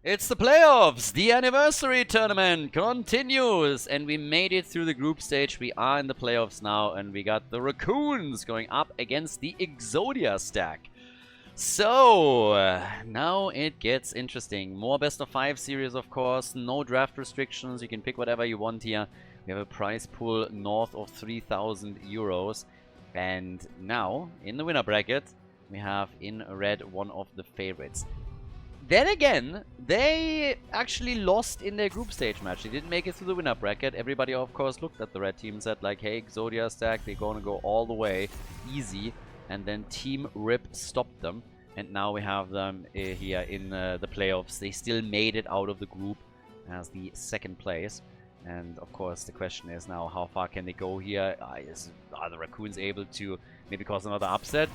It's the playoffs! The anniversary tournament continues! And we made it through the group stage. We are in the playoffs now, and we got the Raccoons going up against the Exodia stack. So, now it gets interesting. More best of 5 series, of course. No draft restrictions. You can pick whatever you want here. We have a prize pool north of 3,000 euros. And now, in the winner bracket, we have in red one of the favorites. Then again, they actually lost in their group stage match. They didn't make it through the winner bracket. Everybody, of course, looked at the red team and said, like, hey, Exodia stack, they're going to go all the way, easy. And then Team Rip stopped them. And now we have them here in the playoffs. They still made it out of the group as the second place. And, of course, the question is now, how far can they go here? Are the Raccoons able to maybe cause another upset?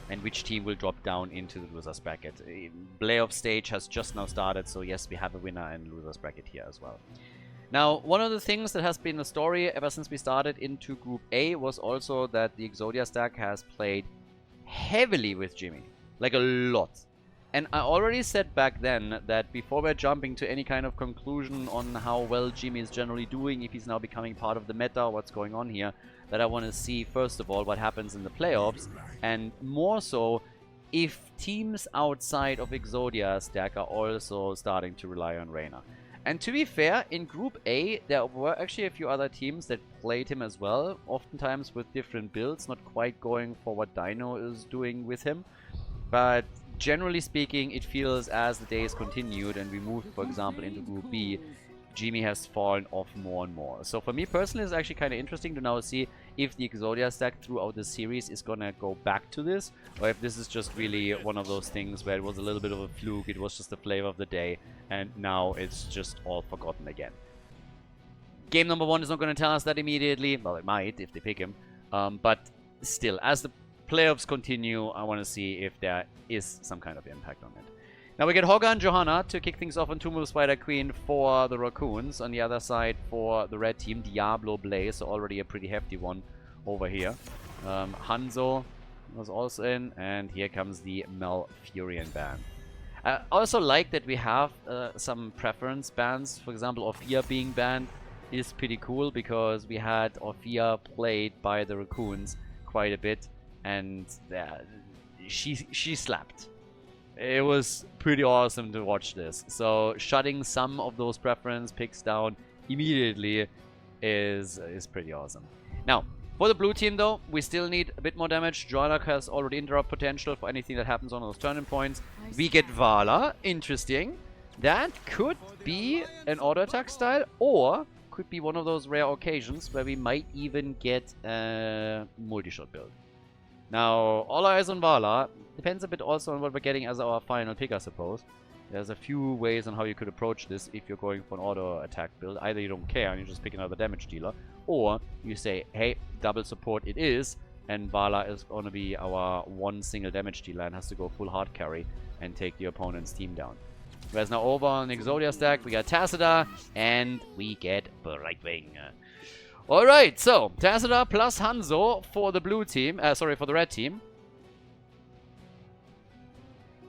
And which team will drop down into the losers bracket. Playoff stage has just now started, so yes, we have a winner and losers bracket here as well. Now, one of the things that has been a story ever since we started into Group A was also that the Exodia stack has played heavily with Jimmy. Like a lot. And I already said back then that before we're jumping to any kind of conclusion on how well Jimmy is generally doing, if he's now becoming part of the meta, what's going on here, that I want to see, first of all, what happens in the playoffs, and more so, if teams outside of Exodia stack are also starting to rely on Reyna. And to be fair, in Group A, there were actually a few other teams that played him as well, oftentimes with different builds, not quite going for what Dino is doing with him. But generally speaking, it feels as the days continued and we moved, for example, into Group B, Jimmy has fallen off more and more. So for me personally, it's actually kind of interesting to now see if the Exodia stack throughout the series is gonna go back to this, or if this is just really one of those things where it was a little bit of a fluke, it was just the flavor of the day, and now it's just all forgotten again. Game number 1 is not gonna tell us that immediately. Well, it might if they pick him, but still, as the playoffs continue, I want to see if there is some kind of impact on it. Now we get Hogga and Johanna to kick things off on Tomb of Spider Queen for the Raccoons. On the other side for the red team, Diablo Blaze, so already a pretty hefty one over here. Hanzo was also in, and here comes the Malfurion ban. I also like that we have some preference bans. For example, Orphea being banned is pretty cool because we had Orphea played by the Raccoons quite a bit, and she slapped. It was pretty awesome to watch this. So shutting some of those preference picks down immediately is pretty awesome. Now, for the blue team though, we still need a bit more damage. Joanna has already interrupt potential for anything that happens on those turning points. We get Vala, interesting. That could be an auto attack style, or could be one of those rare occasions where we might even get a multi-shot build. Now, all eyes on Vala. Depends a bit also on what we're getting as our final pick, I suppose. There's a few ways on how you could approach this if you're going for an auto attack build. Either you don't care and you just pick another damage dealer, or you say, hey, double support it is, and Vala is going to be our one single damage dealer and has to go full hard carry and take the opponent's team down. Whereas now over on Exodia stack, we got Tassadar and we get Brightwing. Alright, so Tassadar plus Hanzo for the blue team, sorry, for the red team.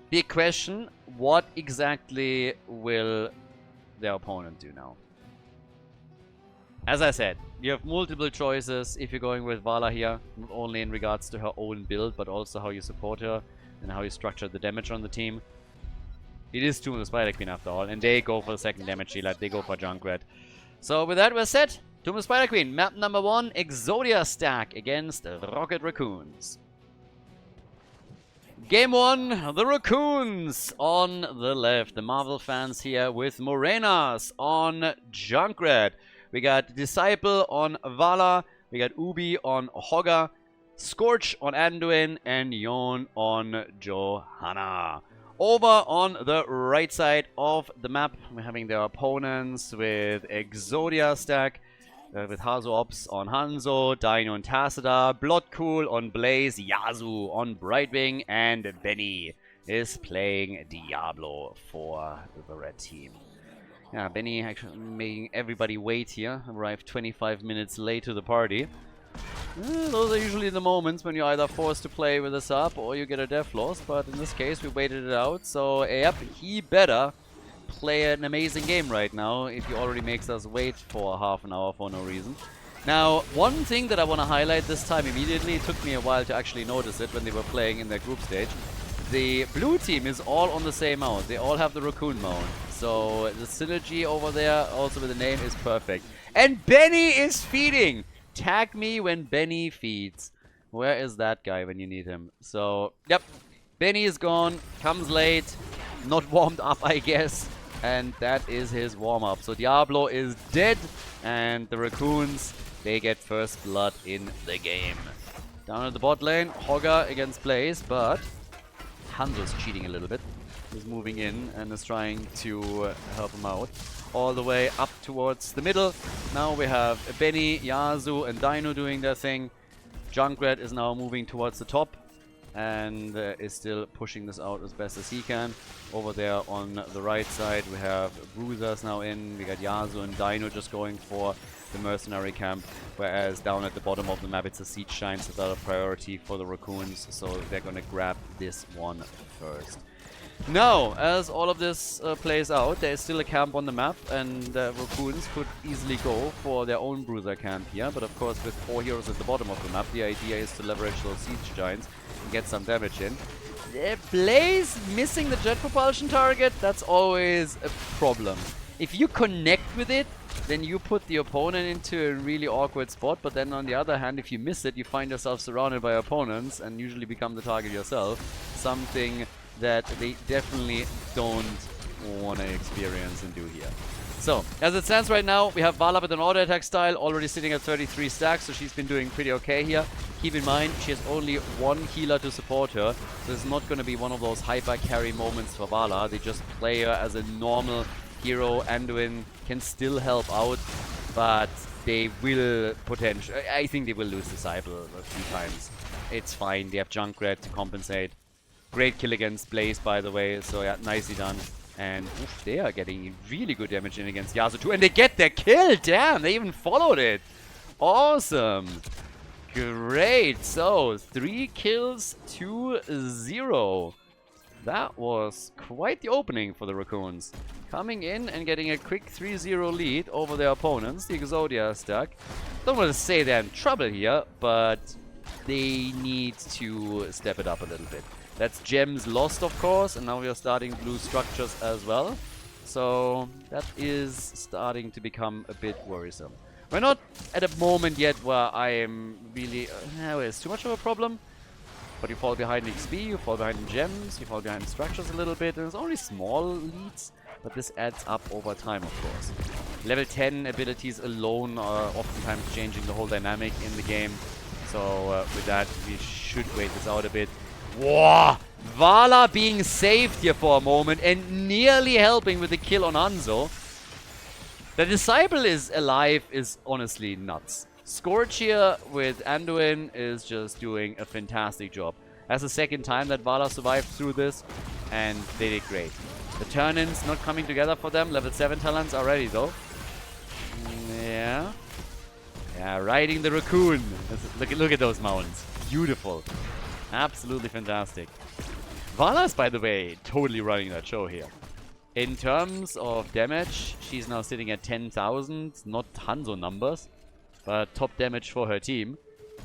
Big question, what exactly will their opponent do now? As I said, you have multiple choices if you're going with Vala here, not only in regards to her own build, but also how you support her and how you structure the damage on the team. It is Tomb of the Spider Queen after all, and they go for the second damage dealer, they go for Junkrat. So with that we're set. Tomb of the Spider Queen, map number 1, Exodia stack against Rocket Raccoons. Game 1, the Raccoons on the left. The Marvel fans here with Morenas on Junkrat. We got Disciple on Vala. We got Ubi on Hogga. Scorch on Anduin. And Yon on Johanna. Over on the right side of the map, we're having their opponents with Exodia stack. With Hazo Ops on Hanzo, Dino on Tassadar, Bloodcool on Blaze, Yasu on Brightwing, and Benny is playing Diablo for the red team. Yeah, Benny actually making everybody wait here, arrived 25 minutes late to the party. Those are usually the moments when you're either forced to play with a sub or you get a death loss, but in this case we waited it out, so yep, he better play an amazing game right now if he already makes us wait for half an hour for no reason. Now, one thing that I want to highlight this time immediately, it took me a while to actually notice it when they were playing in their group stage. The blue team is all on the same mount. They all have the Raccoon mount. So the synergy over there, also with the name, is perfect. And Benny is feeding! Tag me when Benny feeds. Where is that guy when you need him? So, yep. Benny is gone, comes late, not warmed up, I guess. And that is his warm-up. So Diablo is dead, and the Raccoons, they get first blood in the game. Down at the bot lane, Hogger against Blaze, but Hanzo's cheating a little bit. He's moving in and is trying to help him out. All the way up towards the middle. Now we have Benny, Yasuo, and Dino doing their thing. Junkrat is now moving towards the top and is still pushing this out as best as he can. Over there on the right side we have Bruisers now in. We got Yasuo and Dino just going for the mercenary camp, whereas down at the bottom of the map it's a siege shine, so that's a priority for the Raccoons, so they're gonna grab this one first. Now, as all of this plays out, there is still a camp on the map, and Raccoons could easily go for their own bruiser camp here, but of course with 4 heroes at the bottom of the map, the idea is to leverage those siege giants and get some damage in. Blaze missing the jet propulsion target, that's always a problem. If you connect with it, then you put the opponent into a really awkward spot, but then on the other hand, if you miss it, you find yourself surrounded by opponents and usually become the target yourself. Something that they definitely don't want to experience and do here. So, as it stands right now, we have Vala with an auto attack style, already sitting at 33 stacks, so she's been doing pretty okay here. Keep in mind, she has only one healer to support her, so it's not going to be one of those hyper carry moments for Vala. They just play her as a normal hero. Anduin can still help out, but they will potentially... I think they will lose Disciple a few times. It's fine, they have Junkrat to compensate. Great kill against Blaze, by the way, so yeah, nicely done. And oof, they are getting really good damage in against Yasuo too, and they get their kill! Damn, they even followed it! Awesome! Great! So, 3 kills to 0. That was quite the opening for the Raccoons. Coming in and getting a quick 3-0 lead over their opponents. The Exodia stack. Don't want to say they're in trouble here, but they need to step it up a little bit. That's gems lost, of course, and now we are starting blue structures as well. So that is starting to become a bit worrisome. We're not at a moment yet where I am really... it's too much of a problem. But you fall behind XP, you fall behind in gems, you fall behind structures a little bit. And it's only small leads, but this adds up over time, of course. Level 10 abilities alone are oftentimes changing the whole dynamic in the game. So with that, we should wait this out a bit. Whoa! Vala being saved here for a moment and nearly helping with the kill on Hanzo. The Disciple is alive is honestly nuts. Scorch here with Anduin is just doing a fantastic job. That's the second time that Vala survived through this, and they did great. The turn-ins not coming together for them. Level 7 talents are ready though. Yeah. Yeah, riding the Raccoon. Look at those mounts. Beautiful. Absolutely fantastic. Vala's, by the way, totally running that show here. In terms of damage, she's now sitting at 10,000. Not Hanzo numbers, but top damage for her team.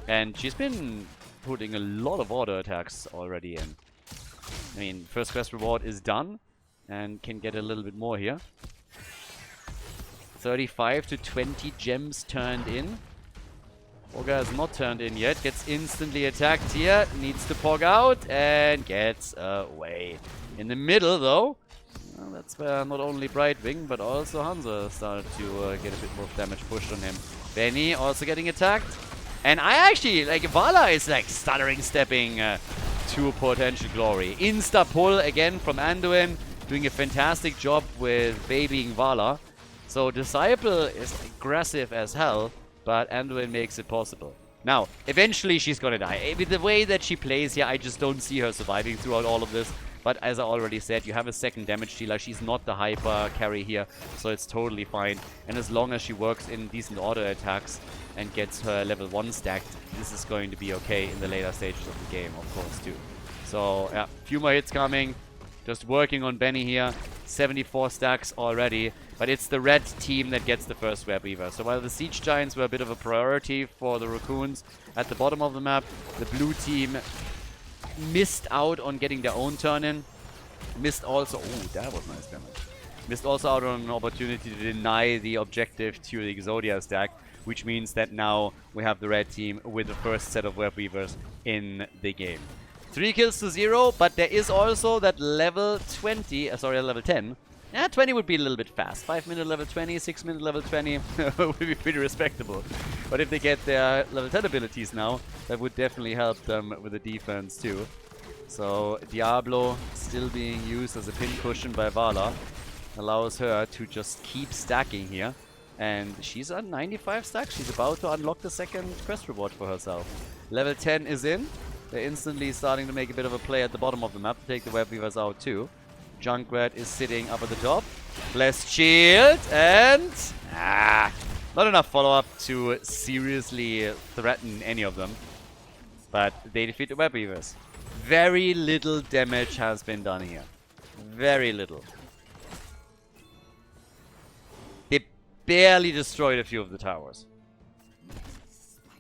And she's been putting a lot of auto attacks already in. I mean, first quest reward is done and can get a little bit more here. 35 to 20 gems turned in. Ogre is not turned in yet. Gets instantly attacked here. Needs to pog out and gets away. In the middle, though, well, that's where not only Brightwing, but also Hanzo started to get a bit more damage pushed on him. Benny also getting attacked. And I actually, like, Vala is like stuttering stepping to potential glory. Insta pull again from Anduin. Doing a fantastic job with babying Vala. So Disciple is aggressive as hell. But Anduin makes it possible. Now, eventually she's gonna die. With the way that she plays here, I just don't see her surviving throughout all of this. But as I already said, you have a second damage dealer. She's not the hyper carry here, so it's totally fine. And as long as she works in decent auto attacks and gets her level 1 stacked, this is going to be okay in the later stages of the game, of course, too. So, yeah, few more hits coming. Just working on Benny here. 74 stacks already. But it's the red team that gets the first Web Weaver. So while the Siege Giants were a bit of a priority for the Raccoons at the bottom of the map, the blue team missed out on getting their own turn in. Missed also... Oh, that was nice damage. Missed also out on an opportunity to deny the objective to the Exodia stack, which means that now we have the red team with the first set of Web Weavers in the game. 3 kills to 0, but there is also that level 20, level 10. Yeah, 20 would be a little bit fast. 5-minute level 20, 6-minute level 20 would be pretty respectable. But if they get their level 10 abilities now, that would definitely help them with the defense too. So Diablo still being used as a pin cushion by Vala. Allows her to just keep stacking here. And she's on 95 stacks. She's about to unlock the second quest reward for herself. Level 10 is in. They're instantly starting to make a bit of a play at the bottom of the map to take the Web Weavers out too. Junkrat is sitting up at the top. Blessed Shield and... not enough follow-up to seriously threaten any of them. But they defeat the Web Weavers. Very little damage has been done here. Very little. They barely destroyed a few of the towers.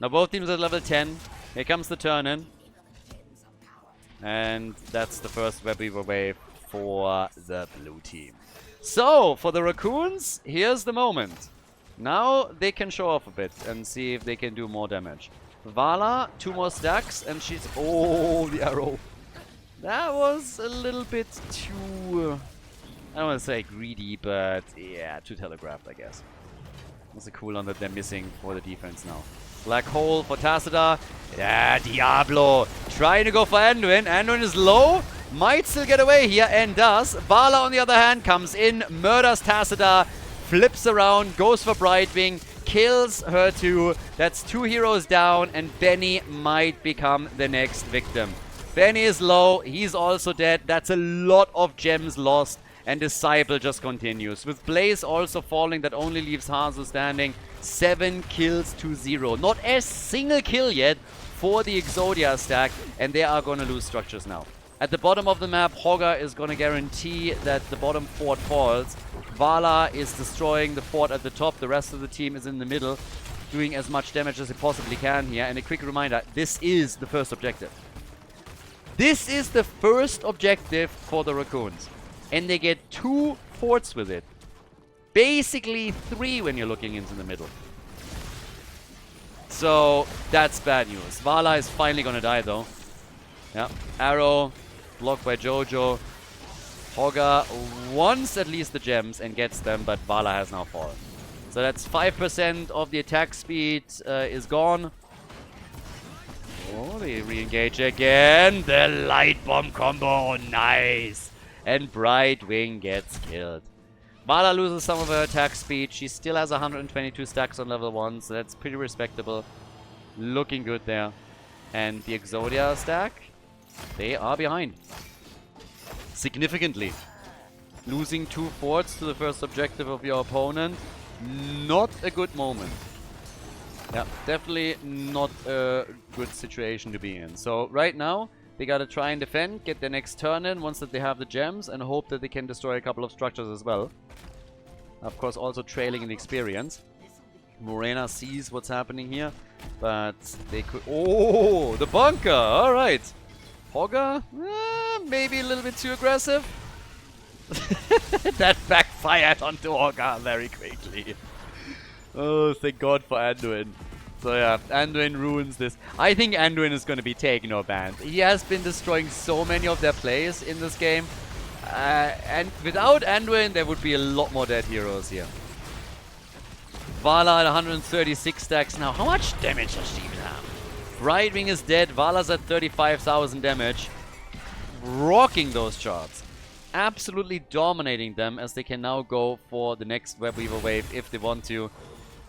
Now both teams at level 10. Here comes the turn-in. And that's the first Web Weaver wave for the blue team. So, for the Raccoons, here's the moment. Now they can show off a bit and see if they can do more damage. Vala, 2 more stacks, and she's... Oh, the arrow. That was a little bit too... I don't want to say greedy, but yeah, too telegraphed, I guess. That's a cooldown that they're missing for the defense now. Black Hole for Tassadar. Yeah, Diablo. Trying to go for Anduin. Anduin is low. Might still get away here and does. Vala, on the other hand, comes in, murders Tassadar, flips around, goes for Brightwing, kills her too. That's 2 heroes down, and Benny might become the next victim. Benny is low. He's also dead. That's a lot of gems lost. And Disciple just continues. With Blaze also falling, that only leaves Hazu standing. 7 kills to 0. Not a single kill yet for the Exodia stack. And they are going to lose structures now. At the bottom of the map, Hogger is going to guarantee that the bottom fort falls. Vala is destroying the fort at the top. The rest of the team is in the middle, doing as much damage as it possibly can here. And a quick reminder, this is the first objective. This is the first objective for the Raccoons. And they get 2 forts with it. Basically 3 when you're looking into the middle. So, that's bad news. Vala is finally gonna die though. Yeah, arrow, blocked by Jojo. Hogger wants at least the gems and gets them, but Vala has now fallen. So that's 5% of the attack speed is gone. Oh, they re-engage again. The light bomb combo, nice. And Brightwing gets killed. Vala loses some of her attack speed. She still has 122 stacks on level 1, so that's pretty respectable. Looking good there. And the Exodia stack, they are behind. Significantly. Losing 2 forts to the first objective of your opponent. Not a good moment. Yeah, definitely not a good situation to be in. So right now, they gotta try and defend, get their next turn in once that they have the gems, and hope that they can destroy a couple of structures as well. Of course, also trailing in experience. Morena sees what's happening here, but they could... Oh, the bunker! Alright. Hogger? Maybe a little bit too aggressive. That backfired onto Hogger very quickly. Oh, thank God for Anduin. So yeah, Anduin ruins this. I think Anduin is going to be taken or banned. He has been destroying so many of their plays in this game. And without Anduin, there would be a lot more dead heroes here. Vala at 136 stacks now. How much damage does she even have? Brightwing is dead. Vala's at 35,000 damage. Rocking those charts. Absolutely dominating them as they can now go for the next Web Weaver wave if they want to.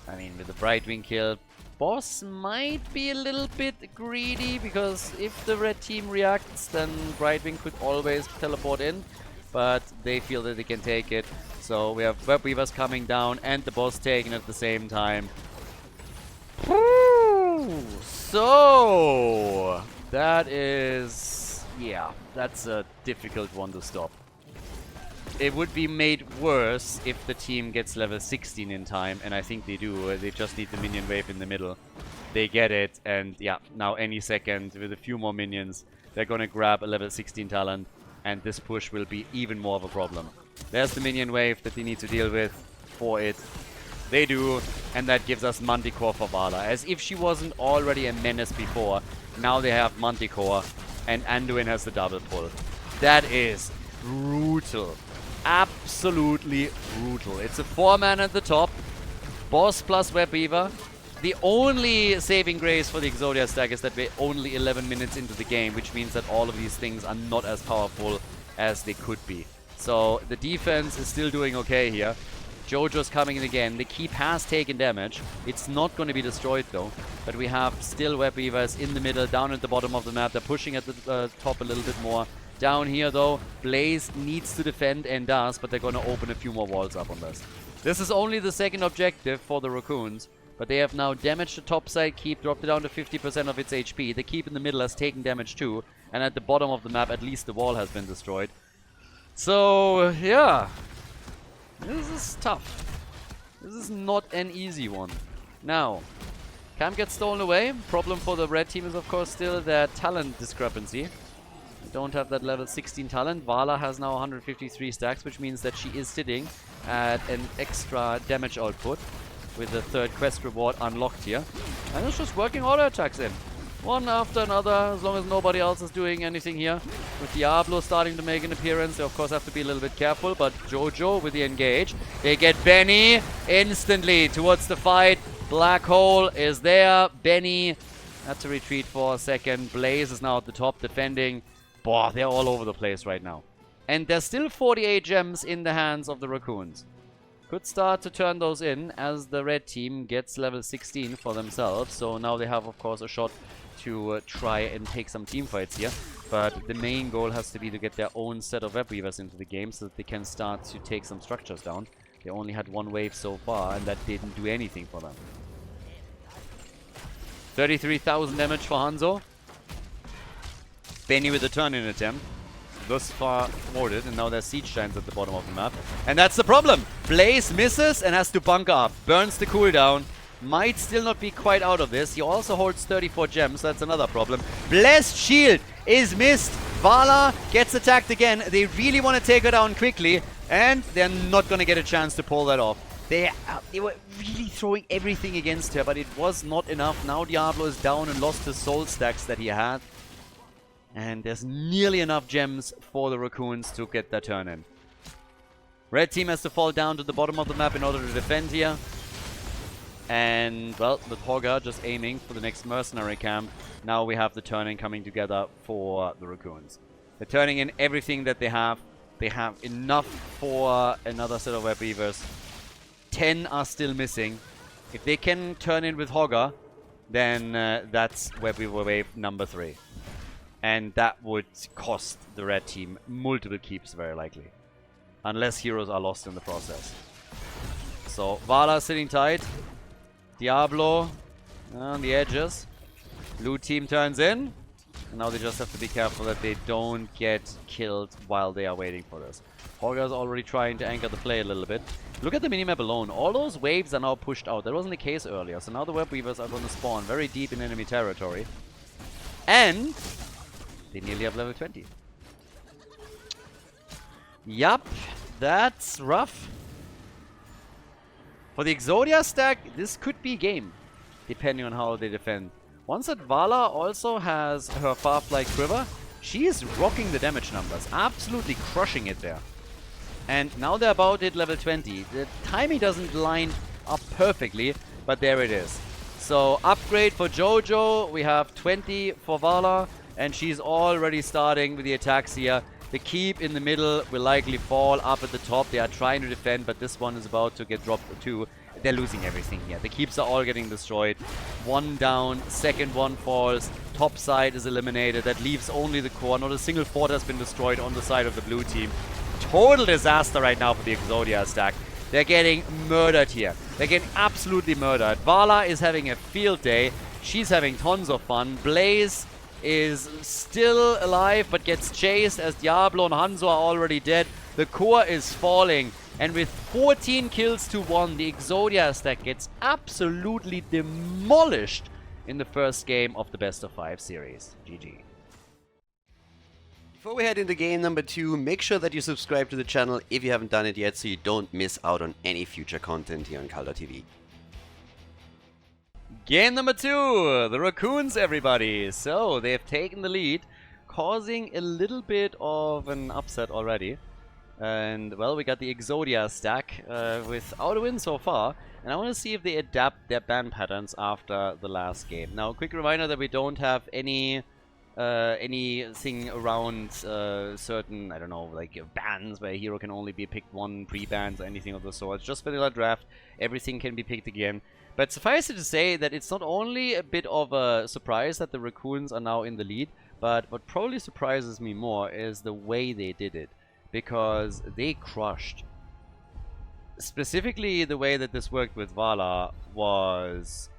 I mean, with the Brightwing kill, boss might be a little bit greedy, because if the red team reacts, then Brightwing could always teleport in. But they feel that they can take it. So we have Web Weavers coming down and the boss taken at the same time. So that is... yeah, that's a difficult one to stop. it would be made worse if the team gets level 16 in time, and I think they do. They just need the minion wave in the middle. They get it, and yeah, now any second with a few more minions, they're gonna grab a level 16 talent, and this push will be even more of a problem. There's the minion wave that they need to deal with for it. They do, and that gives us Manticore for Vala. As if she wasn't already a menace before, now they have Manticore, and Anduin has the double pull. That is brutal. Absolutely brutal. It's a 4-man at the top. Boss plus Web Weaver. The only saving grace for the Exodia stack is that we're only 11 minutes into the game, which means that all of these things are not as powerful as they could be. So the defense is still doing okay here. Jojo's coming in again. The keep has taken damage. It's not going to be destroyed though. But we have still Web Weavers in the middle, down at the bottom of the map. They're pushing at the top a little bit more. Down here though, Blaze needs to defend and does, but they're going to open a few more walls up on this. This is only the second objective for the Raccoons, but they have now damaged the top side keep, dropped it down to 50% of its HP. The keep in the middle has taken damage too, and at the bottom of the map at least the wall has been destroyed. So yeah, this is tough. This is not an easy one. Now, Camp gets stolen away. Problem for the red team is of course still their talent discrepancy. They don't have that level 16 talent. Vala has now 153 stacks, which means that she is sitting at an extra damage output with the third quest reward unlocked here. And it's just working auto attacks in. One after another, as long as nobody else is doing anything here. With Diablo starting to make an appearance, they of course have to be a little bit careful, but Jojo with the engage. They get Benny instantly towards the fight. Black Hole is there. Benny had to retreat for a second. Blaze is now at the top defending. Boah, they're all over the place right now. And there's still 48 gems in the hands of the Raccoons. Could start to turn those in as the red team gets level 16 for themselves. So now they have, of course, a shot to try and take some team fights here. But the main goal has to be to get their own set of Web Weavers into the game so that they can start to take some structures down. They only had one wave so far, and that didn't do anything for them. 33,000 damage for Hanzo. Benny with a turn-in attempt. Thus far thwarted, and now there's siege giants at the bottom of the map. And that's the problem. Blaze misses and has to bunker up. Burns the cooldown. Might still not be quite out of this. He also holds 34 gems, so that's another problem. Blessed Shield is missed. Vala gets attacked again. They really want to take her down quickly, and they're not going to get a chance to pull that off. They were really throwing everything against her, but it was not enough. Now Diablo is down and lost the soul stacks that he had. And there's nearly enough gems for the Raccoons to get their turn in. Red team has to fall down to the bottom of the map in order to defend here. And, well, with Hogger just aiming for the next mercenary camp, now we have the turn-in coming together for the Raccoons. They're turning in everything that they have. They have enough for another set of Web Weavers. 10 are still missing. If they can turn in with Hogger, then that's Web Weaver wave number 3. And that would cost the red team multiple keeps, very likely. Unless heroes are lost in the process. So, Vala sitting tight. Diablo on the edges. Blue team turns in. And now they just have to be careful that they don't get killed while they are waiting for this. Hogger's already trying to anchor the play a little bit. Look at the minimap alone. All those waves are now pushed out. That wasn't the case earlier. So now the Web Weavers are going to spawn very deep in enemy territory. And they nearly have level 20. Yup, that's rough. For the Exodia stack, this could be game, depending on how they defend. Once that Vala also has her Farfly Quiver, she is rocking the damage numbers, absolutely crushing it there. And now they're about at level 20. The timing doesn't line up perfectly, but there it is. So upgrade for Jojo, we have 20 for Vala. And she's already starting with the attacks here. The keep in the middle will likely fall up at the top. They are trying to defend, but this one is about to get dropped too. They're losing everything here. The keeps are all getting destroyed. One down, second one falls. Top side is eliminated. That leaves only the core. Not a single fort has been destroyed on the side of the blue team. Total disaster right now for the Exodia stack. They're getting murdered here. They're getting absolutely murdered. Vala is having a field day. She's having tons of fun. Blaze is still alive but gets chased as Diablo and Hanzo are already dead. The core is falling. And with 14 kills to 1, the Exodia stack gets absolutely demolished in the first game of the best of 5 series. GG. Before we head into game number 2, make sure that you subscribe to the channel if you haven't done it yet so you don't miss out on any future content here on Khaldor TV. Game number 2, the Raccoons, everybody. So they've taken the lead, causing a little bit of an upset already. And well, we got the Exodia stack without a win so far. And I want to see if they adapt their ban patterns after the last game. Now, quick reminder that we don't have anything around certain, I don't know, like bans where a hero can only be picked one, pre-bans or anything of the sort. It's just vanilla draft. Everything can be picked again. But suffice it to say that it's not only a bit of a surprise that the Raccoons are now in the lead, but what probably surprises me more is the way they did it. Because they crushed. Specifically, the way that this worked with Vala was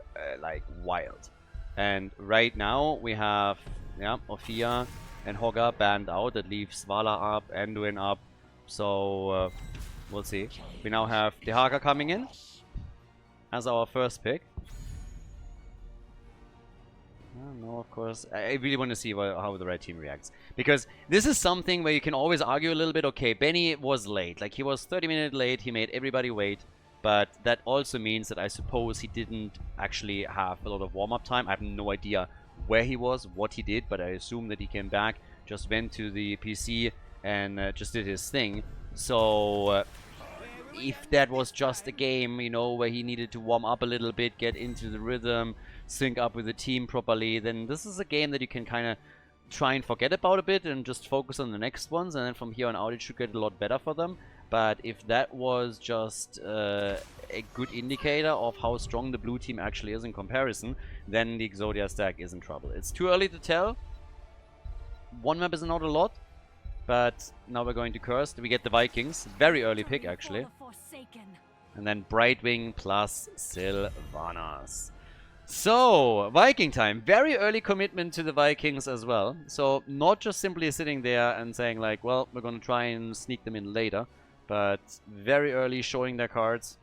like wild. And right now we have Ophia and Hogga banned out. That leaves Vala up, Anduin up. So we'll see. We now have Dehaka coming in as our first pick. No, of course. I really want to see how the red team reacts. Because this is something where you can always argue a little bit. Okay, Benny was late. Like, he was 30 minutes late. He made everybody wait. But that also means that I suppose he didn't actually have a lot of warm-up time. I have no idea where he was, what he did. But I assume that he came back, just went to the PC, and just did his thing. So if that was just a game, you know, where he needed to warm up a little bit, get into the rhythm, sync up with the team properly, then this is a game that you can kind of try and forget about a bit and just focus on the next ones, and then from here on out it should get a lot better for them. But if that was just a good indicator of how strong the blue team actually is in comparison, then the Exodia stack is in trouble. It's too early to tell. One map is not a lot, but now we're going to Cursed. We get the Vikings. Very early pick, actually. And then Brightwing plus Sylvanas. So, Viking time. Very early commitment to the Vikings as well. So, not just simply sitting there and saying like, well, we're going to try and sneak them in later. But very early showing their cards.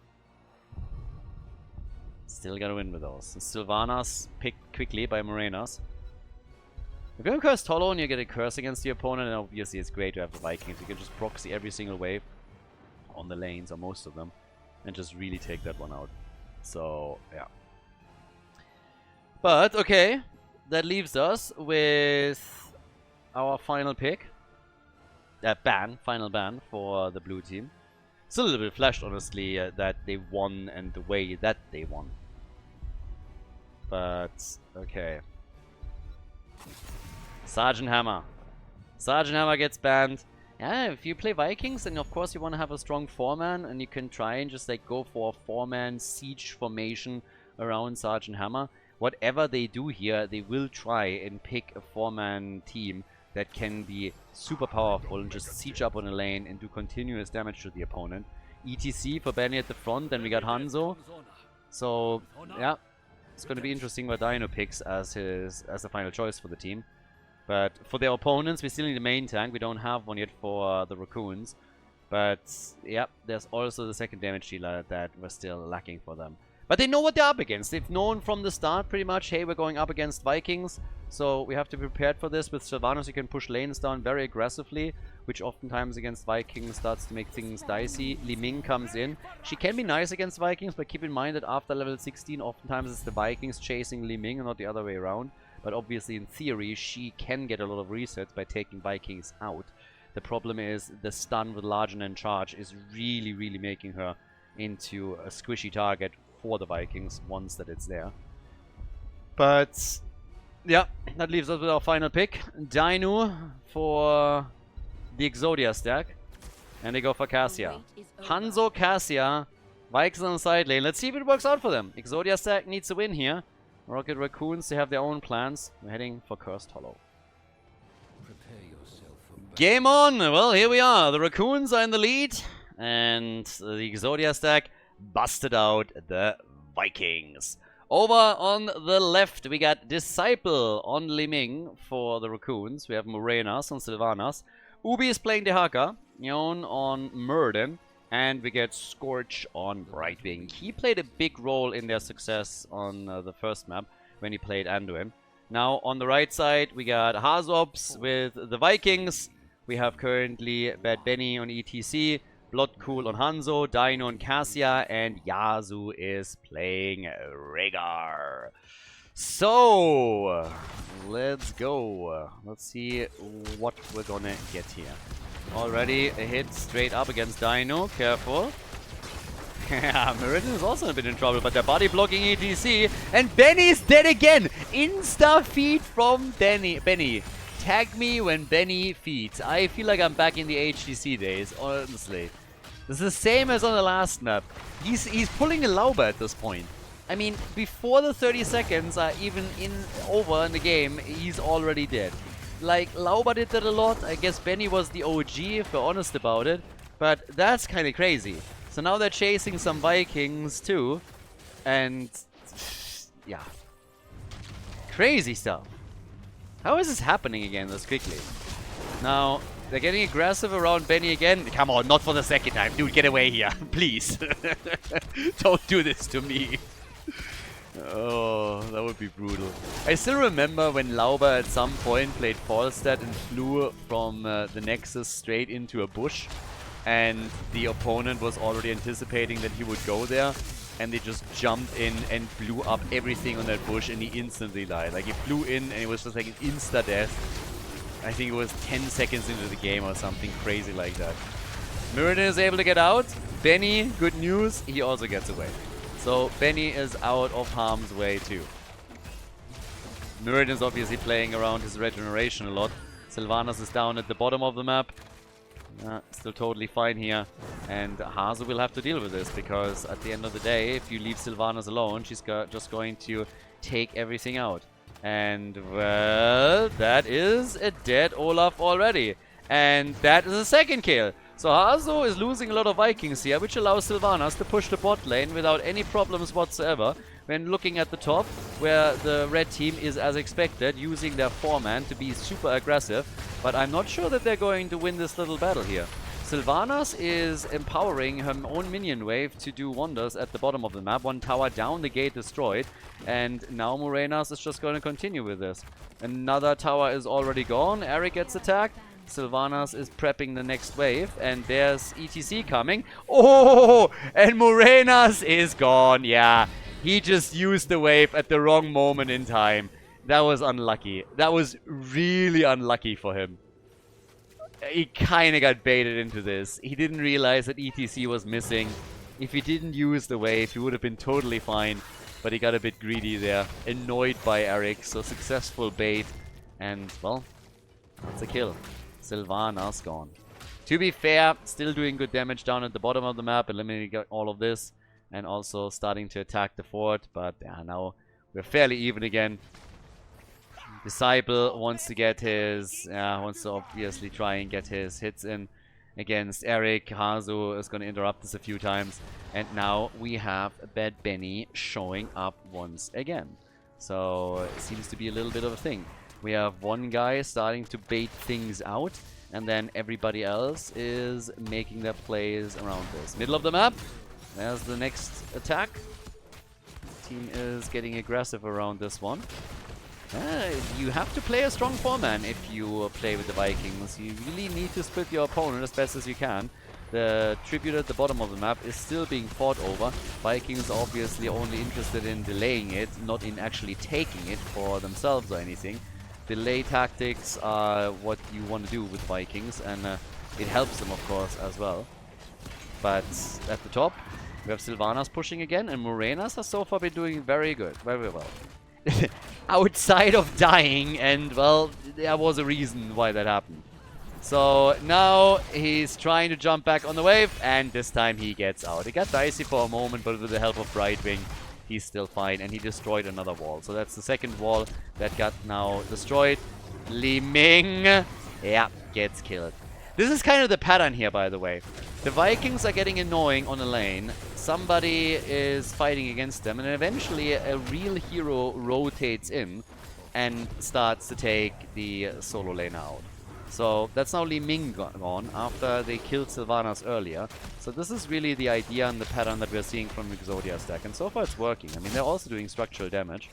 Still gotta win with those. Sylvanas picked quickly by Morenas. If you're Cursed Hollow and you get a curse against the opponent, then obviously it's great to have the Vikings. You can just proxy every single wave on the lanes, or most of them, and just really take that one out. So, yeah. But, okay, that leaves us with our final pick. Final ban for the blue team. It's a little bit flashed, honestly, that they won and the way that they won. But, okay. Sergeant Hammer. Sergeant Hammer gets banned. Yeah, if you play Vikings, then of course you want to have a strong 4-man, and you can try and just like go for a 4-man siege formation around Sergeant Hammer. Whatever they do here, they will try and pick a 4-man team that can be super powerful and just siege up on a lane and do continuous damage to the opponent. ETC for Benny at the front, then we got Hanzo. So, yeah, it's going to be interesting what Dino picks as the final choice for the team. But for their opponents, we still need a main tank. We don't have one yet for the Raccoons. But, yeah, there's also the second damage dealer that we're still lacking for them. But they know what they're up against. They've known from the start pretty much, hey, we're going up against Vikings. So we have to be prepared for this. With Sylvanas, you can push lanes down very aggressively, which oftentimes against Vikings starts to make things dicey. Li Ming comes in. She can be nice against Vikings, but keep in mind that after level 16, oftentimes it's the Vikings chasing Li Ming and not the other way around. But obviously, in theory, she can get a lot of resets by taking Vikings out. The problem is the stun with Largen and Charge is really, really making her into a squishy target for the Vikings once that it's there. But yeah, that leaves us with our final pick. Dino for the Exodia stack. And they go for Cassia. Hanzo, Cassia, Vikings on the side lane. Let's see if it works out for them. Exodia stack needs a win here. Rocket Raccoons, they have their own plans. We're heading for Cursed Hollow. Game on! Well, here we are. The Raccoons are in the lead. And the Exodia stack busted out the Vikings. Over on the left, we got Disciple on Li Ming for the Raccoons. We have Morenas on Sylvanas. Ubi is playing the Haka, Yon on Murden, and we get Scorch on Brightwing. He played a big role in their success on the first map when he played Anduin. Now on the right side we got Hazops with the Vikings. We have currently Bad Benny on ETC, Bloodcool on Hanzo, Dino on Cassia, and Yazu is playing Rhaegar. So, let's go. Let's see what we're gonna get here. Already a hit straight up against Dino. Careful. Yeah, Meridian is also a bit in trouble, but they're body blocking ETC. And Benny's dead again! Insta feed from Benny. Tag me when Benny feeds. I feel like I'm back in the HTC days, honestly. This is the same as on the last map. He's pulling a Lauber at this point. I mean, before the 30 seconds are even over in the game, he's already dead. Like, Lauber did that a lot. I guess Benny was the OG, if we're honest about it. But that's kind of crazy. So now they're chasing some Vikings too. And, yeah. Crazy stuff. How is this happening again this quickly? Now, they're getting aggressive around Benny again. Come on, not for the second time. Dude, get away here. Please. Don't do this to me. Oh, that would be brutal. I still remember when Lauber at some point played Falstad and flew from the Nexus straight into a bush. And the opponent was already anticipating that he would go there. And they just jumped in and blew up everything on that bush and he instantly died. Like, he flew in and it was just like an insta-death. I think it was 10 seconds into the game or something crazy like that. Mirrodin is able to get out. Benny, good news, he also gets away. So Benny is out of harm's way too. Mirrodin is obviously playing around his regeneration a lot. Sylvanas is down at the bottom of the map. Still totally fine here. And Hazu will have to deal with this because at the end of the day, if you leave Sylvanas alone, she's just going to take everything out. And, well, that is a dead Olaf already. And that is a second kill. So Hazu is losing a lot of Vikings here, which allows Sylvanas to push the bot lane without any problems whatsoever. When looking at the top, where the red team is as expected, using their 4-man to be super aggressive. But I'm not sure that they're going to win this little battle here. Sylvanas is empowering her own minion wave to do wonders at the bottom of the map. One tower down, the gate destroyed. And now Morenas is just going to continue with this. Another tower is already gone. Eric gets attacked. Sylvanas is prepping the next wave. And there's ETC coming. Oh! And Morenas is gone. Yeah. He just used the wave at the wrong moment in time. That was unlucky. That was really unlucky for him. He kind of got baited into this. He didn't realize that ETC was missing. If he didn't use the wave, he would have been totally fine. But he got a bit greedy there. Annoyed by Eric. So successful bait. And, well, that's a kill. Sylvanas gone. To be fair, still doing good damage down at the bottom of the map. Eliminating all of this. And also starting to attack the fort. But yeah, now we're fairly even again. Disciple wants to get his, wants to obviously try and get his hits in against Eric. Hazu is going to interrupt this a few times. And now we have Bad Benny showing up once again. So it seems to be a little bit of a thing. We have one guy starting to bait things out. And then everybody else is making their plays around this. Middle of the map. There's the next attack. Team is getting aggressive around this one. You have to play a strong 4-man if you play with the Vikings. You really need to split your opponent as best as you can. The tribute at the bottom of the map is still being fought over. Vikings are obviously only interested in delaying it, not in actually taking it for themselves or anything. Delay tactics are what you want to do with Vikings, and it helps them, of course, as well. But at the top, we have Sylvanas pushing again, and Morenas has so far been doing very good, very well. Outside of dying, and well, there was a reason why that happened. So now he's trying to jump back on the wave, and this time he gets out. It got dicey for a moment, but with the help of Brightwing, he's still fine, and he destroyed another wall. So that's the second wall that got now destroyed. Li Ming, yeah, gets killed. This is kind of the pattern here, by the way. The Vikings are getting annoying on a lane. Somebody is fighting against them, and eventually a real hero rotates in and starts to take the solo lane out. So that's now Li Ming gone after they killed Sylvanas earlier. So this is really the idea and the pattern that we're seeing from Exodia stack. And so far it's working. I mean, they're also doing structural damage.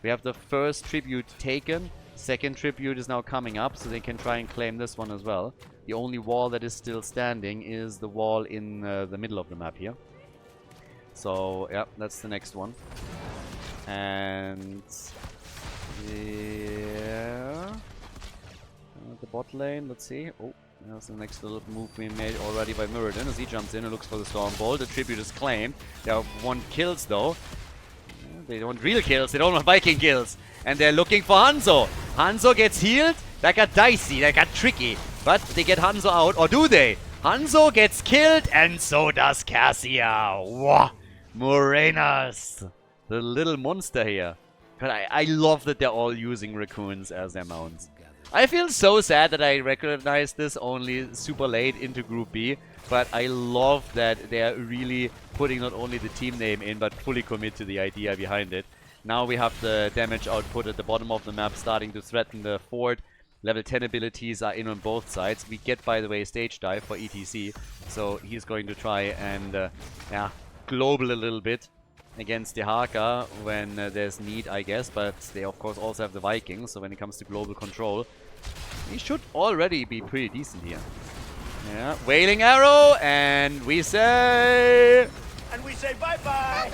We have the first tribute taken. Second tribute is now coming up, so they can try and claim this one as well. The only wall that is still standing is the wall in the middle of the map here. So, yeah, that's the next one. And... yeah... the bot lane, let's see. Oh, there's the next little move being made already by Muradin as he jumps in and looks for the Stormbolt. The tribute is claimed. They want kills though. They don't want real kills, they don't want Viking kills. And they're looking for Hanzo. Hanzo gets healed. That got dicey, that got tricky. But they get Hanzo out, or do they? Hanzo gets killed and so does Cassia. Wah! Morenas. The little monster here. But I love that they're all using Raccoons as their mounts. I feel so sad that I recognized this only super late into Group B, but I love that they're really putting not only the team name in, but fully commit to the idea behind it. Now we have the damage output at the bottom of the map starting to threaten the fort. Level 10 abilities are in on both sides. We get, by the way, stage dive for ETC, so he's going to try and yeah, global a little bit against the Haka when there's need, I guess, but they of course also have the Vikings, so when it comes to global control, he should already be pretty decent here. Yeah, Wailing Arrow, and we say... bye-bye!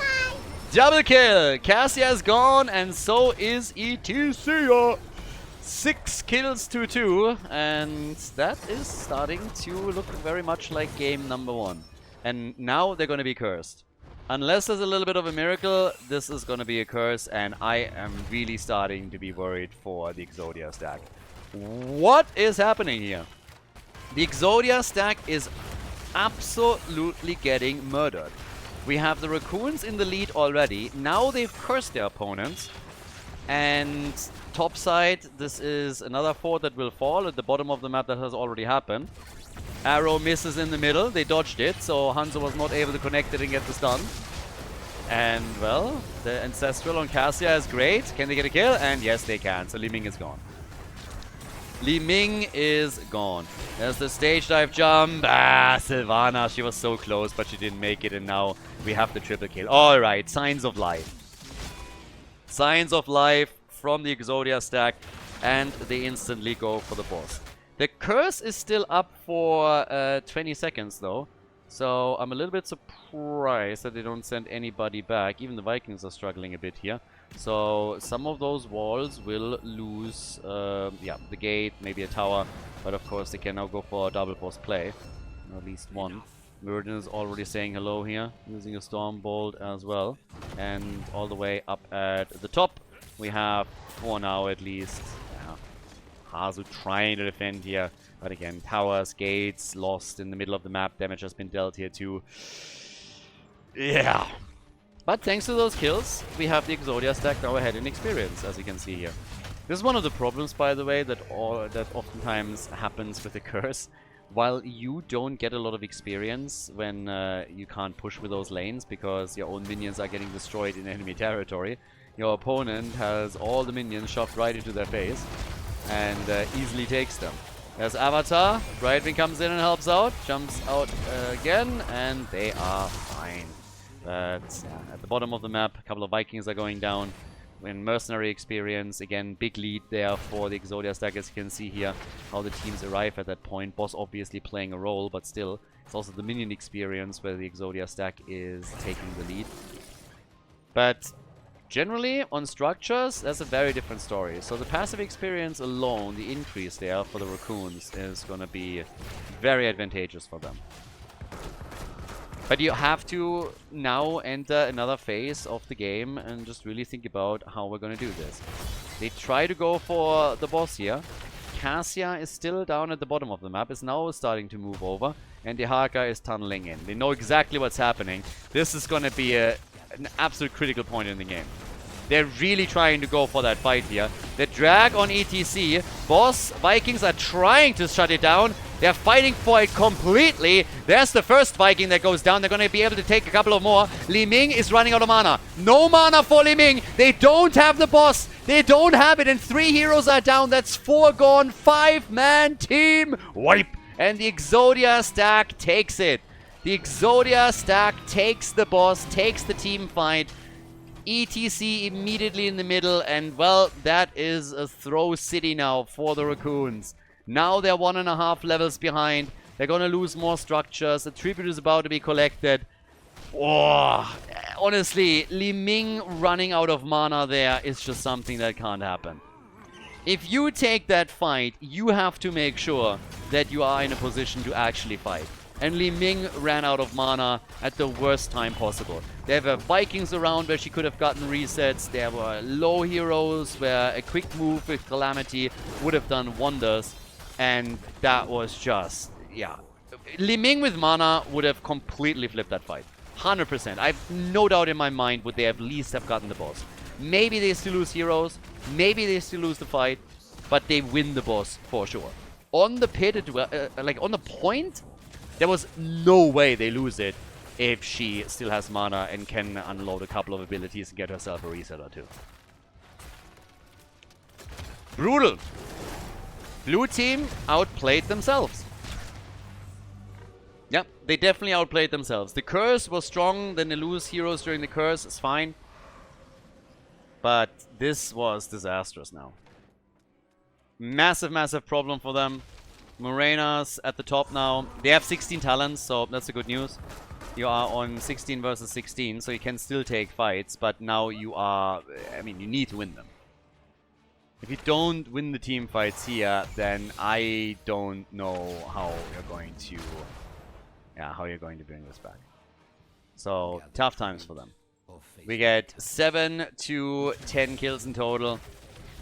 Double kill! Cassia is gone, and so is ETC! 6 kills to 2, and that is starting to look very much like game number 1. And now they're going to be cursed. Unless there's a little bit of a miracle, this is going to be a curse, and I am really starting to be worried for the Exodia stack. What is happening here? The Exodia stack is absolutely getting murdered. We have the Raccoons in the lead already. Now they've cursed their opponents. And topside, this is another fort that will fall. At the bottom of the map, that has already happened. Arrow misses in the middle. They dodged it, so Hanzo was not able to connect it and get the stun. And, well, the Ancestral on Cassia is great. Can they get a kill? And yes, they can. So Li Ming is gone. Li Ming is gone. There's the stage dive jump. Ah, Sylvana, she was so close, but she didn't make it. And now we have the triple kill. Alright, signs of life. Signs of life from the Exodia stack. And they instantly go for the boss. The curse is still up for 20 seconds though. So I'm a little bit surprised that they don't send anybody back. Even the Vikings are struggling a bit here. So some of those walls will lose, yeah, the gate, maybe a tower. But of course they can now go for a double post play. At least one. Muradin is already saying hello here, using a Stormbolt as well. And all the way up at the top, we have 4 now at least. Hazu trying to defend here, but again, towers, gates, lost in the middle of the map. Damage has been dealt here too. Yeah. But thanks to those kills, we have the Exodia stack now ahead in experience, as you can see here. This is one of the problems, by the way, that oftentimes happens with the curse. While you don't get a lot of experience when you can't push with those lanes because your own minions are getting destroyed in enemy territory, your opponent has all the minions shoved right into their face and easily takes them. There's Avatar. Brightwing comes in and helps out. Jumps out again, and they are fine. But yeah, at the bottom of the map, a couple of Vikings are going down. In mercenary experience, again, big lead there for the Exodia stack, as you can see here, how the teams arrive at that point. Boss obviously playing a role, but still, it's also the minion experience where the Exodia stack is taking the lead. But generally, on structures, that's a very different story. So the passive experience alone, the increase there for the Raccoons is going to be very advantageous for them. But you have to now enter another phase of the game and just really think about how we're going to do this. They try to go for the boss here. Cassia is still down at the bottom of the map, is now starting to move over, and the Haka is tunneling in. They know exactly what's happening. This is going to be an absolute critical point in the game. They're really trying to go for that fight here. The drag on ETC. Boss Vikings are trying to shut it down. They're fighting for it completely. There's the first Viking that goes down. They're going to be able to take a couple of more. Li Ming is running out of mana. No mana for Li Ming. They don't have the boss. They don't have it, and 3 heroes are down. That's 4 gone. 5-man team wipe. And the Exodia stack takes it. The Exodia stack takes the boss, takes the team fight. ETC immediately in the middle, and well, that is a throw city now for the Raccoons. Now they're 1.5 levels behind. They're gonna lose more structures. The tribute is about to be collected. Oh, honestly, Li Ming running out of mana there is just something that can't happen. If you take that fight, you have to make sure that you are in a position to actually fight. And Li Ming ran out of mana at the worst time possible. There were Vikings around where she could have gotten resets. There were low heroes where a quick move with Calamity would have done wonders. And that was just, yeah. Li Ming with mana would have completely flipped that fight. 100%. I have no doubt in my mind would they at least have gotten the boss. Maybe they still lose heroes. Maybe they still lose the fight. But they win the boss for sure. On the pit, like on the point, there was no way they lose it if she still has mana and can unload a couple of abilities and get herself a reset or two. Brutal. Blue team outplayed themselves. Yep, they definitely outplayed themselves. The curse was strong, then they lose heroes during the curse, it's fine. But this was disastrous now. Massive, massive problem for them. Morena's at the top now. They have 16 talents, so that's the good news. You are on 16 versus 16, so you can still take fights, but now you are... I mean, you need to win them. If you don't win the team fights here, then I don't know how you're going to... Yeah, how you're going to bring this back. So, tough times for them. We get 7 to 10 kills in total.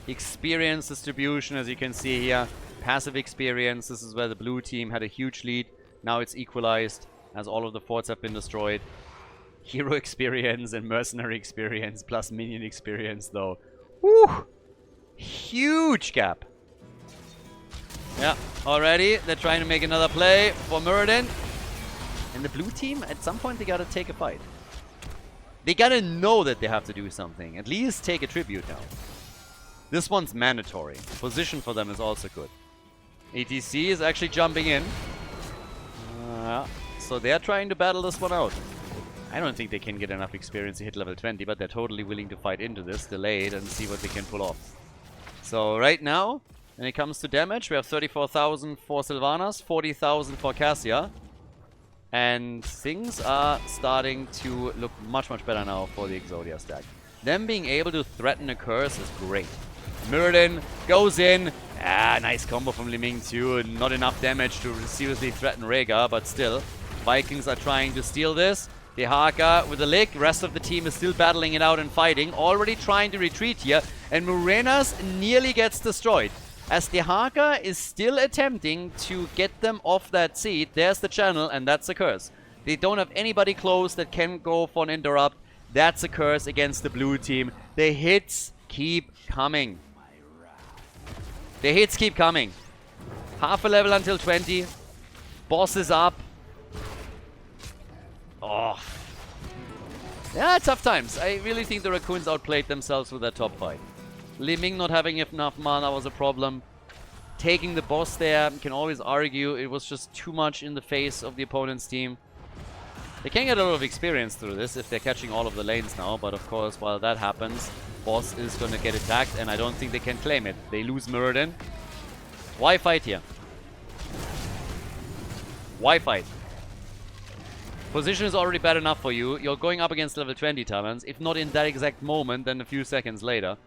Experience distribution, as you can see here. Passive experience. This is where the blue team had a huge lead. Now it's equalized, as all of the forts have been destroyed. Hero experience and mercenary experience plus minion experience, though. Woo! Huge gap. Yeah, already they're trying to make another play for Muradin. And the blue team, at some point, they gotta take a fight. They gotta know that they have to do something. At least take a tribute now. This one's mandatory. Position for them is also good. ETC is actually jumping in. So they're trying to battle this one out. I don't think they can get enough experience to hit level 20, but they're totally willing to fight into this, delay it, and see what they can pull off. So right now, when it comes to damage, we have 34,000 for Sylvanas, 40,000 for Cassia. And things are starting to look much, much better now for the Exodia stack. Them being able to threaten a curse is great. Muradin goes in. Nice combo from Li Ming too. Not enough damage to seriously threaten Rhaegar, but still. Vikings are trying to steal this. Dehaka with a lick. Rest of the team is still battling it out and fighting. Already trying to retreat here. And Morena's nearly gets destroyed. As Dehaka is still attempting to get them off that seat. There's the channel, and that's a curse. They don't have anybody close that can go for an interrupt. That's a curse against the blue team. The hits keep coming. The hits keep coming. Half a level until 20. Boss is up. Oh. Yeah, tough times. I really think the Raccoons outplayed themselves with that top fight. Li Ming not having enough mana was a problem. Taking the boss there, can always argue it was just too much in the face of the opponent's team. They can get a lot of experience through this if they're catching all of the lanes now, but of course, while that happens, boss is going to get attacked, and I don't think they can claim it. They lose Muradin. Why fight here? Why fight? Position is already bad enough for you. You're going up against level 20 talents, if not in that exact moment, then a few seconds later.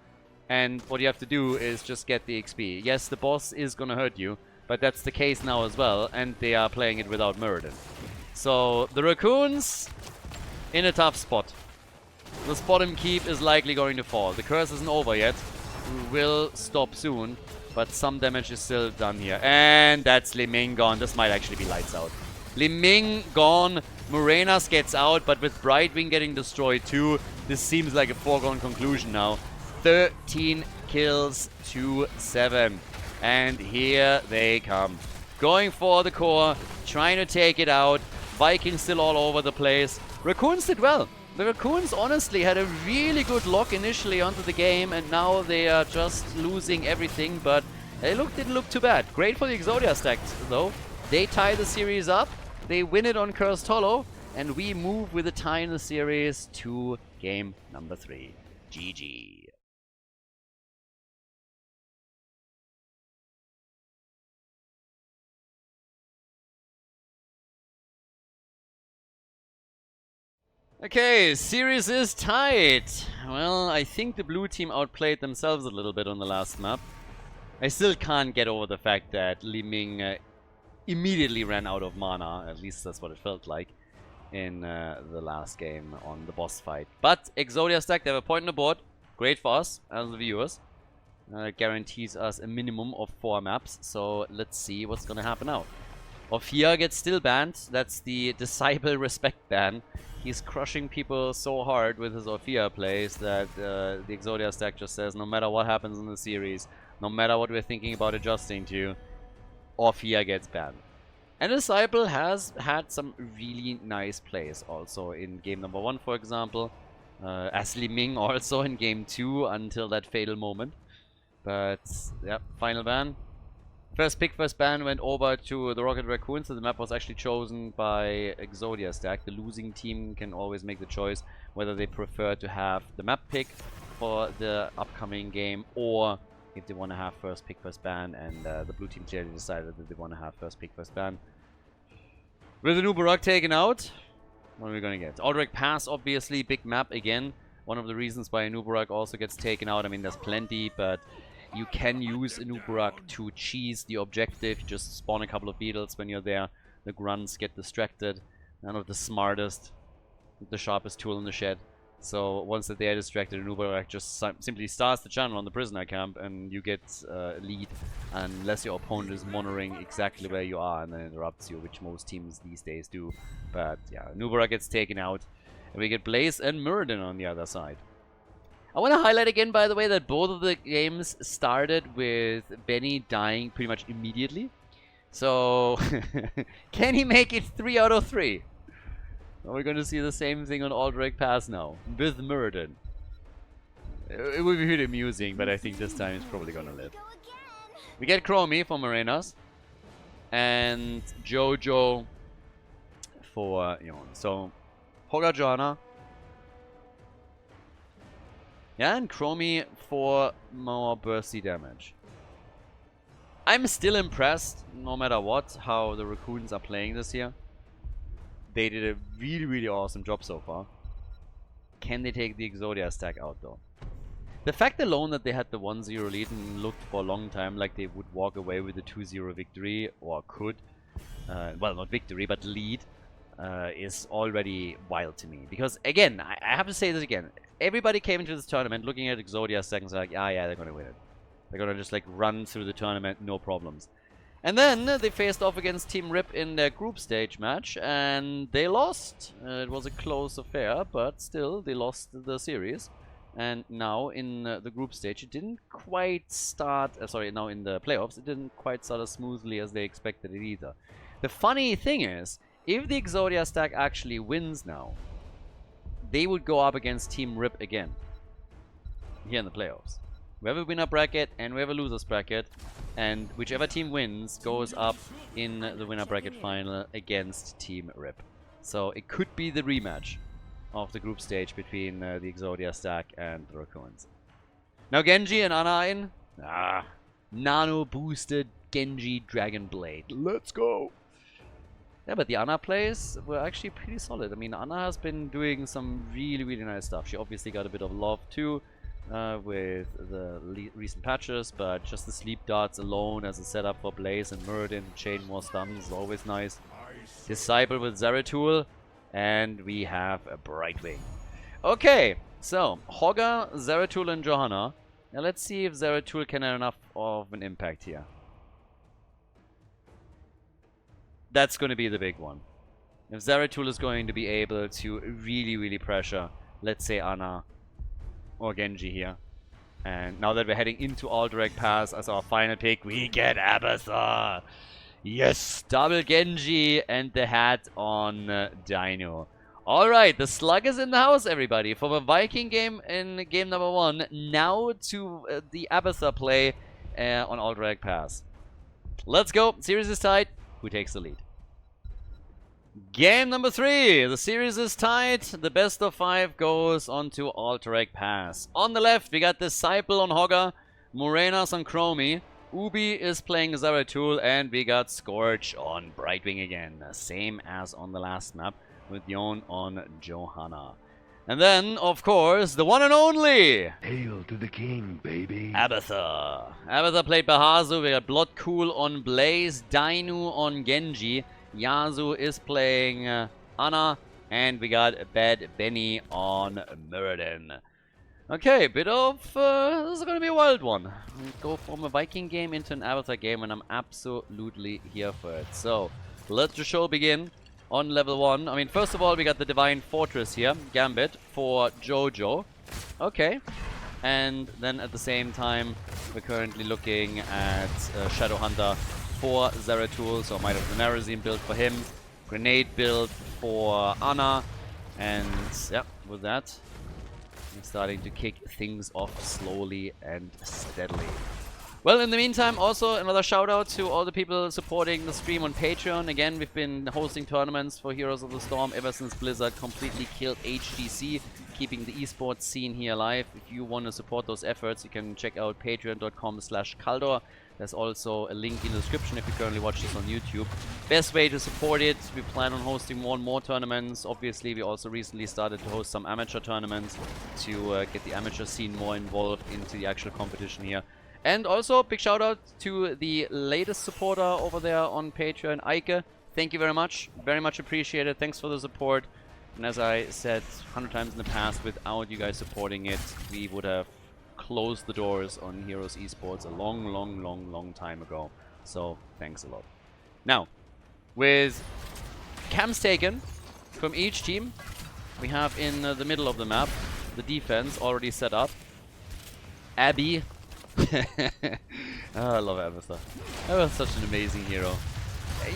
And what you have to do is just get the XP. Yes, the boss is going to hurt you, but that's the case now as well, and they are playing it without Muradin. So, the Raccoons in a tough spot. This bottom keep is likely going to fall. The curse isn't over yet. We will stop soon, but some damage is still done here. And that's Li Ming gone. This might actually be lights out. Li Ming gone. Morenas gets out, but with Brightwing getting destroyed too, this seems like a foregone conclusion now. 13 kills to 7. And here they come. going for the core, trying to take it out. Vikings still all over the place. Raccoons did well. The Raccoons honestly had a really good lock initially onto the game, and now they are just losing everything, but they didn't look too bad. Great for the Exodia stack though. They tie the series up, they win it on Cursed Hollow, and we move with a tie in the series to game number 3. GG. Okay, series is tied. Well, I think the blue team outplayed themselves a little bit on the last map. I still can't get over the fact that Li Ming immediately ran out of mana. At least that's what it felt like in the last game on the boss fight. But Exodia stack, they have a point on the board. Great for us as the viewers. Guarantees us a minimum of 4 maps. So let's see what's gonna happen now. Ophir gets still banned. That's the Disciple Respect ban. He's crushing people so hard with his Ophir plays that the Exodia stack just says no matter what happens in the series, no matter what we're thinking about adjusting to, Ophir gets banned. And Disciple has had some really nice plays also in game number 1, for example. As Li Ming also in game 2 until that fatal moment. But, yeah, final ban. First pick, first ban went over to the Rocket Raccoons, so the map was actually chosen by Exodia stack. The losing team can always make the choice whether they prefer to have the map pick for the upcoming game or if they want to have first pick, first ban, and the blue team clearly decided that they want to have first pick, first ban. With the Nubarak taken out, what are we going to get? Aldrich Pass, obviously, big map again. One of the reasons why Nubarak also gets taken out. I mean, there's plenty, but you can use Nubarak to cheese the objective. You just spawn a couple of beetles when you're there. The grunts get distracted. None of the smartest, the sharpest tool in the shed. So once that they are distracted, Nubarak just simply starts the channel on the prisoner camp and you get lead unless your opponent is monitoring exactly where you are and then interrupts you, which most teams these days do. But yeah, Nubarak gets taken out and we get Blaze and Muradin on the other side. I want to highlight again, by the way, that both of the games started with Benny dying pretty much immediately. So, can he make it 3 out of 3? Are we going to see the same thing on Aldrich Pass now, with Muradin? It would be really amusing, but I think this time it's probably going to live. We get Chromie for Morenas, and Jojo for Yon. So, Hoga Johanna. Yeah, and Chromie for more bursty damage. I'm still impressed, no matter what, how the Raccoons are playing this year. They did a really, really awesome job so far. Can they take the Exodia stack out, though? The fact alone that they had the 1-0 lead and looked for a long time like they would walk away with a 2-0 victory, or could, well, not victory, but lead, is already wild to me. Because, again, I have to say this again. Everybody came into this tournament looking at Exodia seconds like, ah, yeah, they're going to win it. They're going to just, like, run through the tournament, no problems. And then they faced off against Team Rip in their group stage match, and they lost. It was a close affair, but still, they lost the series. And now in the group stage, it didn't quite start, now in the playoffs, it didn't quite start as smoothly as they expected it either. The funny thing is, if the Exodia stack actually wins now, they would go up against Team Rip again, here in the playoffs. We have a winner bracket and we have a losers bracket, and whichever team wins goes up in the winner bracket final against Team Rip. So it could be the rematch of the group stage between the Exodia stack and the Raccoons. Now Genji and Ana in. Nano boosted Genji Dragon Blade. Let's go! Yeah, but the Ana plays were actually pretty solid. I mean, Ana has been doing some really, really nice stuff. She obviously got a bit of love too with the recent patches, but just the sleep darts alone as a setup for Blaze and Muradin to chain more stuns is always nice. Disciple with Zeratul, and we have a Brightwing. Okay, so Hogger, Zeratul, and Johanna. Now let's see if Zeratul can have enough of an impact here. That's going to be the big one. If Zeratul is going to be able to really, really pressure, let's say Ana or Genji here. And now that we're heading into Aldrich Pass as our final pick, we get Abathar. Yes, double Genji and the hat on Dino. Alright, the slug is in the house, everybody. From a Viking game in game number 1, now to the Abathur play on Alterac Pass. Let's go. Series is tied. Who takes the lead? Game number 3. The series is tied. The best of 5 goes on to Alterac Pass. On the left, we got Disciple on Hogger, Morenas on Chromie, Ubi is playing Zeratul, and we got Scorch on Brightwing again. Same as on the last map, with Yon on Johanna. And then, of course, the one and only! Hail to the king, baby. Abathur. Abathur played by Hazu. We got Bloodcool on Blaze, Dainu on Genji, Yasu is playing Ana, and we got Bad Benny on Muradin. Okay, bit of... this is gonna be a wild one. We go from a Viking game into an Abathur game, and I'm absolutely here for it. So, let the show begin on level 1. I mean, first of all, we got the Divine Fortress here, Gambit, for Jojo. Okay. And then at the same time, we're currently looking at Shadowhunter for Zeratul, so Might of the Narazim build for him, Grenade build for Ana, and yeah, with that, I'm starting to kick things off slowly and steadily. Well, in the meantime, also another shout out to all the people supporting the stream on Patreon. Again, we've been hosting tournaments for Heroes of the Storm ever since Blizzard completely killed HGC, keeping the esports scene here alive. If you want to support those efforts, you can check out patreon.com/Khaldor. There's also a link in the description if you currently watch this on YouTube. Best way to support it, we plan on hosting more and more tournaments. Obviously, we also recently started to host some amateur tournaments to get the amateur scene more involved into the actual competition here. And also, big shout out to the latest supporter over there on Patreon, Eike. Thank you very much appreciated. Thanks for the support. And as I said 100 times in the past, without you guys supporting it, we would have closed the doors on Heroes Esports a long time ago. So, thanks a lot. Now, with camps taken from each team, we have in the middle of the map the defense already set up. Abby. Oh, I love Abathur. Abathur's such an amazing hero.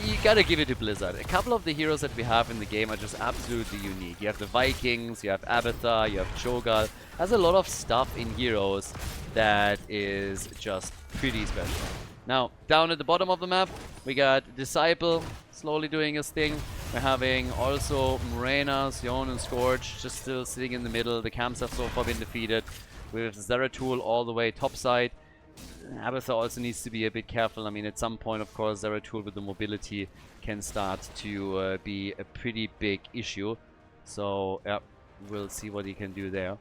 You gotta give it to Blizzard. A couple of the heroes that we have in the game are just absolutely unique. You have the Vikings, you have Abathur, you have Cho'Gall. There's a lot of stuff in heroes that is just pretty special. Now, down at the bottom of the map, we got Disciple slowly doing his thing. We're having also Morenas, Yon, and Scorch just still sitting in the middle. The camps have so far been defeated. With Zeratul all the way topside. Abathur also needs to be a bit careful. I mean, at some point, of course, Zeratul with the mobility can start to be a pretty big issue. So, yeah, we'll see what he can do there.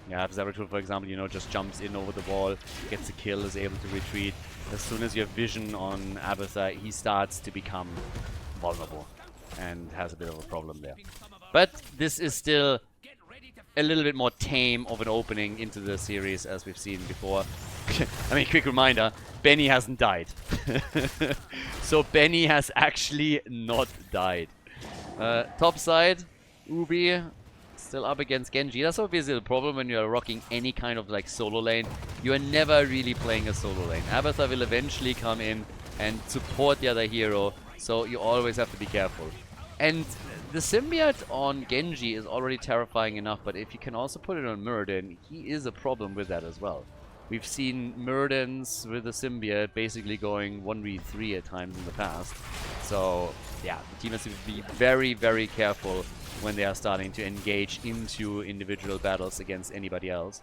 Yeah, if Zeratul, for example, you know, just jumps in over the wall, gets a kill, is able to retreat. As soon as you have vision on Abathur, he starts to become vulnerable and has a bit of a problem there. But this is still a little bit more tame of an opening into the series as we've seen before. I mean, quick reminder, Benny hasn't died. So Benny has actually not died. Top side, Ubi still up against Genji. That's obviously the problem when you're rocking any kind of like solo lane. You are never really playing a solo lane. Abathur will eventually come in and support the other hero, so you always have to be careful. And the symbiote on Genji is already terrifying enough, but if you can also put it on Muradin, he is a problem with that as well. We've seen Muradins with the symbiote basically going 1v3 at times in the past. So, yeah, the team has to be very careful when they are starting to engage into individual battles against anybody else.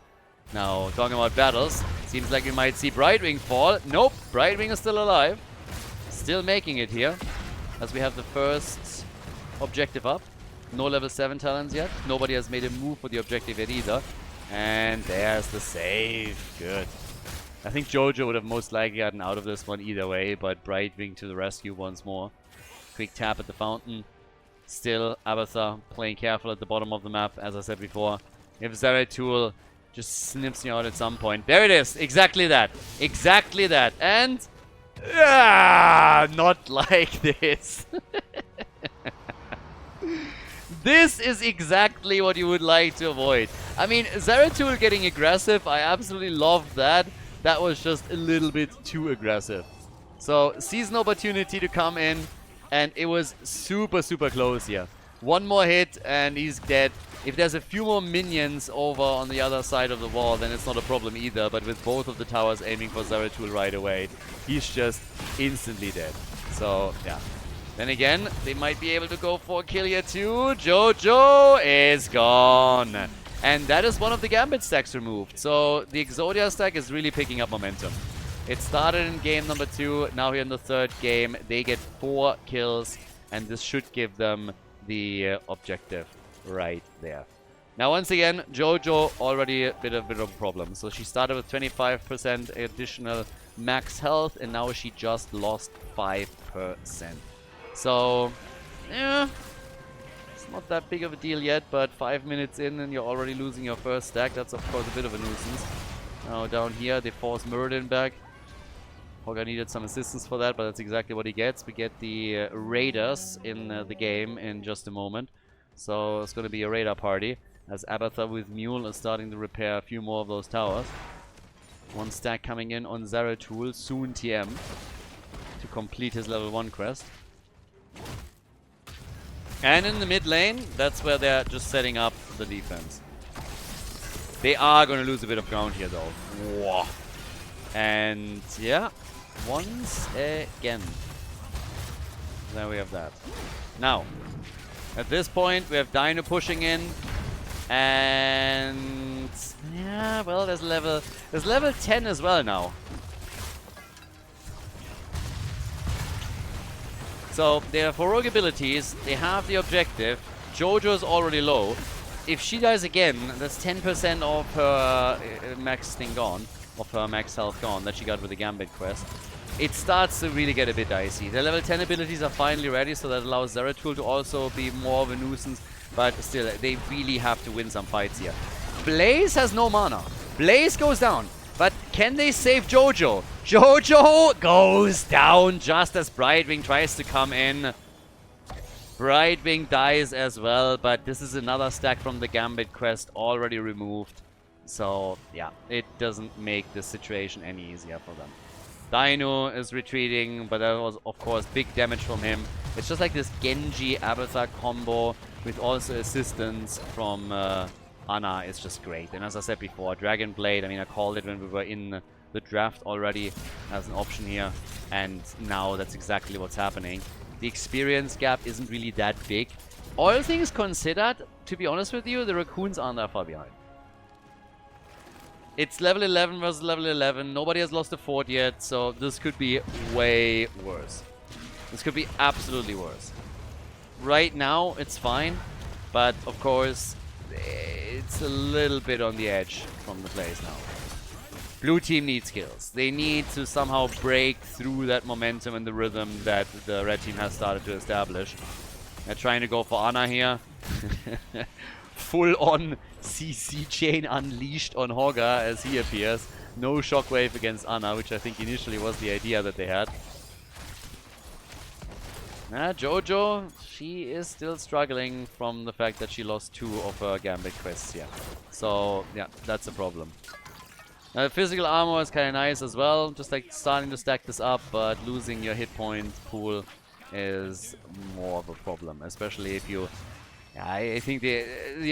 Now, talking about battles, seems like we might see Brightwing fall. Nope, Brightwing is still alive. Still making it here, as we have the first objective up. No level 7 talents yet. Nobody has made a move for the objective yet either. And there's the save. Good. I think Jojo would have most likely gotten out of this one either way, but Brightwing to the rescue once more. Quick tap at the fountain. Still, Abathur playing careful at the bottom of the map, as I said before. If Zeratul just snips you out at some point. There it is. Exactly that. Exactly that. And... not like this. This is exactly what you would like to avoid. I mean, Zeratul getting aggressive, I absolutely love that. That was just a little bit too aggressive. So, sees an opportunity to come in, and it was super, super close here. One more hit, and he's dead. If there's a few more minions over on the other side of the wall, then it's not a problem either. But with both of the towers aiming for Zeratul right away, he's just instantly dead. So, yeah. Then again, they might be able to go for a kill here too. Jojo is gone. And that is one of the Gambit stacks removed. So, the Exodia stack is really picking up momentum. It started in game number 2. Now here in the 3rd game, they get 4 kills. And this should give them the objective right there. Now once again, Jojo already a bit of a problem. So she started with 25% additional max health, and now she just lost 5%. So, yeah, it's not that big of a deal yet, but 5 minutes in and you're already losing your first stack. That's of course a bit of a nuisance. Now down here, they force Muradin back. Hogger needed some assistance for that, but that's exactly what he gets. We get the Raiders in the game in just a moment. So it's going to be a Raider party, as Abathar with Mule is starting to repair a few more of those towers. One stack coming in on Zeratul, soon TM, to complete his level 1 quest. And in the mid lane, that's where they're just setting up the defense. They are going to lose a bit of ground here though. Whoa. And yeah, once again. There we have that. Now, at this point, we have Dino pushing in. And yeah, well, there's level 10 as well now. So they have heroic abilities, they have the objective. Jojo is already low. If she dies again, that's 10% of her max thing gone, of her max health gone that she got with the Gambit quest. It starts to really get a bit dicey. The level 10 abilities are finally ready, so that allows Zeratul to also be more of a nuisance. But still, they really have to win some fights here. Blaze has no mana. Blaze goes down. But can they save Jojo? Jojo goes down just as Brightwing tries to come in. Brightwing dies as well, but this is another stack from the Gambit quest already removed. So, yeah, it doesn't make the situation any easier for them. Dino is retreating, but that was, of course, big damage from him. It's just like this Genji-Abathar combo with also assistance from Ana is just great. And as I said before, Dragon Blade, I mean, I called it when we were in the draft already as an option here. And now that's exactly what's happening. The experience gap isn't really that big. All things considered, to be honest with you, the Raccoons aren't that far behind. It's level 11 versus level 11. Nobody has lost a fort yet, so this could be way worse. This could be absolutely worse. Right now, it's fine, but of course, it's a little bit on the edge from the plays now. Blue team needs kills. They need to somehow break through that momentum and the rhythm that the red team has started to establish. They're trying to go for Ana here. Full-on CC chain unleashed on Hogger as he appears. No shockwave against Ana, which I think initially was the idea that they had. Jojo, she is still struggling from the fact that she lost 2 of her Gambit quests here. So, yeah, that's a problem. Physical armor is kind of nice as well, just like starting to stack this up, but losing your hit point pool is more of a problem, especially if you... Yeah, I think the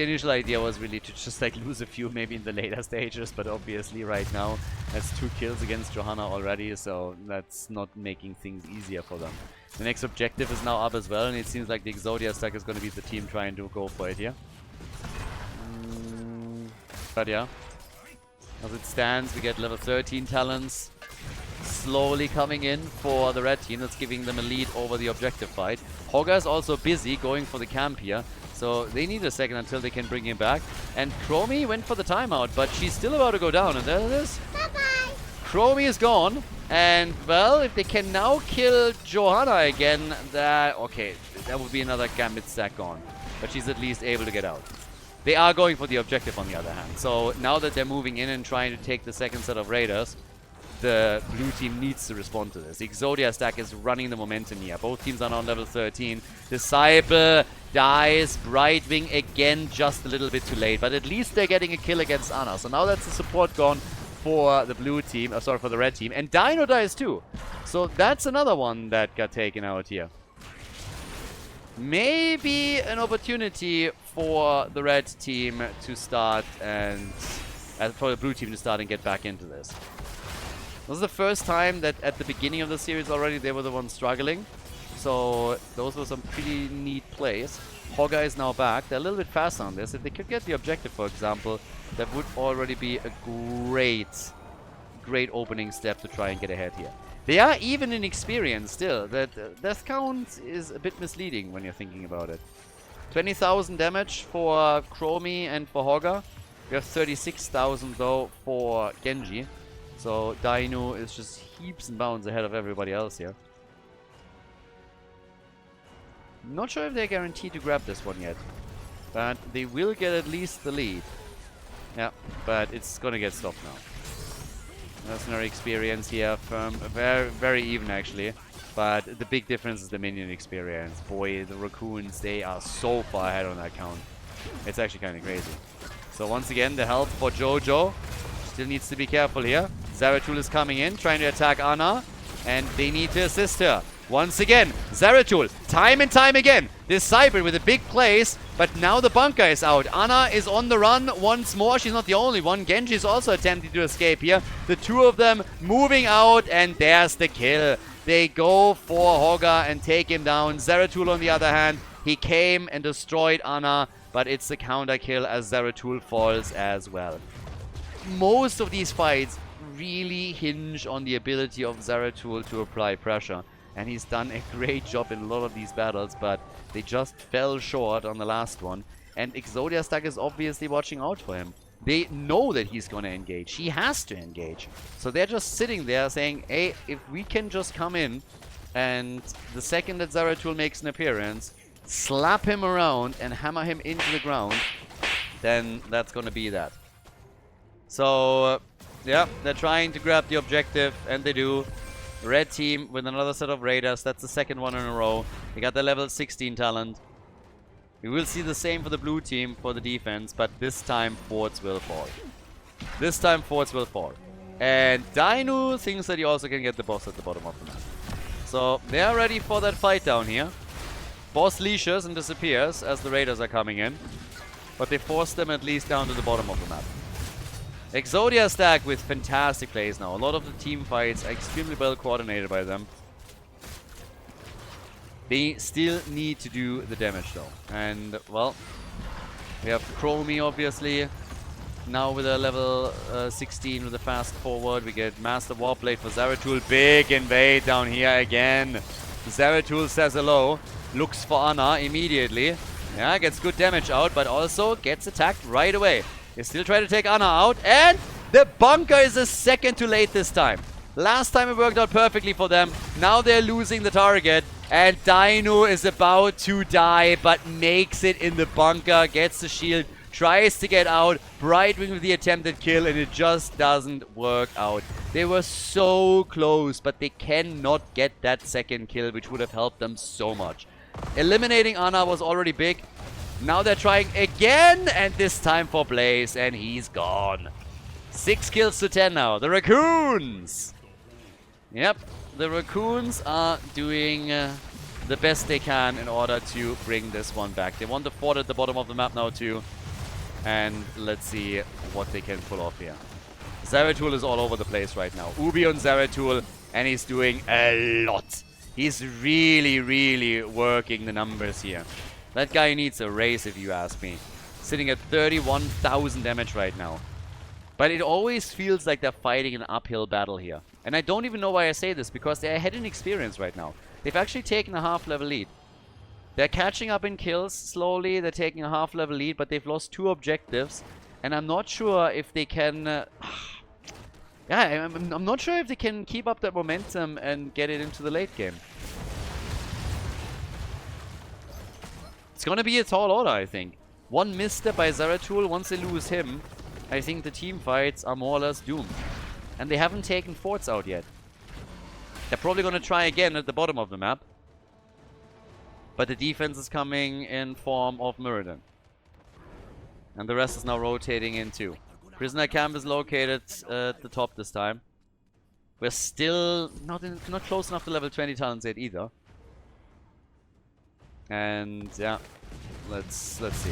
initial idea was really to just like lose a few maybe in the later stages, but obviously right now that's 2 kills against Johanna already, so that's not making things easier for them. The next objective is now up as well, and it seems like the Exodia stack is going to be the team trying to go for it here. But yeah, as it stands, we get level 13 talents slowly coming in for the red team. That's giving them a lead over the objective fight. Hogger is also busy going for the camp here. So they need a second until they can bring him back. And Chromie went for the timeout, but she's still about to go down. And there it is. Bye-bye. Chromie is gone. And, well, if they can now kill Johanna again, that would be another Gambit stack gone. But she's at least able to get out. They are going for the objective on the other hand. So now that they're moving in and trying to take the second set of Raiders, the blue team needs to respond to this. The Exodia stack is running the momentum here. Both teams are now on level 13. Disciple dies. Brightwing again just a little bit too late. But at least they're getting a kill against Ana. So now that's the support gone. for the blue team, sorry, for the red team. And Dino dies too. So that's another one that got taken out here. Maybe an opportunity for the red team to start and for the blue team to start and get back into this. This is the first time that at the beginning of the series already they were the ones struggling. So those were some pretty neat plays. Hogga is now back. They're a little bit faster on this. If they could get the objective, for example, that would already be a great opening step to try and get ahead here. They are even in experience still. That death count is a bit misleading when you're thinking about it. 20,000 damage for Chromie and for Hogga. We have 36,000 though for Genji. So Dino is just heaps and bounds ahead of everybody else here. Not sure if they're guaranteed to grab this one yet. But they will get at least the lead. Yeah, but it's gonna get stopped now. Mercenary experience here from very even actually. But the big difference is the minion experience. Boy, the Raccoons, they are so far ahead on that count. It's actually kind of crazy. So once again, the help for Jojo. Still needs to be careful here. Zeratul is coming in, trying to attack Ana. And they need to assist her. Once again, Zeratul, time and time again, this Cyber with a big place, but now the bunker is out. Ana is on the run once more. She's not the only one. Genji is also attempting to escape here. The two of them moving out, and there's the kill. They go for Hogga and take him down. Zeratul, on the other hand, he came and destroyed Ana, but it's the counter kill as Zeratul falls as well. Most of these fights really hinge on the ability of Zeratul to apply pressure. And he's done a great job in a lot of these battles, but they just fell short on the last one. And Exodia Stack is obviously watching out for him. They know that he's going to engage. He has to engage. So they're just sitting there saying, hey, if we can just come in and the second that Zeratul makes an appearance, slap him around and hammer him into the ground, then that's going to be that. So, yeah, they're trying to grab the objective, and they do. Red team with another set of raiders. That's the second one in a row. They got the level 16 talent. We will see the same for the blue team for the defense, but this time forts will fall. This time forts will fall. And Dino thinks that he also can get the boss at the bottom of the map. So they are ready for that fight down here. Boss leashes and disappears as the raiders are coming in. But they force them at least down to the bottom of the map. Exodia Stack with fantastic plays now. A lot of the team fights are extremely well coordinated by them. They still need to do the damage though. And, well, we have Chromie obviously. Now with a level 16 with a fast forward. We get Master Warblade for Zeratul. Big invade down here again. Zeratul says hello. Looks for Ana immediately. Yeah, gets good damage out, but also gets attacked right away. They still try to take Ana out, and the bunker is a second too late this time. Last time it worked out perfectly for them. Now they're losing the target, and Dino is about to die, but makes it in the bunker, gets the shield, tries to get out, Brightwing with the attempted kill, and it just doesn't work out. They were so close, but they cannot get that second kill, which would have helped them so much. Eliminating Ana was already big. Now they're trying again, and this time for Blaze, and he's gone. 6 kills to 10 now. The Raccoons! Yep, the Raccoons are doing the best they can in order to bring this one back. They want the fort at the bottom of the map now too. And let's see what they can pull off here. Zeratul is all over the place right now. Ubi on Zeratul, and he's doing a lot. He's really working the numbers here. That guy needs a raise, if you ask me. Sitting at 31,000 damage right now. But it always feels like they're fighting an uphill battle here. And I don't even know why I say this, because they're ahead in experience right now. They've actually taken a half-level lead. They're catching up in kills slowly. They're taking a half-level lead, but they've lost 2 objectives. And I'm not sure if they can... yeah, I'm not sure if they can keep up that momentum and get it into the late game. It's gonna be a tall order, I think. One misstep by Zeratul, once they lose him, I think the team fights are more or less doomed. And they haven't taken forts out yet. They're probably gonna try again at the bottom of the map. But the defense is coming in form of Muradin. And the rest is now rotating in too. Prisoner camp is located at the top this time. We're still not close enough to level 20 talents yet either. And yeah, let's see.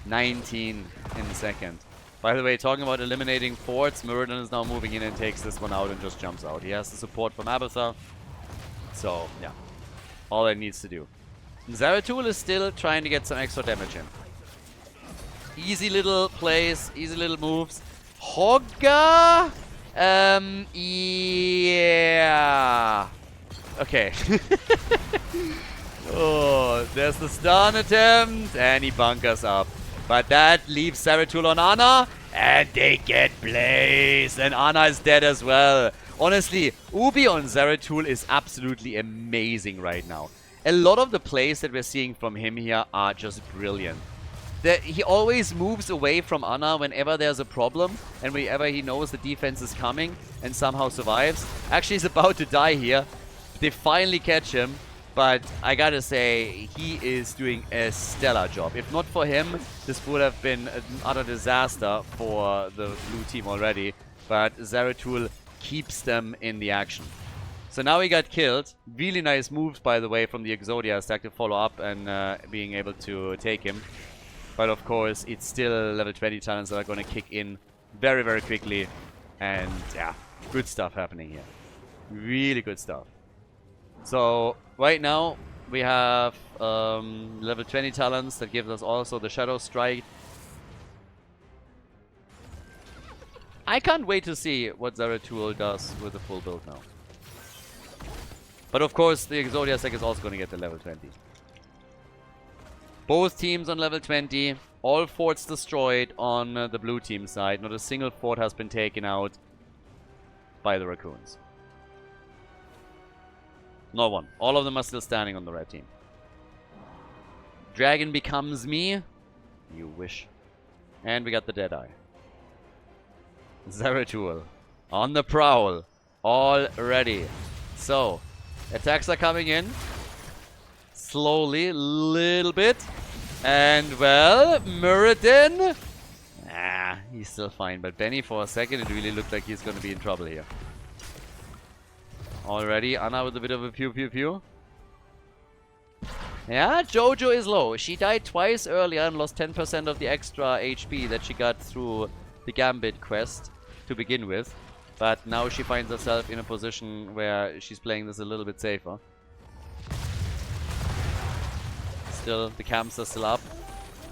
19 in the second. By the way, talking about eliminating forts, Muradin is now moving in and takes this one out and just jumps out. He has the support from Abathar. So, yeah. All that needs to do. Zeratul is still trying to get some extra damage in. Easy little plays, easy little moves. Hogga? Yeah. Okay. Oh, there's the stun attempt, and he bunkers up. But that leaves Zeratul on Ana, and they get blazed. And Ana is dead as well. Honestly, Ubi on Zeratul is absolutely amazing right now. A lot of the plays that we're seeing from him here are just brilliant. He always moves away from Ana whenever there's a problem, and whenever he knows the defense is coming, and somehow survives. Actually, he's about to die here. They finally catch him. But I gotta say, he is doing a stellar job. If not for him, this would have been an utter disaster for the blue team already. But Zeratul keeps them in the action. So now he got killed. Really nice moves, by the way, from the Exodia stack to follow up and being able to take him. But of course, it's still level 20 talents that are going to kick in very, very quickly. And yeah, good stuff happening here. Really good stuff. So, right now, we have level 20 talents that gives us also the Shadow Strike. I can't wait to see what Zeratul does with the full build now. But of course, the Exodia stack is also going to get the level 20. Both teams on level 20. All forts destroyed on the blue team side. Not a single fort has been taken out by the Raccoons. Not one. All of them are still standing on the red team. Dragon becomes me. You wish. And we got the Deadeye. Zeratul on the prowl. All ready. So, attacks are coming in. Slowly, little bit. And, well, Muradin. He's still fine. But Benny, for a second, it really looked like he's going to be in trouble here. Already, Ana with a bit of a pew pew pew. Yeah, Jojo is low. She died twice earlier and lost 10% of the extra HP that she got through the Gambit quest to begin with. But now she finds herself in a position where she's playing this a little bit safer. Still, the camps are still up.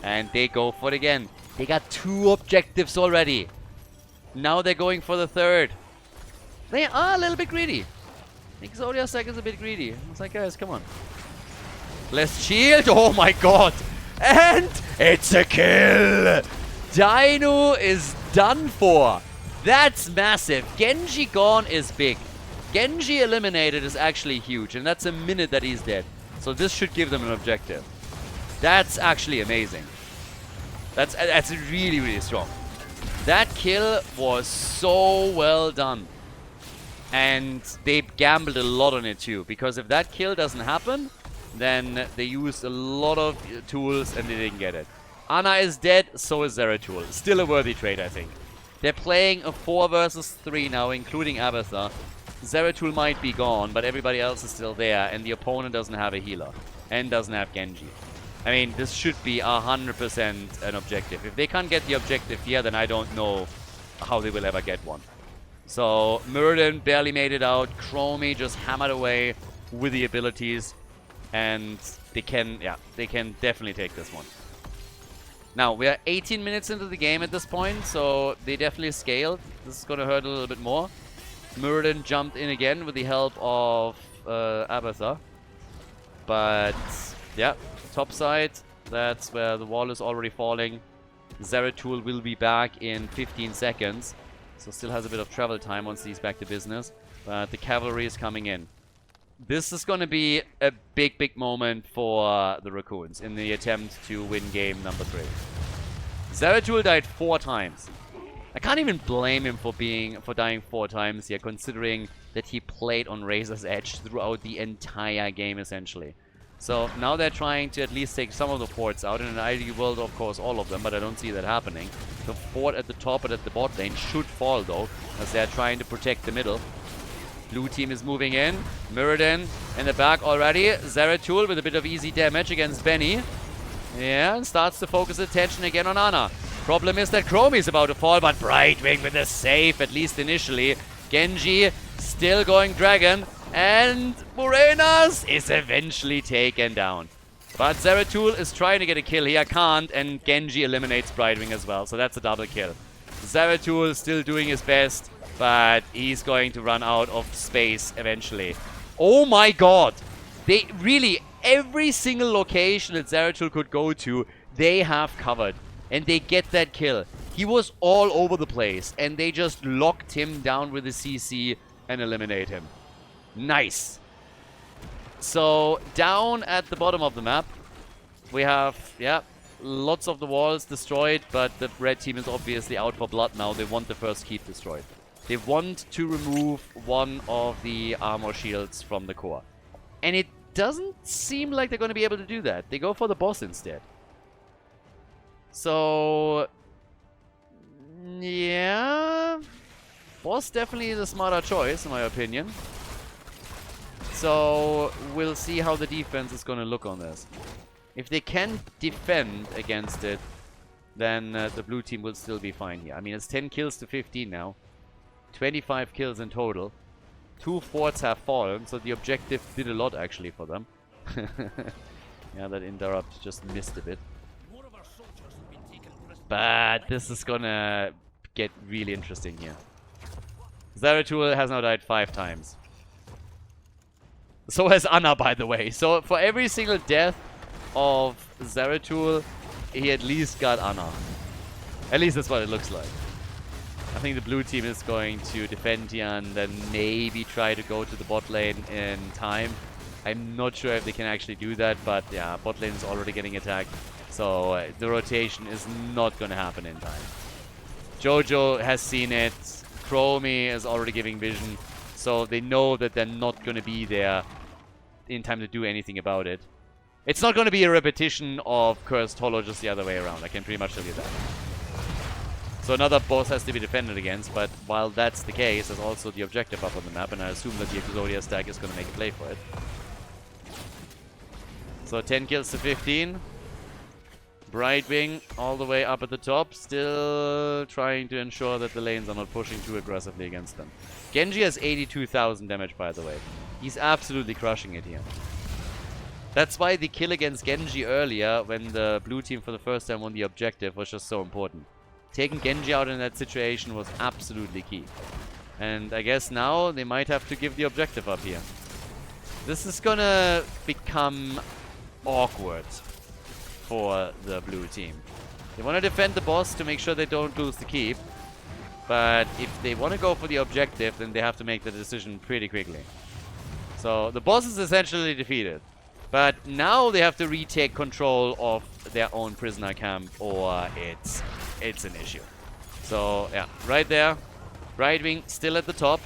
And they go for it again. They got 2 objectives already. Now they're going for the 3rd. They are a little bit greedy. Exodia stack is a bit greedy. It's like, guys, come on. Less shield. Oh my god. And it's a kill. Dino is done for. That's massive. Genji gone is big. Genji eliminated is actually huge. And that's a minute that he's dead. So this should give them an objective. That's actually amazing. That's really, really strong. That kill was so well done. And they gambled a lot on it too, because if that kill doesn't happen, then they used a lot of tools and they didn't get it. Ana is dead, so is Zeratul. Still a worthy trade, I think. They're playing a 4 versus 3 now, including Abathar. Zeratul might be gone, but everybody else is still there, and the opponent doesn't have a healer, and doesn't have Genji. I mean, this should be 100% an objective. If they can't get the objective here, then I don't know how they will ever get one. So, Muradin barely made it out. Chromie just hammered away with the abilities. And they can definitely take this one. Now, we are 18 minutes into the game at this point, so they definitely scaled. This is going to hurt a little bit more. Muradin jumped in again with the help of Abathar. But, yeah, top side, that's where the wall is already falling. Zeratul will be back in 15 seconds. So still has a bit of travel time once he's back to business. But the cavalry is coming in. This is going to be a big, big moment for the Raccoons in the attempt to win game number 3. Zeratul died 4 times. I can't even blame him for dying 4 times here, considering that he played on Razor's Edge throughout the entire game, essentially. So now they're trying to at least take some of the forts out. In an ideal world, of course, all of them, but I don't see that happening. The fort at the top and at the bot lane should fall, though, as they're trying to protect the middle. Blue team is moving in. Mirrodin in the back already. Zeratul with a bit of easy damage against Benny. Yeah, and starts to focus attention again on Ana. Problem is that Chromie is about to fall, but Brightwing with a save, at least initially. Genji still going Dragon. And Morenas is eventually taken down. But Zeratul is trying to get a kill here, can't, and Genji eliminates Brightwing as well, so that's a double kill. Zeratul still doing his best, but he's going to run out of space eventually. Oh my god! They really, every single location that Zeratul could go to, they have covered. And they get that kill. He was all over the place, and they just locked him down with a CC and eliminate him. Nice. So, down at the bottom of the map, we have, yeah, lots of the walls destroyed, but the red team is obviously out for blood now. They want the first keep destroyed. They want to remove one of the armor shields from the core. And it doesn't seem like they're going to be able to do that. They go for the boss instead. So, yeah, boss definitely is a smarter choice, in my opinion. So, we'll see how the defense is going to look on this. If they can defend against it, then the blue team will still be fine here. I mean, it's 10 kills to 15 now. 25 kills in total. 2 forts have fallen, so the objective did a lot, actually, for them. Yeah, that interrupt just missed a bit. But this is gonna get really interesting here. Zeratul has now died 5 times. So has Ana, by the way. So for every single death of Zeratul, he at least got Ana. At least that's what it looks like. I think the blue team is going to defend here and then maybe try to go to the bot lane in time. I'm not sure if they can actually do that, but yeah, bot lane is already getting attacked. So the rotation is not going to happen in time. Jojo has seen it. Chromie is already giving vision. So they know that they're not going to be there in time to do anything about it. It's not going to be a repetition of Cursed Hollow, just the other way around. I can pretty much tell you that. So another boss has to be defended against, but while that's the case, there's also the objective up on the map, and I assume that the Exodia stack is going to make a play for it. So 10 kills to 15. Brightwing all the way up at the top, still trying to ensure that the lanes are not pushing too aggressively against them. Genji has 82,000 damage, by the way. He's absolutely crushing it here. That's why the kill against Genji earlier, when the blue team for the first time won the objective, was just so important. Taking Genji out in that situation was absolutely key. And I guess now they might have to give the objective up here. This is gonna become awkward for the blue team. They want to defend the boss to make sure they don't lose the keep. But if they want to go for the objective, then they have to make the decision pretty quickly. So the boss is essentially defeated. But now they have to retake control of their own prisoner camp, or it's an issue. So yeah, right there. Brightwing still at the top.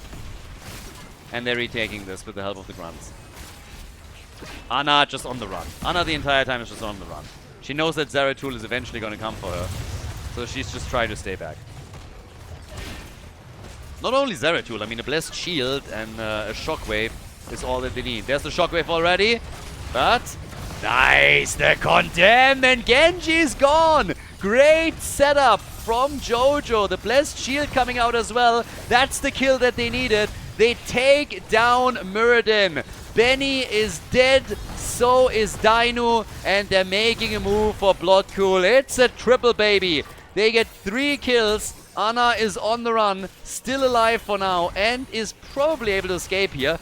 And they're retaking this with the help of the grunts. Ana just on the run. Ana the entire time is just on the run. She knows that Zeratul is eventually going to come for her. So she's just trying to stay back. Not only Zeratul, I mean a Blessed Shield and a Shockwave is all that they need. There's the Shockwave already. But, nice, the Condemn, and Genji's gone! Great setup from Jojo. The Blessed Shield coming out as well. That's the kill that they needed. They take down Muradin. Benny is dead, so is Dainu, and they're making a move for Blood Cool. It's a triple, baby. They get 3 kills. Ana is on the run, still alive for now, and is probably able to escape here.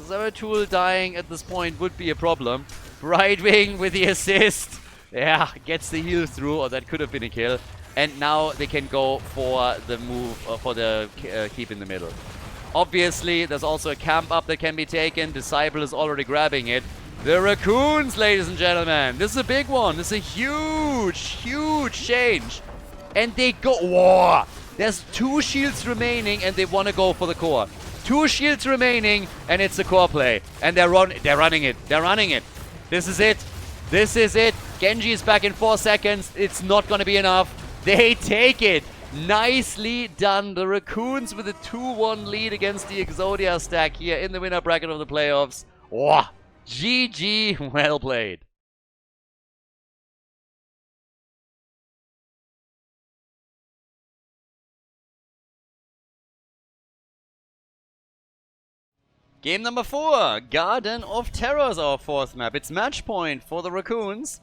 Zeratul dying at this point would be a problem. Brightwing with the assist. Yeah, gets the heal through, or that could have been a kill. And now they can go for the move, for the keep in the middle. Obviously, there's also a camp up that can be taken. Disciple is already grabbing it. The Raccoons, ladies and gentlemen. This is a big one. This is a huge, huge change. And they go... Whoa! There's 2 shields remaining, and they want to go for the core. 2 shields remaining, and it's a core play. And they're running it. They're running it. This is it. This is it. Genji is back in 4 seconds. It's not going to be enough. They take it. Nicely done. The Raccoons with a 2-1 lead against the Exodia stack here in the winner bracket of the playoffs. Wow. GG. Well played. Game number 4, Garden of Terror is our 4th map. It's match point for the Raccoons.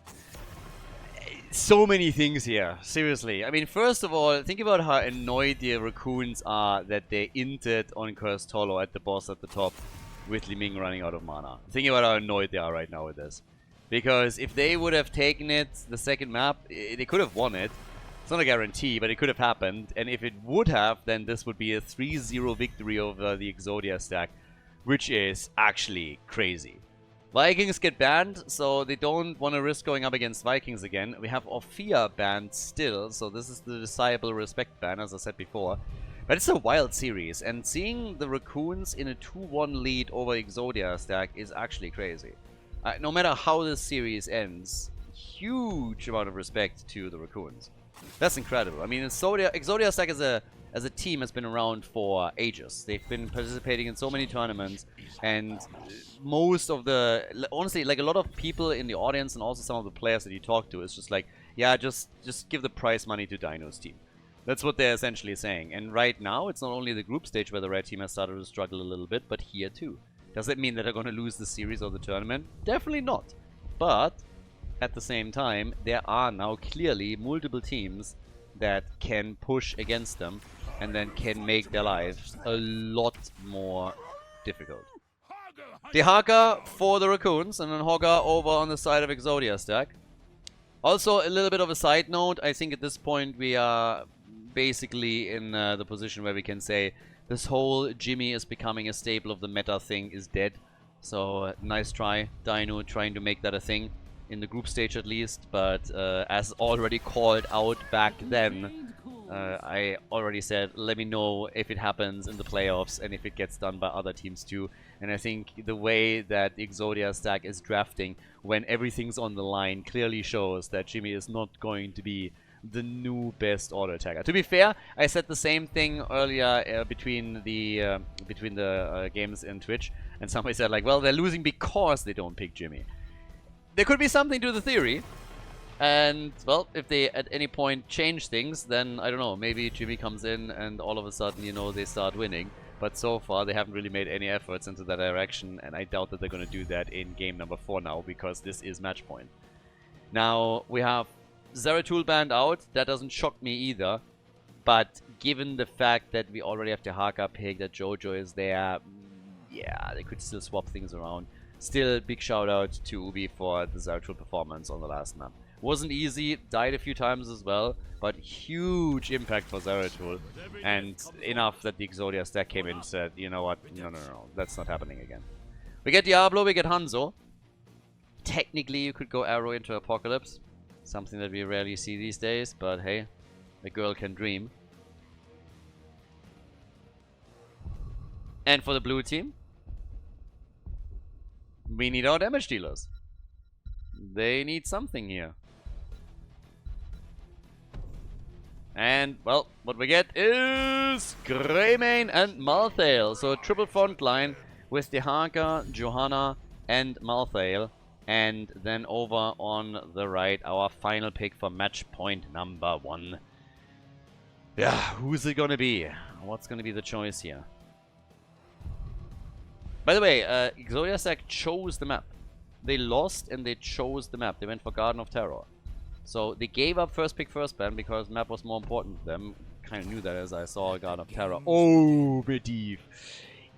So many things here, seriously. I mean, first of all, think about how annoyed the Raccoons are that they inted on Cursed Hollow at the boss at the top with Li Ming running out of mana. Think about how annoyed they are right now with this. Because if they would have taken it, the second map, they could have won it. It's not a guarantee, but it could have happened. And if it would have, then this would be a 3-0 victory over the Exodia stack, which is actually crazy. Vikings get banned, so they don't want to risk going up against Vikings again. We have Orphea banned still, so this is the Disciple Respect ban, as I said before. But it's a wild series, and seeing the Raccoons in a 2-1 lead over Exodia stack is actually crazy. No matter how this series ends, huge amount of respect to the Raccoons. That's incredible. I mean, Exodia stack as a team has been around for ages. They've been participating in so many tournaments, and most of the, honestly, like a lot of people in the audience and also some of the players that you talk to, is just like, yeah, just give the prize money to Dino's team. That's what they're essentially saying. And right now, it's not only the group stage where the red team has started to struggle a little bit, but here too. Does that mean that they're going to lose the series or the tournament? Definitely not. But at the same time, there are now clearly multiple teams that can push against them and then can make their lives a lot more difficult. The Haka for the Raccoons, and then Hogger over on the side of Exodia stack. Also, a little bit of a side note, I think at this point we are basically in the position where we can say this whole Jimmy is becoming a staple of the meta thing is dead. So, nice try, Dino, trying to make that a thing. In the group stage at least, but as already called out back then, I already said, let me know if it happens in the playoffs and if it gets done by other teams too. And I think the way that the Exodia stack is drafting when everything's on the line clearly shows that Jimmy is not going to be the new best auto attacker. To be fair, I said the same thing earlier between the games in Twitch, and somebody said like, well, they're losing because they don't pick Jimmy. There could be something to the theory, and, well, if they at any point change things, then, I don't know, maybe Jimmy comes in and all of a sudden, you know, they start winning. But so far, they haven't really made any efforts into that direction, and I doubt that they're going to do that in game number 4 now, because this is match point. Now, we have Zeratul banned out. That doesn't shock me either, but given the fact that we already have the Haka pick, that Jojo is there, yeah, they could still swap things around. Still, big shout out to Ubi for the Zeratul performance on the last map. Wasn't easy, died a few times as well, but huge impact for Zeratul. And enough that the Exodia stack came in and said, you know what, no, that's not happening again. We get Diablo, we get Hanzo. Technically, you could go Arrow into Apocalypse. Something that we rarely see these days, but hey, a girl can dream. And for the blue team, we need our damage dealers. They need something here. And, well, what we get is Greymane and Malthael. So a triple front line with the Haka, Johanna, and Malthael. And then over on the right, our final pick for match point number 1. Yeah, who's it gonna be? What's gonna be the choice here? By the way, Exodia stack chose the map. They lost and they chose the map. They went for Garden of Terror. So they gave up first pick, first ban because map was more important to them. Kind of knew that as I saw Garden of Terror. Oh, Medivh.